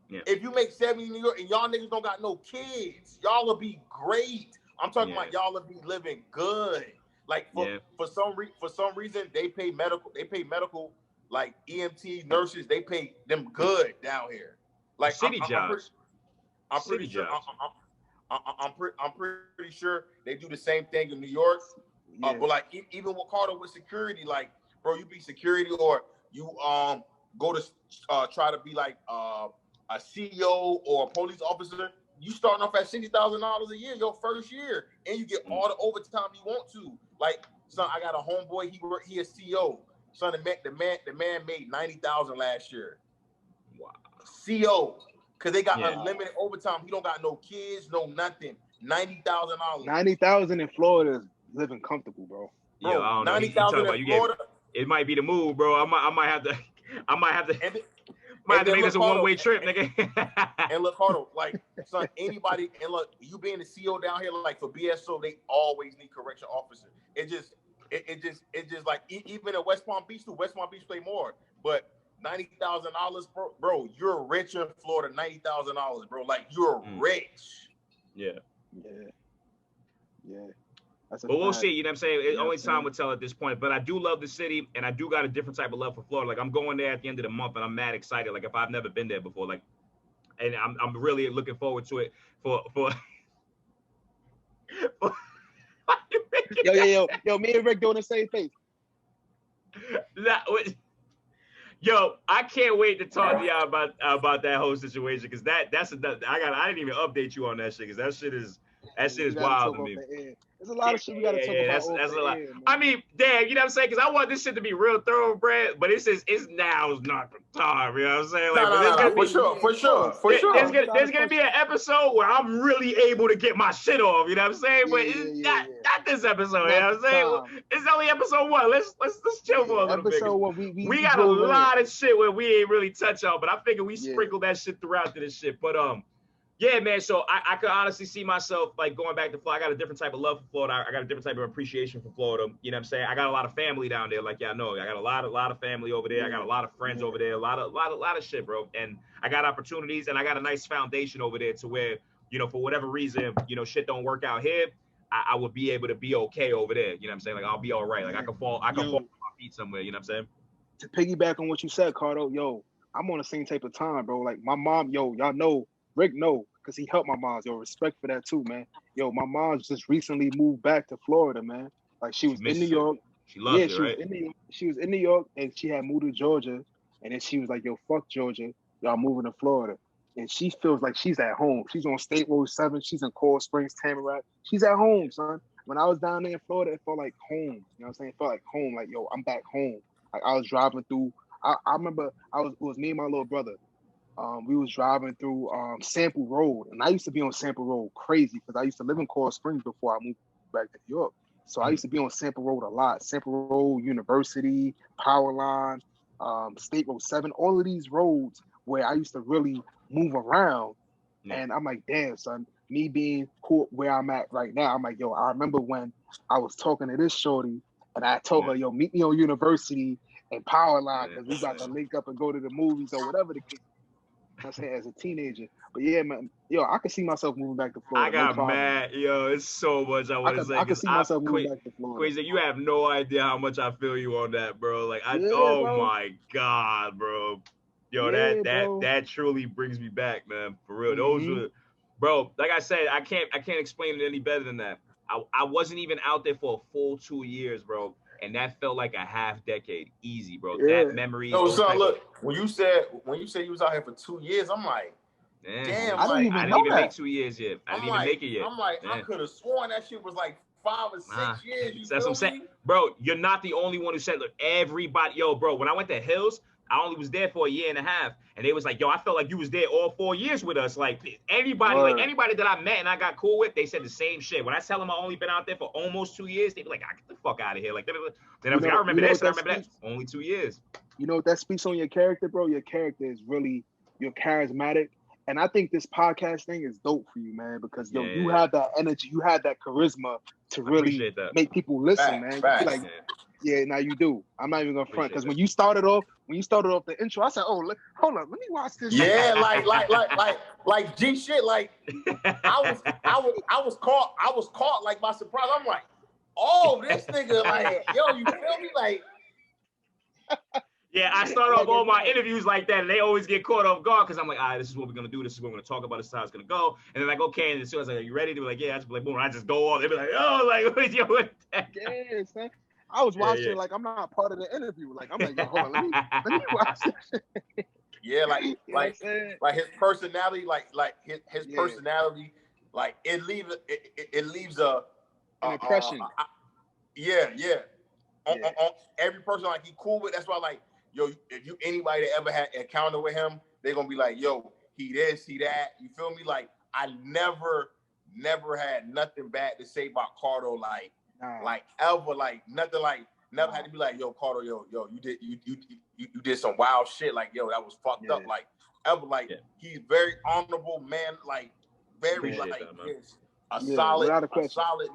Yeah. If you make 70 in New York and y'all niggas don't got no kids, y'all will be great. I'm talking about y'all will be living good. Like for some reason they pay medical like EMT nurses, they pay them good down here. Like city jobs. I'm pretty sure they do the same thing in New York. Yeah. But like even with Carter with security, like bro, you be security or you go to try to be like a CEO or a police officer. You starting off at $60,000 a year your first year, and you get all the overtime you want to. Like, son, I got a homeboy. He a CEO. Son, the man made $90,000 last year. Wow. CEO. Because they got unlimited overtime. He don't got no kids, no nothing. $90,000. $90,000 in Florida is living comfortable, bro. Yo, I don't know. $90,000 in Florida. It might be the move, bro. I might have to. Might have to make this a one-way trip, nigga. And look, Cardo, like, son, anybody, and look, you being the CEO down here, like for BSO, they always need correction officers. It just like even at West Palm Beach too. West Palm Beach play more, but $90,000, bro. You're rich in Florida. $90,000, bro. Like you're rich. Yeah. But we'll see. You know what I'm saying? Only time will tell at this point. But I do love the city, and I do got a different type of love for Florida. Like I'm going there at the end of the month, and I'm mad excited. Like if I've never been there before, like, and I'm really looking forward to it. For yo, me and Rick doing the same thing. Yo, I can't wait to talk to y'all about that whole situation because that's I didn't even update you on that shit because that shit is wild to me. There's a lot of shit we gotta talk about. That's a lot. I mean, damn, you know what I'm saying? Because I want this shit to be real thoroughbred, but it's now not the time. You know what I'm saying? Like, for sure. There's gonna be an episode where I'm really able to get my shit off. You know what I'm saying? But it's not this episode. You know what I'm saying? It's only episode 1. Let's chill for a little bit. Episode 1, we got a lot of shit where we ain't really touch on, but I figure we sprinkle that shit throughout to this shit. But yeah, man. So I could honestly see myself like going back to Florida. I got a different type of love for Florida. I got a different type of appreciation for Florida. You know what I'm saying? I got a lot of family down there, like y'all know. I got a lot of family over there. I got a lot of friends over there. A lot of shit, bro. And I got opportunities, and I got a nice foundation over there to where, you know, for whatever reason, you know, shit don't work out here, I would be able to be okay over there. You know what I'm saying? Like I'll be all right. Like I can fall on my feet somewhere. You know what I'm saying? To piggyback on what you said, Cardo, yo, I'm on the same type of time, bro. Like my mom, yo, y'all know, Rick know, because he helped my mom. Yo, respect for that too, man. Yo, my mom just recently moved back to Florida, man. Like she was in New York. She loved it, right? She was in New York and she had moved to Georgia. And then she was like, yo, fuck Georgia. Y'all moving to Florida. And she feels like she's at home. She's on State Road 7. She's in Coral Springs, Tamarack. She's at home, son. When I was down there in Florida, it felt like home. You know what I'm saying? It felt like home. Like, yo, I'm back home. Like I was driving through. I remember it was me and my little brother. We was driving through Sample Road, and I used to be on Sample Road crazy because I used to live in Coral Springs before I moved back to New York. So I used to be on Sample Road a lot. Sample Road, University, Power Line, State Road 7, all of these roads where I used to really move around. And I'm like, damn, son, me being cool where I'm at right now, I'm like, yo, I remember when I was talking to this shorty, and I told her, yo, meet me on University and Power Line because we about to link up and go to the movies or whatever the case. I say as a teenager, but yeah, man, yo, I could see myself moving back to Florida. I got mad, yo. It's so much I want to say. I could see myself moving back to Florida. Quasi, you have no idea how much I feel you on that, bro. Like, bro. My god, bro. Yo, that truly brings me back, man. For real, those were, bro. Like I said, I can't explain it any better than that. I wasn't even out there for a full 2 years, bro. And that felt like a half decade, easy, bro. That memory. No, son, look, when you said you was out here for 2 years, I'm like, damn, I didn't even make 2 years yet. I didn't even make it yet. I'm like, I could have sworn that shit was like 5 or 6 years. That's what I'm saying, bro. You're not the only one who said, look, everybody, yo, bro. When I went to Hills, I only was there for a year and a half, and they was like, yo, I felt like you was there all 4 years with us. Like anybody that I met and I got cool with, they said the same shit. When I tell them I only been out there for almost 2 years, they be like, get the fuck out of here. Like, then I was like, I remember this, and I remember that. Only 2 years. You know what that speaks on your character, bro? Your character is really, you're charismatic. And I think this podcast thing is dope for you, man, because yo, you have that energy, you have that charisma to really make people listen, man. Like, now you do. I'm not even gonna front because when you started off the intro, I said, "Oh, hold up, let me watch this." Yeah, like G shit. Like I was caught like by surprise. I'm like, oh, this nigga, like, yo, you feel me, like. Yeah, I start off all my interviews like that, and they always get caught off guard because I'm like, all right, this is what we're gonna do. This is what we're gonna talk about. This is how it's gonna go. And they're like, okay. And as soon as I'm like, are you ready? They be like, yeah. I just be like, boom. I just go off. They be like, oh, like, yo, what that? Yeah, son. I was watching like I'm not part of the interview. Like I'm like, yo, hold on, let me watch this. Yeah, like his personality, like his personality, like it leaves a an impression. On every person like he cool with. That's why, like, yo, if you anybody that ever had an encounter with him, they're gonna be like, yo, he this, he that. You feel me? Like I never had nothing bad to say about Cardo, like ever, like nothing Never had to be like, yo, Carter, yo, you did some wild shit. Like, yo, that was fucked up. Like, ever, like, he's very honorable man. Like, very like a solid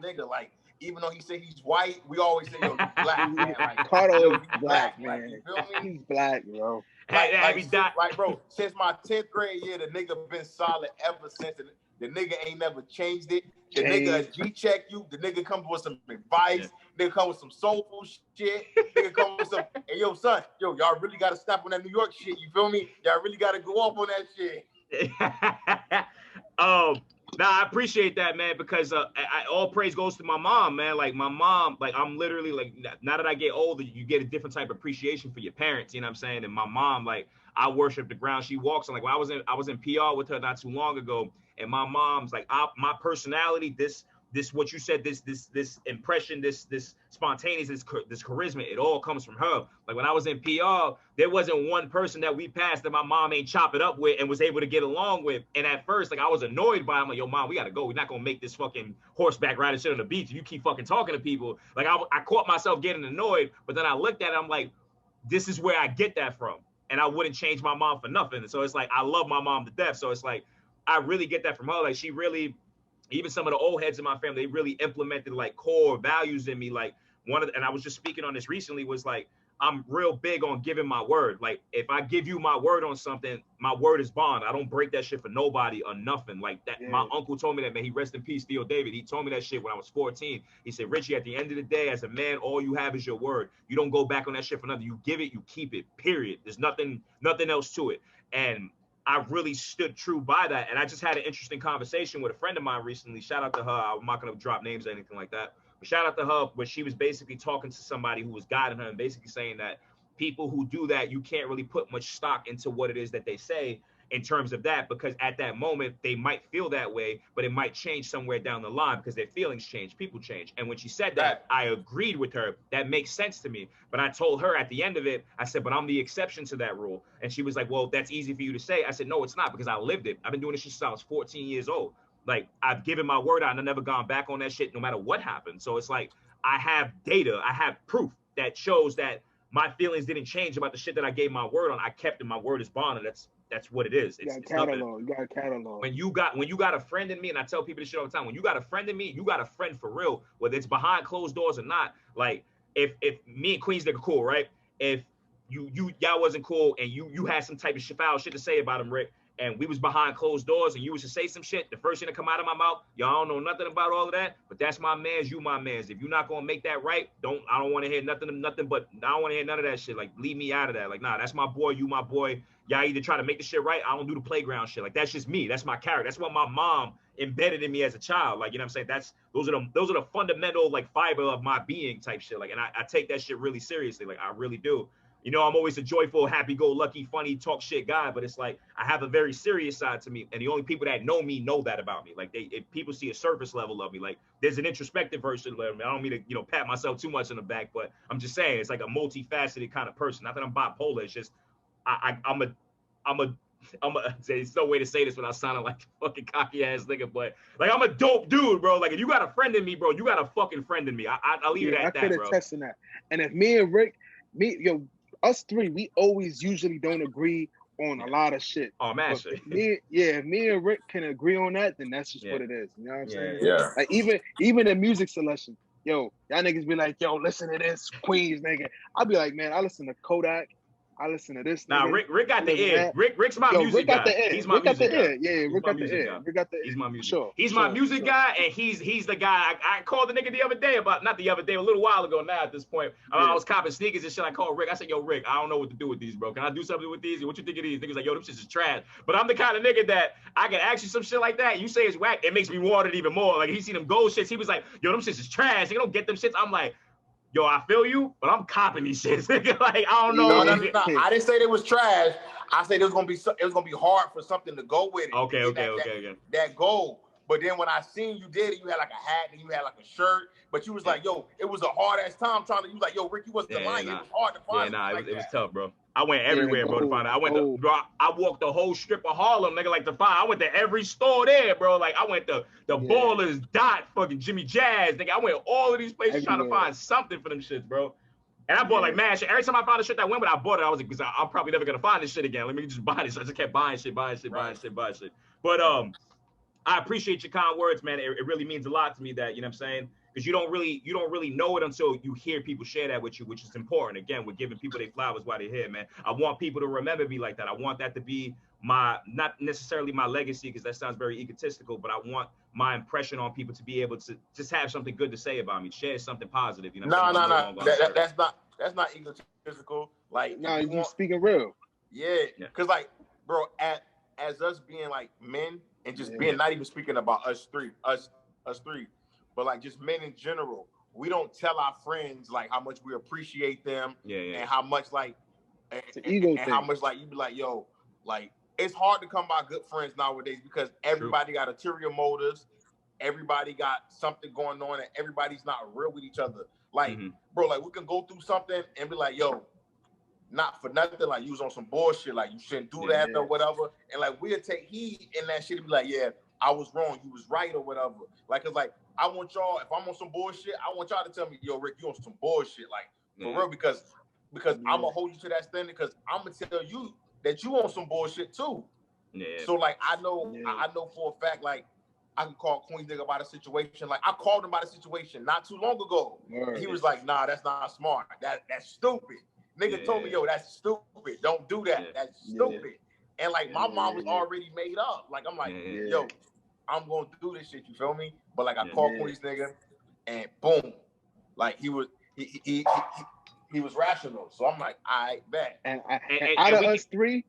nigga. Like, even though he said he's white, we always say, yo, he's black, man. Like, Carter is black, man. Like, you feel me? He's black, bro. Like, bro, since my 10th grade year, the nigga been solid ever since. The nigga ain't never changed it. The nigga G-check you. The nigga comes with some advice. Nigga come with some soulful shit. Nigga come with some, hey, yo, son, yo, y'all really got to stop on that New York shit. You feel me? Y'all really got to go off on that shit. I appreciate that, man, because all praise goes to my mom, man. Like, my mom, like, I'm literally, like, now that I get older, you get a different type of appreciation for your parents, you know what I'm saying? And my mom, like, I worship the ground she walks on. Like, when I was in PR with her not too long ago, and my mom's like, my personality, this what you said, this impression, this spontaneous, this charisma, it all comes from her. Like, when I was in PR, there wasn't one person that we passed that my mom ain't chop it up with and was able to get along with. And at first, like, I was annoyed by him. Like, yo, mom, we gotta go. We're not gonna make this fucking horseback riding shit on the beach. You keep fucking talking to people. Like, I caught myself getting annoyed, but then I looked at it, I'm like, this is where I get that from. And I wouldn't change my mom for nothing. So it's like, I love my mom to death. So it's like, I really get that from her. Like, she really, even some of the old heads in my family, they really implemented like core values in me. Like, and I was just speaking on this recently, was like, I'm real big on giving my word. Like, if I give you my word on something, my word is bond. I don't break that shit for nobody or nothing like that. My uncle told me that, man. He rest in peace, Theo David. He told me that shit when I was 14. He said, Richie, at the end of the day, as a man, all you have is your word. You don't go back on that shit for nothing. You give it, you keep it, period. There's nothing else to it. And I really stood true by that. And I just had an interesting conversation with a friend of mine recently. Shout out to her. I'm not going to drop names or anything like that. But shout out to her, where she was basically talking to somebody who was guiding her and basically saying that people who do that, you can't really put much stock into what it is that they say in terms of that, because at that moment, they might feel that way, but it might change somewhere down the line because their feelings change, people change. And when she said that, I agreed with her. That makes sense to me. But I told her at the end of it, I said, but I'm the exception to that rule. And she was like, well, that's easy for you to say. I said, no, it's not, because I lived it. I've been doing this shit since I was 14 years old. Like, I've given my word out and I've never gone back on that shit no matter what happened. So it's like, I have data, I have proof that shows that my feelings didn't change about the shit that I gave my word on. I kept it. My word is bond, and that's what it is. You got a catalog. When you got a friend in me, and I tell people this shit all the time, when you got a friend in me, you got a friend for real, whether it's behind closed doors or not. Like, if me and Queens nigga cool, right? If y'all wasn't cool and you had some type of foul shit to say about him, Rick, and we was behind closed doors and you was to say some shit, the first thing to come out of my mouth, y'all don't know nothing about all of that, but that's my mans, you my mans. If you're not gonna make that right, I don't want to hear nothing but I don't want to hear none of that shit. Like, leave me out of that. Like, nah, that's my boy, you my boy. Y'all either try to make the shit right, I don't do the playground shit. Like, that's just me. That's my character. That's what my mom embedded in me as a child. Like, you know what I'm saying? Those are the fundamental, like, fiber of my being type shit. Like, and I take that shit really seriously. Like, I really do. You know, I'm always a joyful, happy-go-lucky, funny, talk shit guy, but it's like, I have a very serious side to me, and the only people that know me know that about me. Like, if people see a surface level of me, like, there's an introspective version of me. I don't mean to, pat myself too much in the back, but I'm just saying, it's like a multifaceted kind of person. Not that I'm bipolar, it's just, I'm a there's no way to say this without sounding like a fucking cocky ass nigga, but like, I'm a dope dude, bro. Like, if you got a friend in me, bro, you got a fucking friend in me. I'll leave it at that, bro. I could attest to that. And if me and Rick, us three, we always usually don't agree on a lot of shit. Oh, man. If me and Rick can agree on that, then that's just what it is. You know what I'm saying? Yeah. Like, even in music selection, y'all niggas be like, yo, listen to this Queens nigga. I'll be like, man, I listen to Kodak. I listen to this. Nah, Rick got the ear. Rick's my music guy. He's my music guy. Yeah, Rick got the ear. Rick got the ear. He's my music. Sure. He's my music guy, and he's the guy. I called the nigga the other day a little while ago now at this point. I was copping sneakers and shit. I called Rick. I said, yo, Rick, I don't know what to do with these, bro. Can I do something with these? What you think of these? Niggas like, yo, them shits is trash. But I'm the kind of nigga that I can ask you some shit like that. You say it's whack, it makes me want it even more. Like, he seen them gold shits. He was like, yo, them shits is trash. You don't get them shits. I'm like, yo, I feel you, but I'm copping these shits. Like, I don't know. No. I didn't say they was trash. I said it was gonna be hard for something to go with it. Okay. That goal. But then when I seen you did it, you had like a hat and you had like a shirt. But you was like, yo, it was a hard ass time trying to. You was like, yo, Rick, you wasn't lying. It was hard to find. It was tough, bro. I went everywhere, bro, to find it. I walked the whole strip of Harlem, nigga, like to find. I went to every store there, bro. Like, I went to the Ballers, Dot, fucking Jimmy Jazz, nigga. I went all of these places trying to find something for them shits, bro. And I bought like mad shit. Every time I found a shit that went, but I bought it, I was like, because I'm probably never gonna find this shit again. Let me just buy this. I just kept buying shit. But I appreciate your kind words, man. It really means a lot to me that, you know what I'm saying? Because you don't really know it until you hear people share that with you, which is important. Again, we're giving people their flowers while they're here, man. I want people to remember me like that. I want that to be not necessarily my legacy, because that sounds very egotistical, but I want my impression on people to be able to just have something good to say about me, share something positive. You know? No. That's not egotistical. Like, no, you speaking real. Yeah, because like, bro, as us being like men and just being not even speaking about us three, but like just men in general, we don't tell our friends like how much we appreciate them, and how much like, and how much like you be like, yo, like it's hard to come by good friends nowadays because everybody got ulterior motives, everybody got something going on, and everybody's not real with each other. Like, bro, like we can go through something and be like, yo, not for nothing, like you was on some bullshit, like you shouldn't do that or whatever, and like we'll take heed in that shit and be like, yeah, I was wrong, you was right or whatever. Like, cause like I want y'all, if I'm on some bullshit, I want y'all to tell me, yo, Rick, you on some bullshit, like for real, because I'm gonna hold you to that standard, because I'm gonna tell you that you on some bullshit too. So like I know for a fact, like I can call Queen's nigga about a situation. Like I called him about a situation not too long ago. He was like, nah, that's not smart. That's stupid. Nigga told me, yo, that's stupid. Don't do that. That's stupid. And like my mom was already made up. Like I'm like, yo, I'm gonna do this shit. You feel me? But like I called Queen's nigga, and boom, like he was rational. So I'm like, I bet. And out of us three,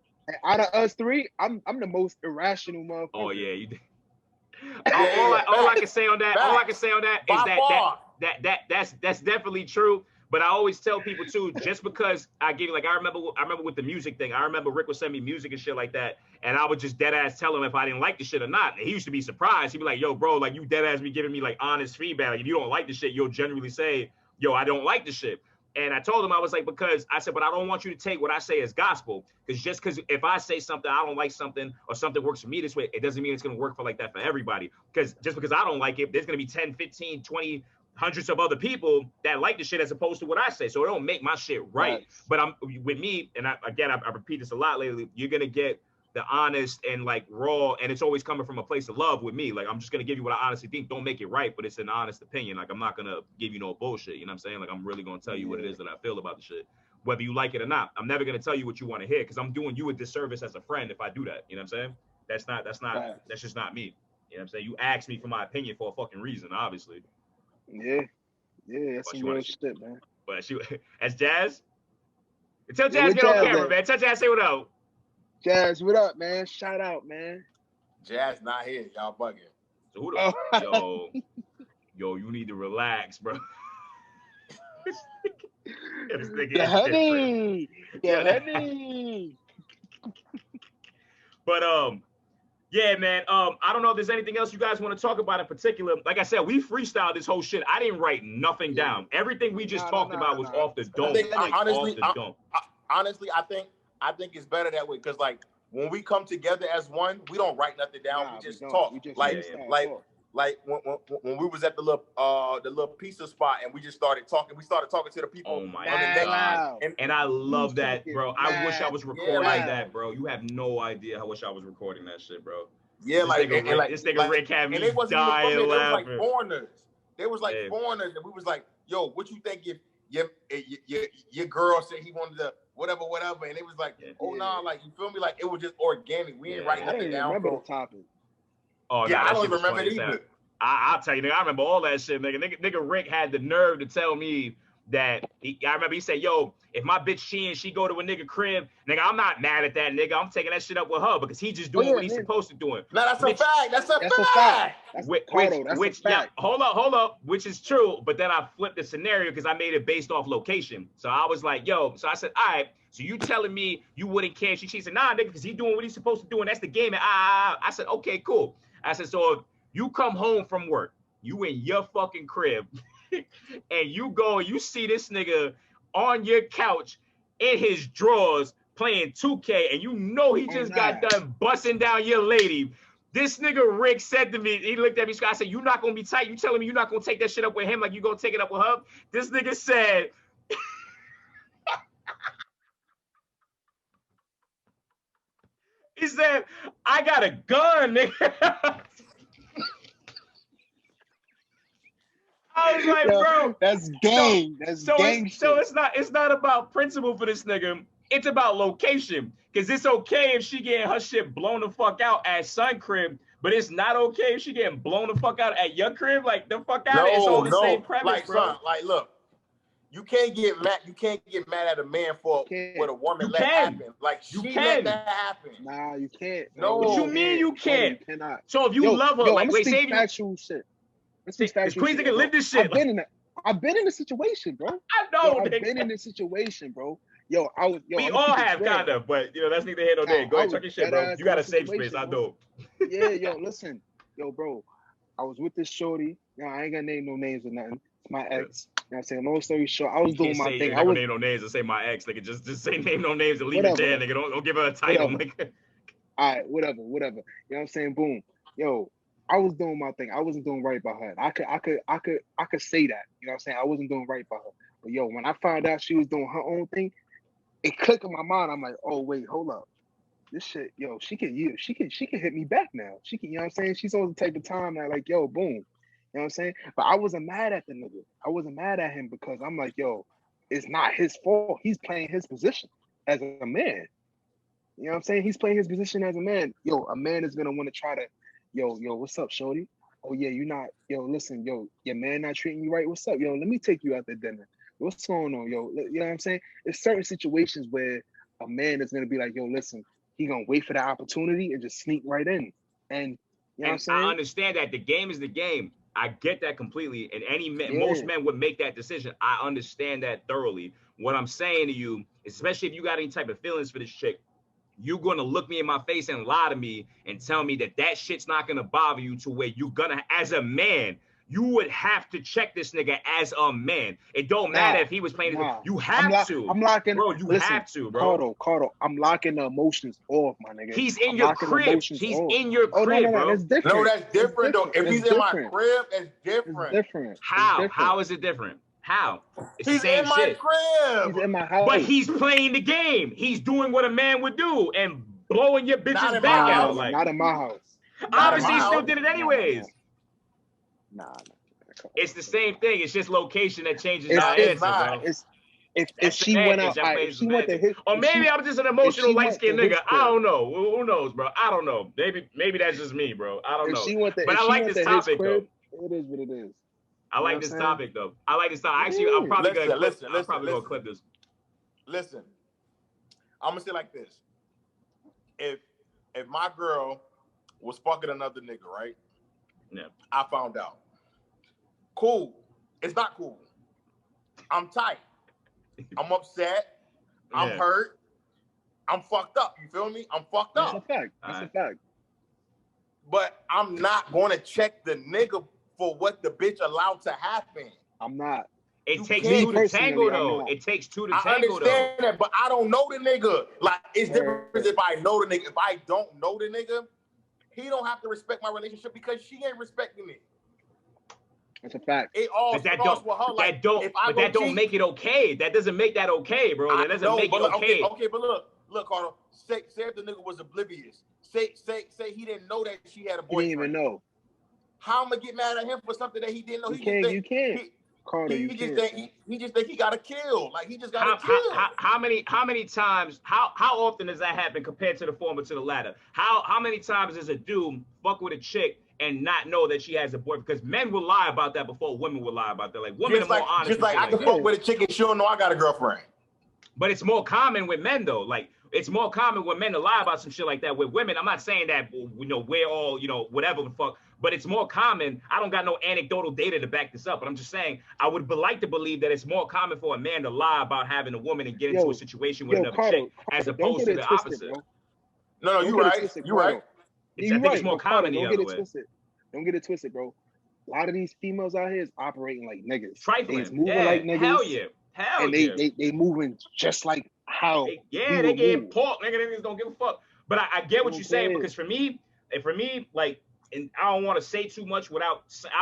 I'm the most irrational motherfucker. Oh yeah, you did. all I can say on that is that's definitely true. But I always tell people too, just because I give you, like, I remember with the music thing, I remember Rick would send me music and shit like that, and I would just dead ass tell him if I didn't like the shit or not. And he used to be surprised. He'd be like, yo, bro, like you dead ass be giving me like honest feedback. Like if you don't like the shit, you'll genuinely say, yo, I don't like the shit. And I told him, I was like, because I said, but I don't want you to take what I say as gospel, because just because if I say something, I don't like something, or something works for me this way, it doesn't mean it's going to work for like that for everybody. Because just because I don't like it, there's going to be 10, 15, 20, hundreds of other people that like the shit as opposed to what I say. So it don't make my shit right. But I'm with me, and I repeat this a lot lately, you're going to get the honest and like raw, and it's always coming from a place of love with me. Like, I'm just going to give you what I honestly think. Don't make it right, but it's an honest opinion. Like, I'm not going to give you no bullshit. You know what I'm saying? Like, I'm really going to tell you what it is that I feel about the shit, whether you like it or not. I'm never going to tell you what you want to hear, because I'm doing you a disservice as a friend if I do that. You know what I'm saying? That's just not me. You know what I'm saying? You asked me for my opinion for a fucking reason, obviously. Yeah, that's some real shit, man. But that's Jazz. Tell Jazz get on camera, man. Tell Jazz say what up. Jazz, what up, man? Shout out, man. Jazz not here. Y'all bugging. So who the yo, you need to relax, bro. The honey. But yeah, man. I don't know if there's anything else you guys want to talk about in particular. Like I said, we freestyled this whole shit. I didn't write nothing down. Everything we just talked about was off the dome. Honestly, I think it's better that way, because like when we come together as one, we don't write nothing down. We just talk. Like when we was at the little pizza spot and we just started talking. We started talking to the people. Oh my God. And I love that, bro. I wish I was recording that, bro. You have no idea how wish I was recording that shit, bro. Yeah, this nigga Rick had me dying laughing. They was like foreigners, and we was like, yo, what you think if your girl said he wanted to whatever, and it was like, nah, like, you feel me? Like, it was just organic. We ain't writing nothing down. I remember the topic. Oh, yeah, I don't even remember it either. I'll tell you, nigga, I remember all that shit, nigga. Nigga Rick had the nerve to tell me that I remember he said, yo, if my bitch she go to a nigga crib, nigga, I'm not mad at that nigga. I'm taking that shit up with her because he just doing what he's supposed to do. No, that's a fact. That's a fact. Yeah, hold up, which is true. But then I flipped the scenario because I made it based off location. So I was like, yo, so I said, all right, so you telling me you wouldn't care? She said, nah, nigga, because he doing what he's supposed to do, and that's the game. And I said, okay, cool. I said, so if you come home from work, you in your fucking crib, and you go and you see this nigga on your couch in his drawers playing 2K, and you know he just got done busting down your lady. This nigga Rick said to me, he looked at me, I said, you not gonna be tight? You telling me you're not gonna take that shit up with him like you gonna take it up with her? This nigga said, He said, I got a gun, nigga. I was like, bro, that's gang. That's gang shit. So it's not about principle for this nigga. It's about location. Cause it's okay if she getting her shit blown the fuck out at Sun crib, but it's not okay if she getting blown the fuck out at your crib. Like the fuck out. It's all the same premise, like, bro. Son, like, look, you can't get mad. You can't get mad at a man for what a woman let happen. Like she let that happen. Nah, you can't. No, what you mean you can't? You cannot. So if you love her, like, wait, say factual shit. Queen's nigga live this shit. I've been in the situation, bro. I know. I've been in this situation, bro. We all have kind of, but that's neither here nor there. Go ahead, talk your shit, bro. You got a safe space. I know. Yeah, listen, bro. I was with this shorty. I ain't gonna name no names or nothing. It's my ex. You know what I'm saying? Long story short, I was doing my thing. I was name no names and say my ex, nigga. Just say name no names and leave it there, nigga. Don't give her a title, nigga. All right, whatever. You know what I'm saying? Boom. I was doing my thing. I wasn't doing right by her. I could say that. You know what I'm saying? I wasn't doing right by her. But when I found out she was doing her own thing, it clicked in my mind. I'm like, oh wait, hold up. This shit, she can hit me back now. She can, you know what I'm saying? She's on the type of time that like, boom. You know what I'm saying? But I wasn't mad at the nigga. I wasn't mad at him because I'm like, it's not his fault. He's playing his position as a man. You know what I'm saying? He's playing his position as a man. A man is gonna want to try to, what's up, shorty? Oh yeah, you not, listen, your man not treating you right. What's up? Let me take you out to dinner. What's going on, You know what I'm saying? There's certain situations where a man is gonna be like, listen, he gonna wait for the opportunity and just sneak right in. And you know what I'm saying? I understand that the game is the game. I get that completely. And most men would make that decision. I understand that thoroughly. What I'm saying to you, especially if you got any type of feelings for this chick, you're going to look me in my face and lie to me and tell me that shit's not going to bother you to where you're going to, as a man, you would have to check this nigga as a man. It don't matter if he was playing. You have to. I'm locking. Bro, have to, bro. Cardo, I'm locking the emotions off, my nigga. He's in your crib. He's in your crib, bro. That's different. No, that's different, though. If he's in my crib, that's different. It's different. How? How is it different? How? It's the same shit. He's in my crib. He's in my house. But he's playing the game. He's doing what a man would do and blowing your bitch's back out. Like, not in my house. Obviously, he still did it anyways. Nah. It's the same thing. It's just location that changes our answer, bro. If she went out, she went to his, or maybe I'm just an emotional light-skinned nigga. I don't know. Who knows, bro? I don't know. Maybe that's just me, bro. I don't know. But I like this topic, though. It is what it is. I like this topic, though. I like this topic. Actually, I'm probably gonna clip this. Listen, I'm gonna say like this: if my girl was fucking another nigga, right? Yeah. I found out. Cool. It's not cool. I'm tight. I'm upset. I'm hurt. I'm fucked up. You feel me? I'm fucked up. That's a fact. That's a fact. But I'm not going to check the nigga for what the bitch allowed to happen. I'm not. It takes two to tango, though. It takes two to tango, though. I understand that, but I don't know the nigga. Like, it's different if I know the nigga. If I don't know the nigga, he don't have to respect my relationship because she ain't respecting me. That's a fact. It all starts with her. Like, that don't make it okay. That doesn't make that okay, bro. That doesn't make it okay. Okay, but look, Carter. Say if the nigga was oblivious. Say he didn't know that she had a boyfriend. He didn't even know. How am I get mad at him for something that he didn't know? You can't. Carter, he just think he got to kill. Like, he just got to kill. How many times? How often does that happen compared to the former to the latter? How many times does a dude fuck with a chick and not know that she has a boyfriend? Because men will lie about that before women will lie about that. Like, women are more honest. Just like I can fuck with a chick and she don't know I got a girlfriend. But it's more common with men, though. Like, it's more common with men to lie about some shit like that. With women, I'm not saying that, we're all, whatever the fuck. But it's more common. I don't got no anecdotal data to back this up. But I'm just saying, I would like to believe that it's more common for a man to lie about having a woman and get into a situation with another chick as opposed to the opposite. No, you're right. You're right. I think it's more common the other way. Don't get it twisted, bro. A lot of these females out here is operating like niggas. Trifling. They moving like niggas. Hell yeah. And they moving just like how they getting pork, nigga. Niggas don't give a fuck. But I get what you're saying, because for me, like, and I don't want to say too much I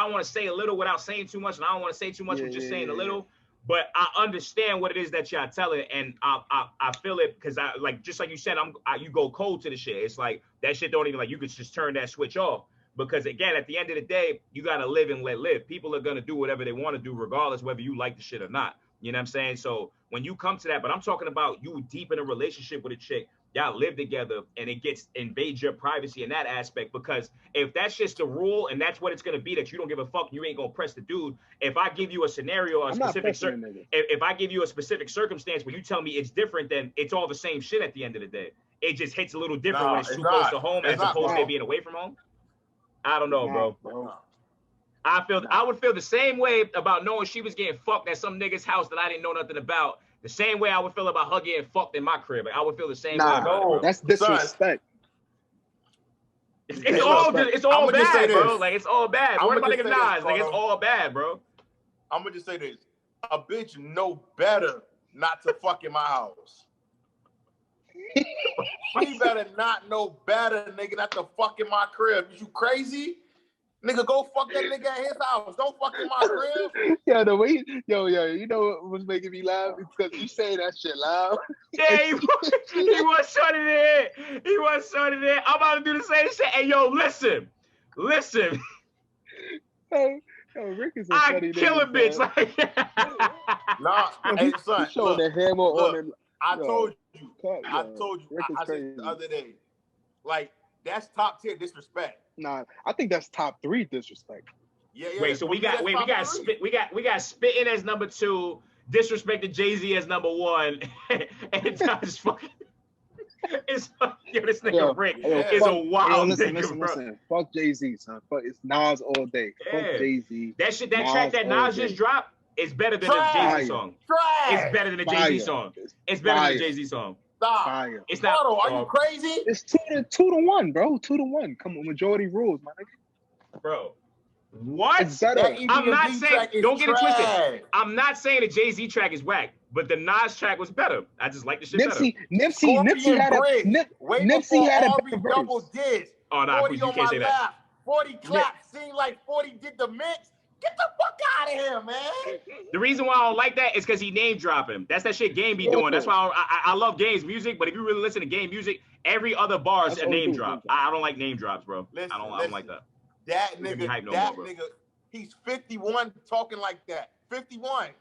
don't want to say a little without saying too much, and I don't want to say too much with just saying a little. But I understand what it is that y'all telling, and I feel it because I like just like you said, you go cold to the shit. It's like that shit don't even like you could just turn that switch off. Because again, at the end of the day, you gotta live and let live. People are gonna do whatever they want to do, regardless whether you like the shit or not. You know what I'm saying? So when you come to that, but I'm talking about you deep in a relationship with a chick, y'all live together, and it invades your privacy in that aspect. Because if that's just the rule and that's what it's gonna be, that you don't give a fuck, you ain't gonna press the dude. If I give you a scenario or a specific if I give you a specific circumstance where you tell me it's different, then it's all the same shit at the end of the day. It just hits a little different when it's too close to home as opposed to being away from home. I don't know, bro. I would feel the same way about knowing she was getting fucked at some nigga's house that I didn't know nothing about. The same way I would feel about her getting fucked in my crib. Like, I would feel the same way about it, bro. That's disrespect. It's all bad, bro. Like, it's all bad. What about nigga Nas? Like, it's all bad, bro. I'm gonna just say this: a bitch know better not to fuck in my house. He better not know better, nigga, not to fuck in my crib. You crazy? Nigga, go fuck that nigga at his house. Don't fuck in my crib. Yeah, the way, yo, you know what was making me laugh? It's because you say that shit loud. Yeah, he was shutting it in. He was shutting it in. I'm about to do the same shit. Hey, yo, listen. Yo, Rick is a funny nigga. I kill a bitch. Nah, hey, son, showing the hammer on it. I told you. I said the other day, like, that's top tier disrespect. Nah, I think that's top 3 disrespect. Yeah. Wait, so we got spitting as number 2, disrespect to Jay-Z as number 1, and just fucking. This nigga Rick is a wild nigga, bro. Listen. Fuck Jay-Z, son. Fuck, it's Nas all day. Fuck Jay-Z. That track that Nas just dropped is better than the Jay-Z song. It's better than the Jay-Z song. It's better than the Jay-Z song. Stop. Fire. It's not. Are you crazy? It's 2-1, bro. 2-1. Come on, majority rules, my nigga. Bro. What? It's better. I'm not saying. Don't get it twisted. I'm not saying the Jay-Z track is whack, but the Nas track was better. I just like the shit better. Nipsey had a better verse. Double disc. Oh no, you can't say that. 40 claps. Seemed like 40 did the mix. Get the fuck out of here, man. The reason why I don't like that is because he name drop him. That's that shit Game be doing. That's why I love Game's music. But if you really listen to Game music, every other bar is a name drop. I don't like name drops, bro. I don't like that. That nigga, he's 51 talking like that. 51.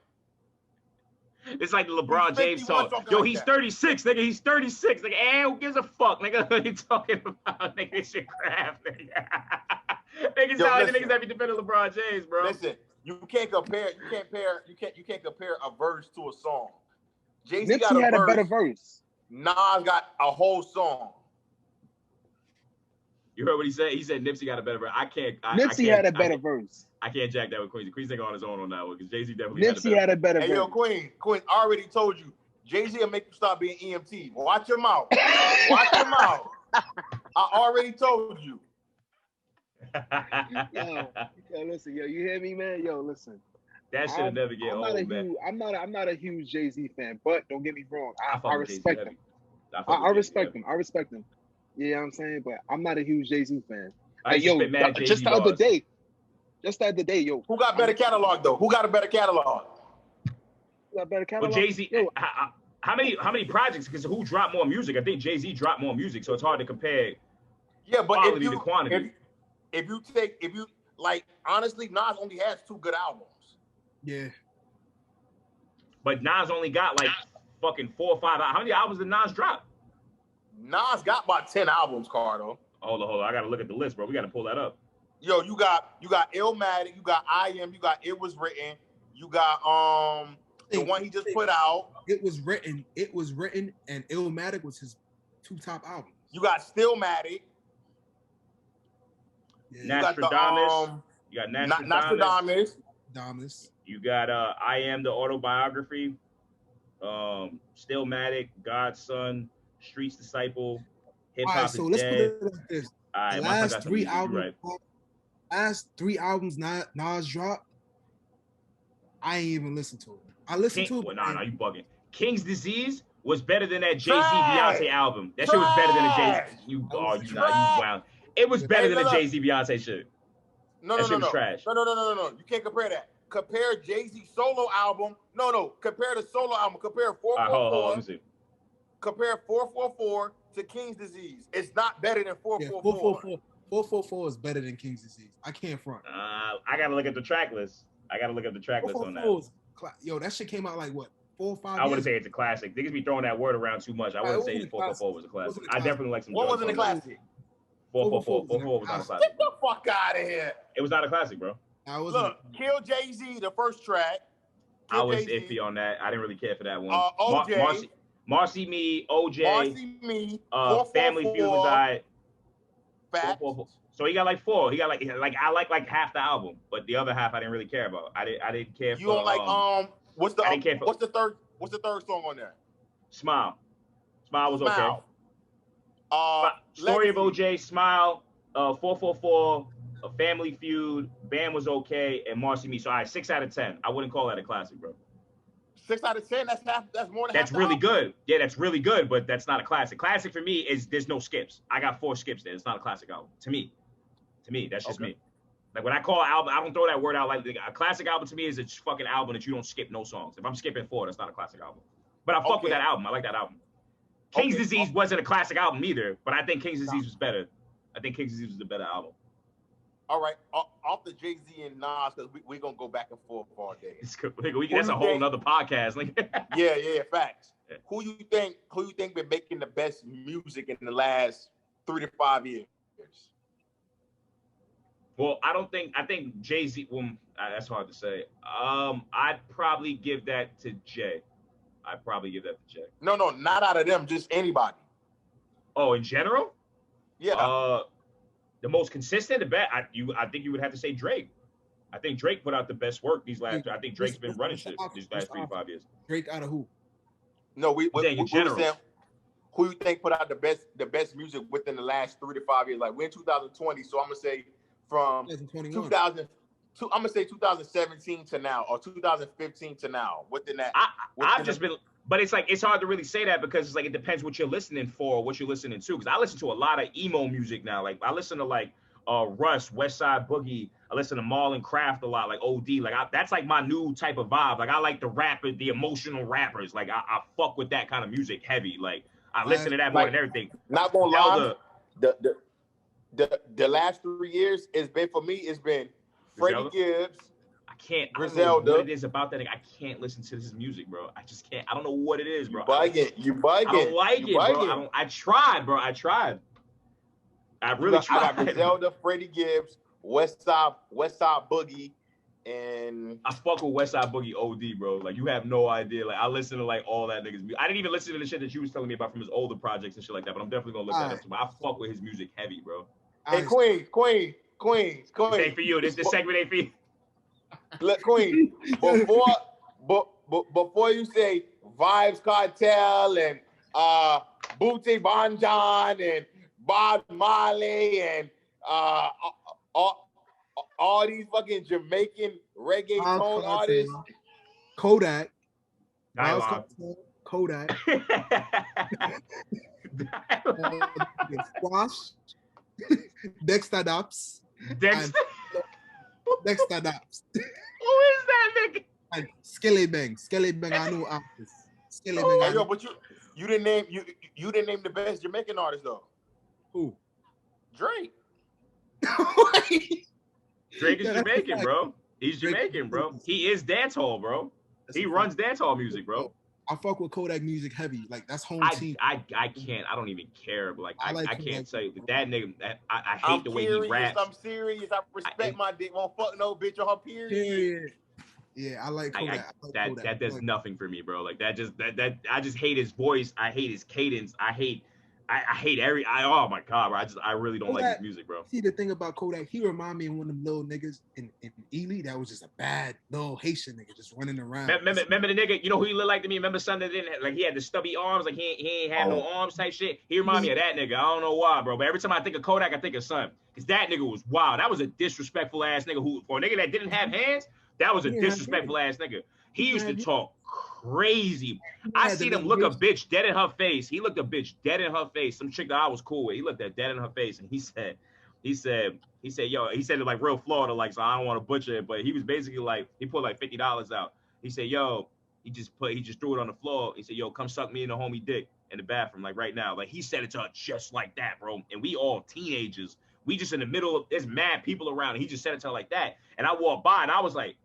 It's like the LeBron James talk. Yo, he's 36, nigga. He's 36. Nigga, and who gives a fuck, nigga? What are you talking about? Nigga, this shit crap, nigga. Niggas sound like the niggas that be defending LeBron James, bro. Listen, you can't compare a verse to a song. Jay-Z Nipsey had a better verse. Nas got a whole song. You heard what he said? He said Nipsey got a better verse. Nipsey had a better verse. I can't jack that with Queens. Queens ain't on his own on that one because Jay-Z definitely had a better verse. Hey, yo, Queen, I already told you. Jay-Z will make you stop being EMT. Watch your mouth. Watch your mouth. I already told you. Yo, listen, yo, you hear me, man? Yo, listen. That should never get old, man. I'm not a huge Jay-Z fan, but don't get me wrong. I respect him. I respect him. I respect him. You know what I'm saying? But I'm not a huge Jay-Z fan. Like, yo, just the other day, yo. Who got better catalog though? Who got a better catalog? Who got better catalog? Well, Jay-Z. How many projects? Because who dropped more music? I think Jay-Z dropped more music, so it's hard to compare. Yeah, but quality to quantity. If you like, honestly, Nas only has 2 good albums. Yeah. But Nas only got like fucking 4 or 5. How many albums did Nas drop? Nas got about 10 albums, Cardo. Hold on. I gotta look at the list, bro. We gotta pull that up. Yo, you got Illmatic, you got I Am, you got It Was Written, you got the one he just put out. It was written, and Illmatic was his 2 top albums. You got Stillmatic. Yeah. Nostradamus. You got Nostradamus. You got I Am, the autobiography. Stillmatic, God's Son, Street's Disciple, Hip Hop is let's Dead. put it like this. The last 3 albums Nas dropped, I ain't even listened to it. I listened to it. Well, nah, you bugging. King's Disease was better than that Jay-Z Beyonce album. That shit was better than the Jay-Z. You wow. It was better than the Jay-Z Beyonce shit. No. Shit was trash. No. You can't compare that. Jay-Z solo album. No, compare the solo album. Compare 444. Hold on, let me see. Compare 444 to King's Disease. It's not better than 444. 444 is better than King's Disease. I can't front. I gotta look at the track list. I gotta look at the track list on that. Yo, that shit came out like what, 4 or 5 years? I wouldn't say it's a classic. Niggas be throwing that word around too much. I wouldn't say 444 was a classic. I definitely like some. What wasn't a classic? 444 was not a classic. Get the fuck out of here. It was not a classic, bro. Look, Kill Jay-Z, the first track. I was iffy on that. I didn't really care for that one. OJ. Marcy Me, OJ. Marcy Me. Family Feud was I. Facts. So he got like 4. He got like I like half the album, but the other half I didn't really care about. I didn't care for. You don't like what's the third song on there? Smile. Smile was okay. Story of OJ, Smile, 444, A Family Feud, Bam was okay, and Marcy Me. So, all right, 6 out of 10. I wouldn't call that a classic, bro. 6 out of 10. That's more than. That's really good. Yeah, that's really good, but that's not a classic. Classic for me is there's no skips. I got 4 skips there. It's not a classic album to me. That's just me. Like when I call an album, I don't throw that word out. Like a classic album to me is a fucking album that you don't skip no songs. If I'm skipping 4, that's not a classic album. But I fuck with that album. I like that album. King's Disease wasn't a classic album either, but I think King's Disease was better. I think King's Disease was the better album. All right, off the Jay-Z and Nas, because we're going to go back and forth all day. That's a whole nother podcast. Yeah, facts. Yeah. Who you think been making the best music in the last 3 to 5 years? Well, I think Jay-Z, that's hard to say. I'd probably give that to Jay. No, not out of them, just anybody. Oh, in general? Yeah. The most consistent, the best. I think you would have to say Drake. I think Drake put out the best work these last. I think Drake's been running shit these last 3 to 5 years. Drake out of who? No, we in general. Saying, who you think put out the best music within the last 3 to 5 years? Like we're in 2020, so I'm gonna say from 2000. I'm gonna say 2017 to now, or 2015 to now. Within that, but it's like it's hard to really say that because it's like it depends what you're listening for, or what you're listening to. Because I listen to a lot of emo music now. Like I listen to like Russ, West Side Boogie. I listen to Marlon Craft a lot, like OD. Like that's like my new type of vibe. Like I like the rapper, the emotional rappers. Like I fuck with that kind of music heavy. Like I listen to that more than everything. Not gonna lie, the last 3 years it's been for me. It's been Freddie Gibbs. I don't know what it is about that. I can't listen to this music, bro. I just can't. I don't know what it is, bro. You bugging. I don't like it, bro. I tried, bro. I really tried. I got Griselda, Freddie Gibbs, West Side Boogie, and I fuck with West Side Boogie OD, bro. Like you have no idea. Like I listen to like all that niggas music. I didn't even listen to the shit that you was telling me about from his older projects and shit like that. But I'm definitely gonna look that up. But I fuck with his music heavy, bro. Hey, Queen. This ain't for you. This segment ain't for you. Look, Queen. Before you say Vibes Cartel and Booty Banjan and Bob Marley and all these fucking Jamaican reggaeton artists. Kodak. Kodak. Squash. Dexter Daps. Dexter Daps. Who is that nigga? And Skelly Bang, I know artists. Skelly Bang. Yo, but you didn't name the best Jamaican artist though. Who? Drake. Drake is Jamaican, bro. He's Jamaican, bro. He is dancehall, bro. He runs dancehall music, bro. I fuck with Kodak music heavy. Like that's home team. I can't. I don't even care. But like I can't tell you that nigga. I hate the way he raps. I'm serious. I respect my dick. Won't fuck no bitch on her period. Yeah, I like Kodak. That does nothing for me, bro. Like that I just hate his voice. I hate his cadence. I hate oh my god, bro. I really don't like his music, bro. See the thing about Kodak, he remind me of one of them little niggas in Ely that was just a bad little Haitian nigga just running around. Remember the nigga, you know who he looked like to me? Remember son that didn't like he had the stubby arms, like he ain't had no arms type shit. He remind me of that nigga. I don't know why, bro. But every time I think of Kodak, I think of son. Because that nigga was wild. That was a disrespectful ass nigga who for a nigga that didn't have hands, that was a disrespectful ass nigga. He used to talk crazy. I seen him look a bitch dead in her face. He looked a bitch dead in her face. Some chick that I was cool with. He looked that dead in her face and he said, He said, yo, he said it like real Florida, like, so I don't want to butcher it, but he was basically like, he put like $50 out. He said, yo, he just threw it on the floor. He said, yo, come suck me and the homie dick in the bathroom, like right now. Like he said it to her just like that, bro. And we all teenagers. We just in the middle of, there's mad people around. And he just said it to her like that. And I walked by and I was like,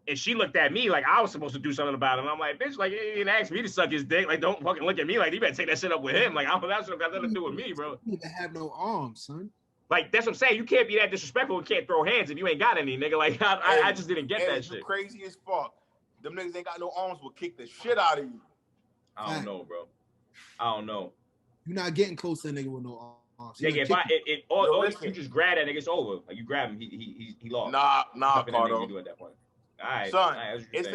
and she looked at me like I was supposed to do something about it. And I'm like, bitch, like, you didn't ask me to suck his dick. Like, don't fucking look at me like you better take that shit up with him. Like, that shit got nothing to do with me, bro. You didn't have no arms, son. Like, that's what I'm saying. You can't be that disrespectful and can't throw hands if you ain't got any, nigga. Like, I just didn't get that shit. Crazy as fuck. Them niggas ain't got no arms will kick the shit out of you. I don't know, bro. I don't know. You're not getting close to a nigga with no arms. Yeah, you just grab that nigga, it's over. Like, you grab him, he lost. Nah, Cardo. You do at that point. All right, son, all right, it's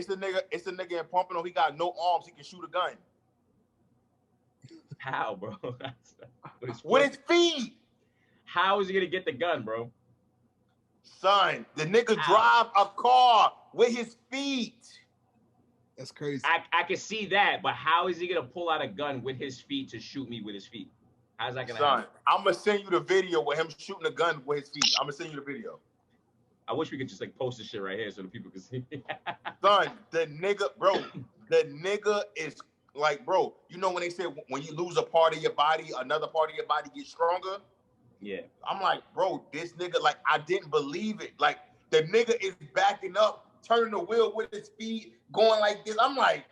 the nigga in Pompano. He got no arms. He can shoot a gun. How, bro? With his feet. How is he gonna get the gun, bro? Son, the nigga drive a car with his feet. That's crazy. I can see that, but how is he gonna pull out a gun with his feet to shoot me with his feet? How's that gonna happen? I'm gonna send you the video with him shooting a gun with his feet. I'm gonna send you the video. I wish we could just like post this shit right here so the people can see. Son, the nigga is like, bro, you know when they say when you lose a part of your body, another part of your body gets stronger? Yeah. I'm like, bro, this nigga, like, I didn't believe it. Like, the nigga is backing up, turning the wheel with his feet, going like this. I'm like,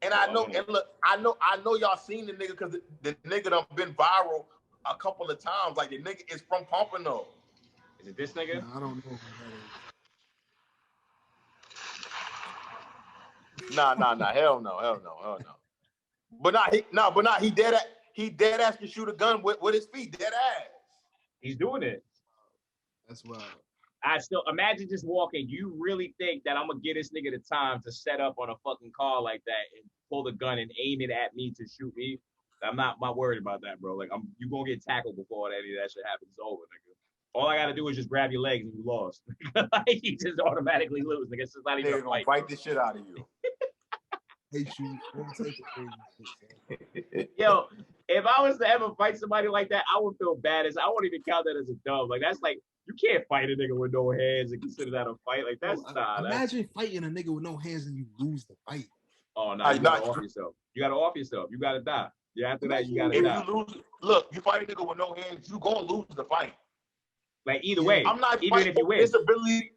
and I know, and look, I know y'all seen the nigga because the nigga done been viral a couple of times. Like, the nigga is from Pompano. Is it this nigga? No, I don't know who Nah, hell no. But he dead ass can shoot a gun with his feet, dead ass. He's doing it. That's wild. I still imagine just walking. You really think that I'm gonna get this nigga the time to set up on a fucking car like that and pull the gun and aim it at me to shoot me? I'm not worried about that, bro. Like you gonna get tackled before any of that shit happens. It's over, nigga. All I gotta do is just grab your legs and you lost. Like, you just automatically lose. Nigga, it's not even a fight. Fight the shit out of you. Yo, if I was to ever fight somebody like that, I would feel bad. I wouldn't even count that as a dub. Like, that's like, you can't fight a nigga with no hands and consider that a fight. Like, that's imagine fighting a nigga with no hands and you lose the fight. Oh no, you gotta off yourself. You gotta off yourself. You gotta die. Yeah, after that, you gotta die. If you lose, look, you fight a nigga with no hands, you gonna lose the fight. Like, either way, I'm not even if you win. Disability.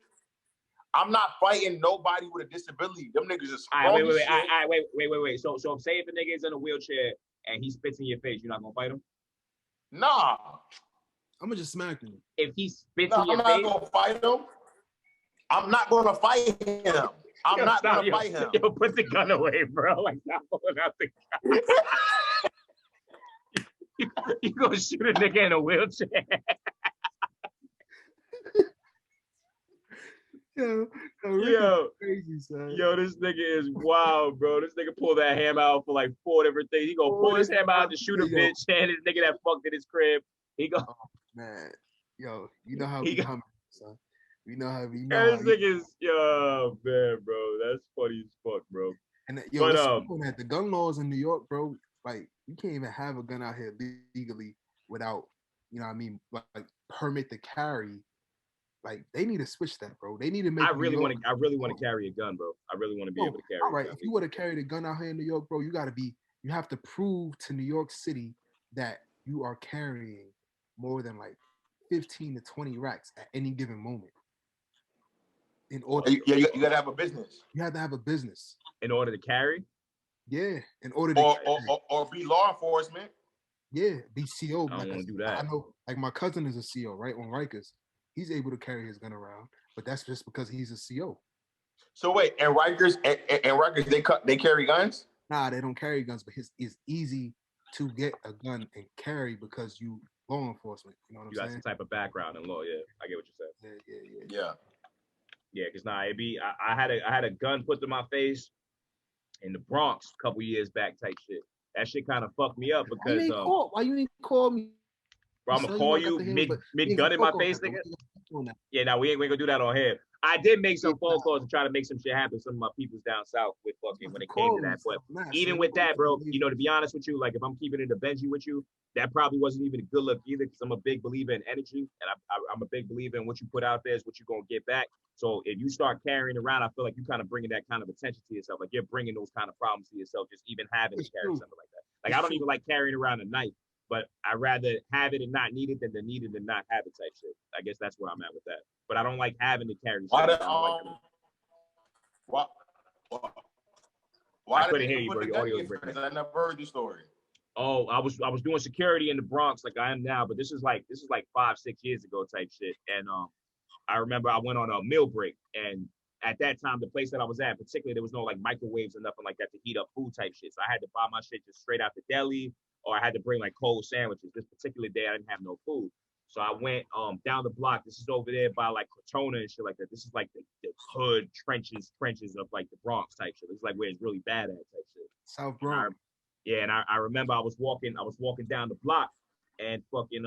I'm not fighting nobody with a disability. Them niggas is strong. Wait. So say if a nigga is in a wheelchair and he spits in your face, you're not gonna fight him? Nah. I'm gonna just smack him. If he spits in your face, I'm not gonna fight him. I'm not gonna fight him. I'm not gonna fight him. Yo, put the gun away, bro. Like, not pulling out the gun. You gonna shoot a nigga in a wheelchair? Yo, crazy, son. Yo, this nigga is wild, bro. This nigga pulled that hammer out for like 4 different things. He gonna pull his hammer out to shoot a bitch, and this nigga that fucked in his crib. He go, man. Yo, you know how we coming, son. We know how we know. This nigga is, yo, man, bro. That's funny as fuck, bro. And yo, but, the gun laws in New York, bro. Like, you can't even have a gun out here legally without, you know what I mean, like permit to carry. Like, they need to switch that, bro. They need to make. I really want to carry a gun, bro. I really want to be able to carry. All right, if you would have carried a gun out here in New York, bro, you have to prove to New York City that you are carrying more than like 15 to 20 racks at any given moment. In order, you gotta have a business. You have to have a business in order to carry. Yeah, in order to or be law enforcement. Yeah, be CO. I don't want to do that. I know, like, my cousin is a CO, right, on Rikers. He's able to carry his gun around, but that's just because he's a CO. So wait, and Rikers they carry guns? Nah, they don't carry guns, but it's easy to get a gun and carry because you law enforcement. You know what I'm saying? You got some type of background in law. Yeah, I get what you're saying. Yeah, because I had a gun put to my face in the Bronx a couple years back type shit. That shit kind of fucked me up because why you didn't call me? Bro, I'm gonna call you mid gun in my face, nigga. Yeah, no, we ain't gonna do that on here. I did make some phone calls to try to make some shit happen. Some of my people's down south with fucking when it came to that. But even with that, bro, you know, to be honest with you, like if I'm keeping it a Benji with you, that probably wasn't even a good look either, because I'm a big believer in energy, and I'm a big believer in what you put out there is what you're gonna get back. So if you start carrying around, I feel like you kind of bringing that kind of attention to yourself, like you're bringing those kind of problems to yourself, just even having to carry something like that. Like I don't even like carrying around a knife, but I'd rather have it and not need it than to need it and not have it type shit. I guess that's where I'm at with that. But I don't like having to carry something. Why I couldn't hear you, bro. Your audio was breaking. I never heard the story. Oh, I was doing security in the Bronx like I am now, but this is like 5-6 years ago type shit. And I remember I went on a meal break, and at that time, the place that I was at, particularly, there was no like microwaves or nothing like that to heat up food type shit. So I had to buy my shit just straight out the deli, or I had to bring like cold sandwiches. This particular day, I didn't have no food. So I went down the block. This is over there by like Cortona and shit like that. This is like the hood trenches of like the Bronx type shit. This is like where it's really bad at type shit. South Bronx. And I remember I was walking down the block, and fucking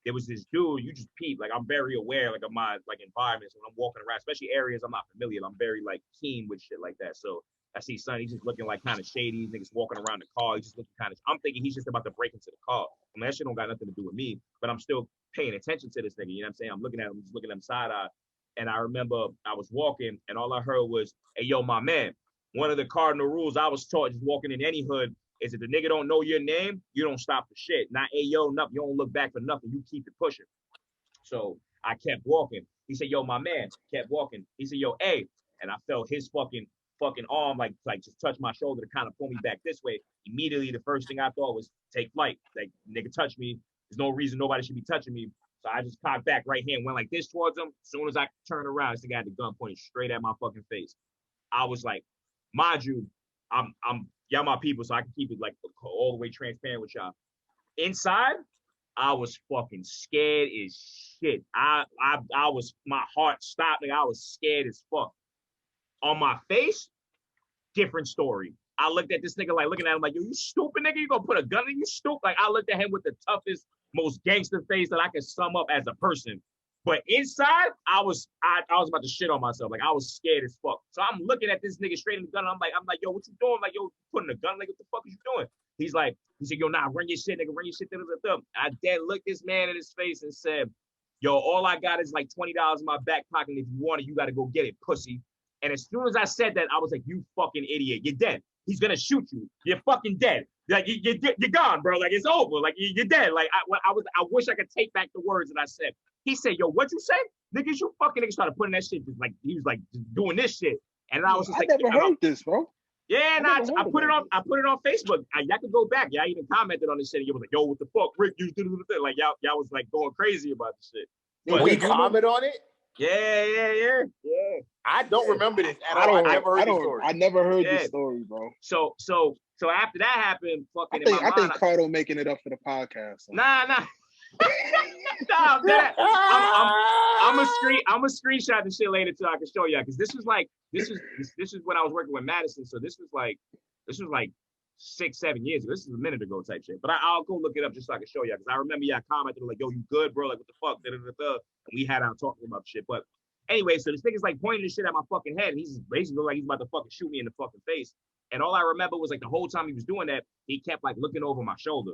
there was this dude. You just peep, like I'm very aware like of my like environments when I'm walking around, especially areas I'm not familiar. I'm very like keen with shit like that. So I see son, he's just looking like kind of shady. Niggas walking around the car. He's just looking kind of. I'm thinking he's just about to break into the car. I mean, that shit don't got nothing to do with me, but I'm still paying attention to this nigga. You know what I'm saying? I'm looking at him, just looking at him side eye. And I remember I was walking, and all I heard was, "Hey, yo, my man." One of the cardinal rules I was taught just walking in any hood is if the nigga don't know your name, you don't stop the shit. Not, hey, yo, nothing. You don't look back for nothing. You keep it pushing. So I kept walking. He said, yo, my man. Kept walking. He said, yo, hey. And I felt his fucking arm like just touch my shoulder to kind of pull me back this way. Immediately, the first thing I thought was take flight. Like, nigga, touch me. There's no reason nobody should be touching me. So I just cocked back right hand, went like this towards him. As soon as I turned around, this nigga had the gun pointed straight at my fucking face. I was like, mind you, I'm y'all my people, so I can keep it like all the way transparent with y'all. Inside, I was fucking scared as shit. I was, my heart stopped. Like I was scared as fuck. On my face, different story. I looked at this nigga like looking at him like, yo, you stupid nigga, you gonna put a gun in you, stupid? Like I looked at him with the toughest, most gangster face that I could sum up as a person. But inside, I was about to shit on myself. Like I was scared as fuck. So I'm looking at this nigga straight in the gun. I'm like, yo, what you doing? Like, yo, putting a gun. Like, what the fuck is you doing? He said, yo, nah, run your shit, nigga, run your shit. I dead looked this man in his face and said, yo, all I got is like $20 in my back pocket. If you want it, you got to go get it, pussy. And as soon as I said that, I was like, you fucking idiot. You're dead. He's gonna shoot you. You're fucking dead. Like you're gone, bro. Like it's over. Like you're dead. Like I wish I could take back the words that I said. He said, yo, what you say? Niggas, you fucking niggas started putting that shit, just like he was like just doing this shit. And I was just like, I never heard this, bro. Yeah, and I put it on Facebook. Y'all could go back. Y'all even commented on this shit. And you was like, yo, what the fuck, Rick? You did it. Like y'all was like going crazy about the shit. But we comment on it? Yeah. I don't remember this at all. I never heard the story. I never heard this story, bro. So after that happened, fucking I think Cardo making it up for the podcast. So. Nah. Nah, I'm a screenshot the shit later so I can show y'all, because this is when I was working with Madison. So this was like 6-7 years ago. This is a minute ago type shit. But I'll go look it up just so I can show y'all, because I remember y'all commented like, yo, you good, bro? Like, what the fuck? And we had out talking about shit. But anyway, so this nigga's like pointing this shit at my fucking head, and he's basically like he's about to fucking shoot me in the fucking face. And all I remember was like the whole time he was doing that, he kept like looking over my shoulder.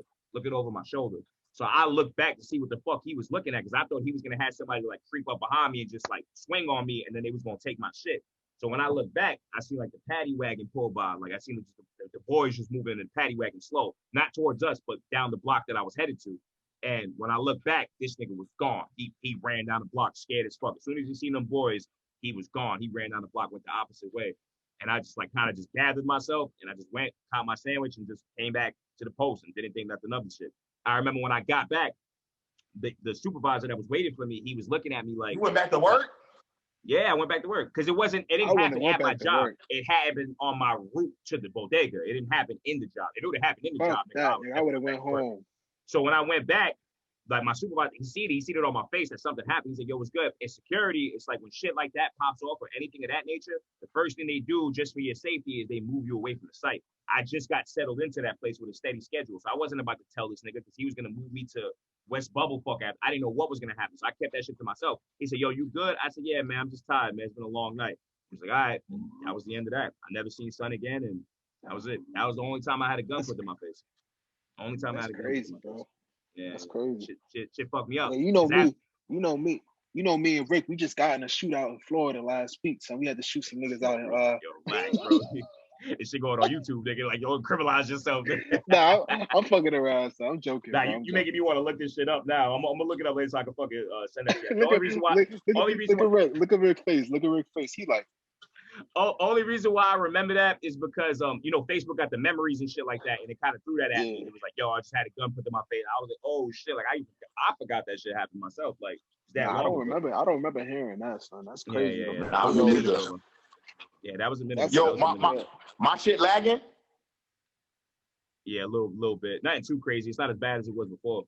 So I looked back to see what the fuck he was looking at, because I thought he was gonna have somebody like creep up behind me and just like swing on me, and then they was gonna take my shit. So when I look back, I see like the paddy wagon pull by. Like I seen the boys just moving in the paddy wagon slow, not towards us, but down the block that I was headed to. And when I look back, this nigga was gone. He ran down the block scared as fuck. As soon as he seen them boys, he was gone. He ran down the block, went the opposite way. And I just like kind of just gathered myself, and I just went, caught my sandwich, and just came back to the post and didn't think nothing of the shit. I remember when I got back, the supervisor that was waiting for me, he was looking at me like, you went back to work? Yeah, I went back to work, because it didn't happen at my job. It happened on my route to the bodega. It didn't happen in the job. If it would have happened in the job, I would have went home. So when I went back, like my supervisor, he seen it on my face that something happened. He said, yo, what's good? In security, it's like when shit like that pops off or anything of that nature, the first thing they do just for your safety is they move you away from the site. I just got settled into that place with a steady schedule. So I wasn't about to tell this nigga, because he was going to move me to West Bubblefuck app. I didn't know what was gonna happen, so I kept that shit to myself. He said, "Yo, you good?" I said, "Yeah, man, I'm just tired, man. It's been a long night." He's like, "All right." That was the end of that. I never seen Son again, and that was it. That was the only time I had a gun put in my face. Only time I had a gun crazy, put in my face. bro. Yeah, that's crazy. Shit fucked me up. Yeah, you know me. You know me and Rick. We just got in a shootout in Florida last week, so we had to shoot some niggas out. Yo, relax, bro. This shit going on YouTube, nigga. Like, yo, criminalize yourself. Nah, I'm fucking around, so I'm joking. Nah, bro. you making me want to look this shit up now. I'm gonna look it up later so I can fucking send it to you. The look only reason why, look at Rick's face. Look at Rick's face. He like. Only reason why I remember that is because you know, Facebook got the memories and shit like that, and it kind of threw that at me. It was like, yo, I just had a gun put in my face. I was like, oh shit, like I forgot that shit happened myself. Like that. Nah, I don't remember hearing that, son. That's crazy. Yeah. I know either. Yeah, that was a minute. Yo, my shit lagging. Yeah, a little bit. Nothing too crazy. It's not as bad as it was before. I'm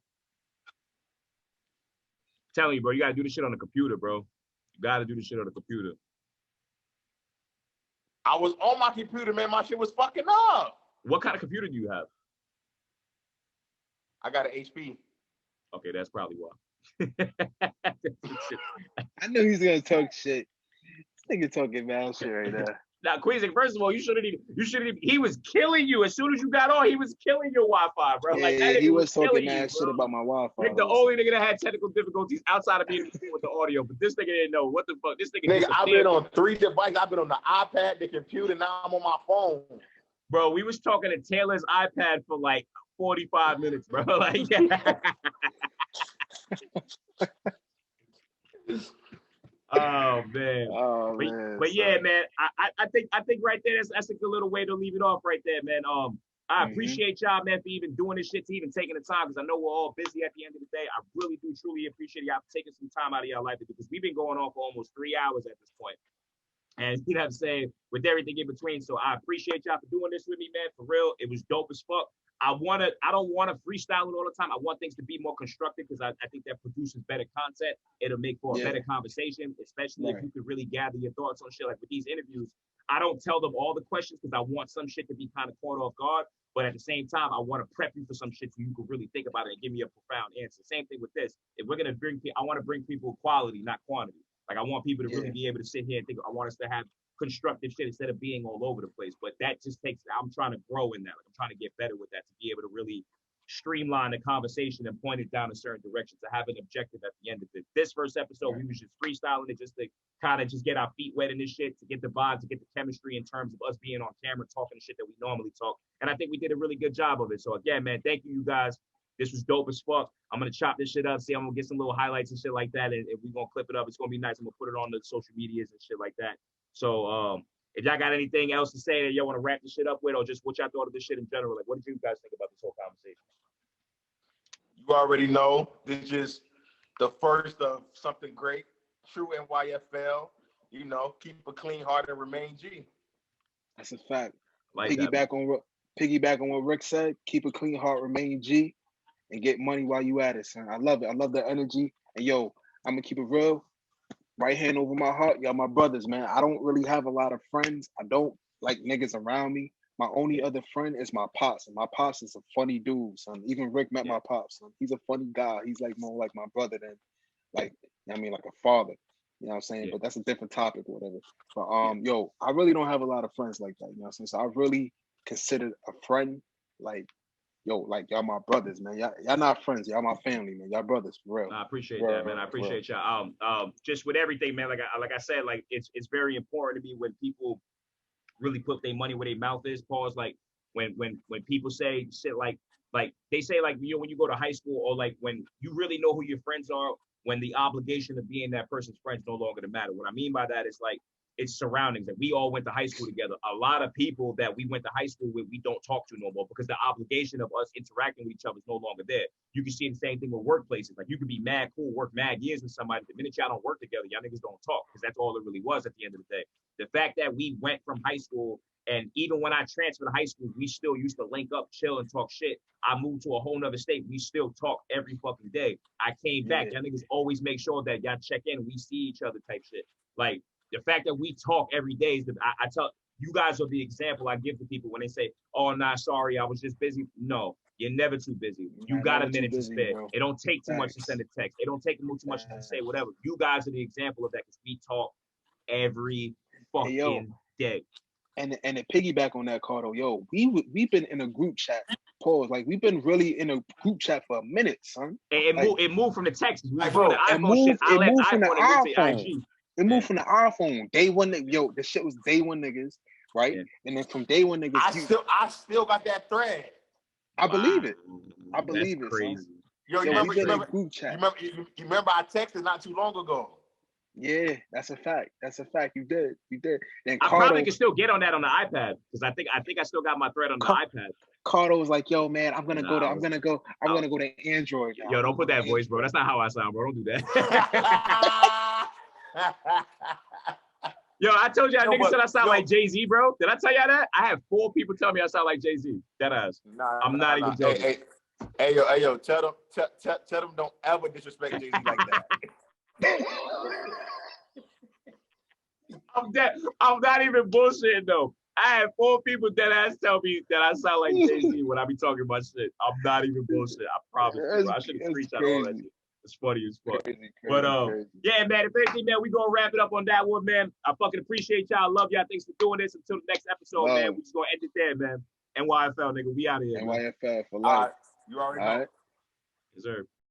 telling you, bro, you gotta do this shit on the computer, bro. You gotta do this shit on the computer. I was on my computer, man. My shit was fucking up. What kind of computer do you have? I got an HP. Okay, that's probably why. I knew he's gonna talk shit. This nigga talking mad shit right now. Now, Queens, first of all, you shouldn't even, he was killing you. As soon as you got on, he was killing your Wi-Fi, bro. Yeah, like that he was talking mad you, shit about my Wi-Fi. Rick, the only nigga that had technical difficulties outside of being with the audio, but this nigga didn't know what the fuck. This nigga I've been on 3 devices. I've been on the iPad, the computer, now I'm on my phone. Bro, we was talking to Taylor's iPad for like 45 minutes, bro. Like, Oh man. But yeah, man. I think right there that's a good little way to leave it off right there, man. I appreciate y'all, man, for even doing this shit, to even taking the time, because I know we're all busy at the end of the day. I really do truly appreciate y'all taking some time out of y'all life, because we've been going on for almost 3 hours at this point. And you know what I'm saying, with everything in between. So I appreciate y'all for doing this with me, man. For real, it was dope as fuck. I don't want to freestyle it all the time. I want things to be more constructive, because I think that produces better content. It'll make for a better conversation, especially if you could really gather your thoughts on shit. Like with these interviews, I don't tell them all the questions because I want some shit to be kind of caught off guard. But at the same time, I want to prep you for some shit so you can really think about it and give me a profound answer. Same thing with this. If we're gonna I want to bring people quality, not quantity. Like I want people to really be able to sit here and think. I want us to have constructive shit instead of being all over the place. But that just takes, I'm trying to grow in that. Like I'm trying to get better with that, to be able to really streamline the conversation and point it down a certain direction, to have an objective at the end of it. This first episode, we was just freestyling it just to kind of just get our feet wet in this shit, to get the vibe, to get the chemistry in terms of us being on camera, talking the shit that we normally talk. And I think we did a really good job of it. So again, man, thank you guys. This was dope as fuck. I'm going to chop this shit up. See, I'm going to get some little highlights and shit like that. And we're going to clip it up. It's going to be nice. I'm going to put it on the social medias and shit like that. So if y'all got anything else to say that y'all want to wrap this shit up with, or just what y'all thought of this shit in general, like what did you guys think about this whole conversation? You already know this is the first of something great. True N.Y.F.L. You know, keep a clean heart and remain G. That's a fact. Like piggyback on what Rick said. Keep a clean heart, remain G, and get money while you at it, son. I love it. I love the energy. And yo, I'm gonna keep it real. Right hand over my heart, y'all my brothers, man. I don't really have a lot of friends. I don't like niggas around me. My only other friend is my pops, and my pops is a funny dude, son. Even Rick met my pops, son. He's a funny guy. He's like more like my brother than like, I mean, like a father. You know what I'm saying? But that's a different topic or whatever. But yo, I really don't have a lot of friends like that. You know what I'm saying? So I really consider a friend like, yo, like y'all my brothers, man. Y'all not friends. Y'all my family, man. Y'all brothers, for real. I appreciate that, man. I appreciate y'all. Just with everything, man. Like I said, like it's very important to me when people really put their money where their mouth is. Pause. Like when people say shit like they say like, you know, when you go to high school, or like when you really know who your friends are, when the obligation of being that person's friends no longer to matter. What I mean by that is like, it's surroundings. Like we all went to high school together. A lot of people that we went to high school with, we don't talk to no more, because the obligation of us interacting with each other is no longer there. You can see the same thing with workplaces. Like you could be mad cool, work mad years with somebody. The minute y'all don't work together, y'all niggas don't talk, because that's all it really was at the end of the day. The fact that we went from high school, and even when I transferred to high school, we still used to link up, chill, and talk shit. I moved to a whole nother state. We still talk every fucking day. I came back. Y'all niggas always make sure that y'all check in. We see each other type shit. Like, the fact that we talk every day is I tell you guys are the example I give to people when they say, oh, nah, sorry, I was just busy. No, You're never too busy. You Man, got a never too minute to busy, spare. bro. It don't take too much to Facts. send a text. It don't take too much to say whatever. You guys are the example of that because we talk every fucking day. And to piggyback on that, Cardo, yo, we've been in a group chat. Pause. Like we've been really in a group chat for a minute, son. It moved from the text. We Like, doing the It iPhone moved, shit. I it left moved from the iPhone and went to iPhone. IG. It moved from the iPhone. Day one, yo, the shit was day one niggas, right? Yeah. And then from day one niggas, I still got that thread. I believe it. I That's believe it, crazy. son. Yo, Yo, we've been in group chat. You remember I texted not too long ago. Yeah, that's a fact. That's a fact. You did. Then I probably can still get on that on the iPad because I think I still got my thread on the iPad. Cardo was like, "Yo, man, I'm gonna go to Android now." Yo, don't put that voice, bro. That's not how I sound, bro. Don't do that. Yo, I told y'all niggas said I sound like Jay-Z, bro. Did I tell y'all that? I have 4 people tell me I sound like Jay-Z. That ass. I'm not even joking. Hey, yo, tell them don't ever disrespect Jay-Z like that. I'm not even bullshitting though. I had 4 people that ass tell me that I sound like Jay-Z when I be talking about shit. I'm not even bullshit. I promise you, bro. I should have screenshot all that shit. It's funny as fuck. Crazy, but yeah, man, if anything, man, we gonna wrap it up on that one, man. I fucking appreciate y'all. Love y'all. Thanks for doing this. Until the next episode, man. We just gonna end it there, man. N.Y.F.L, nigga. We out of here. N.Y.F.L for life. All right. You already know. Yes, sir.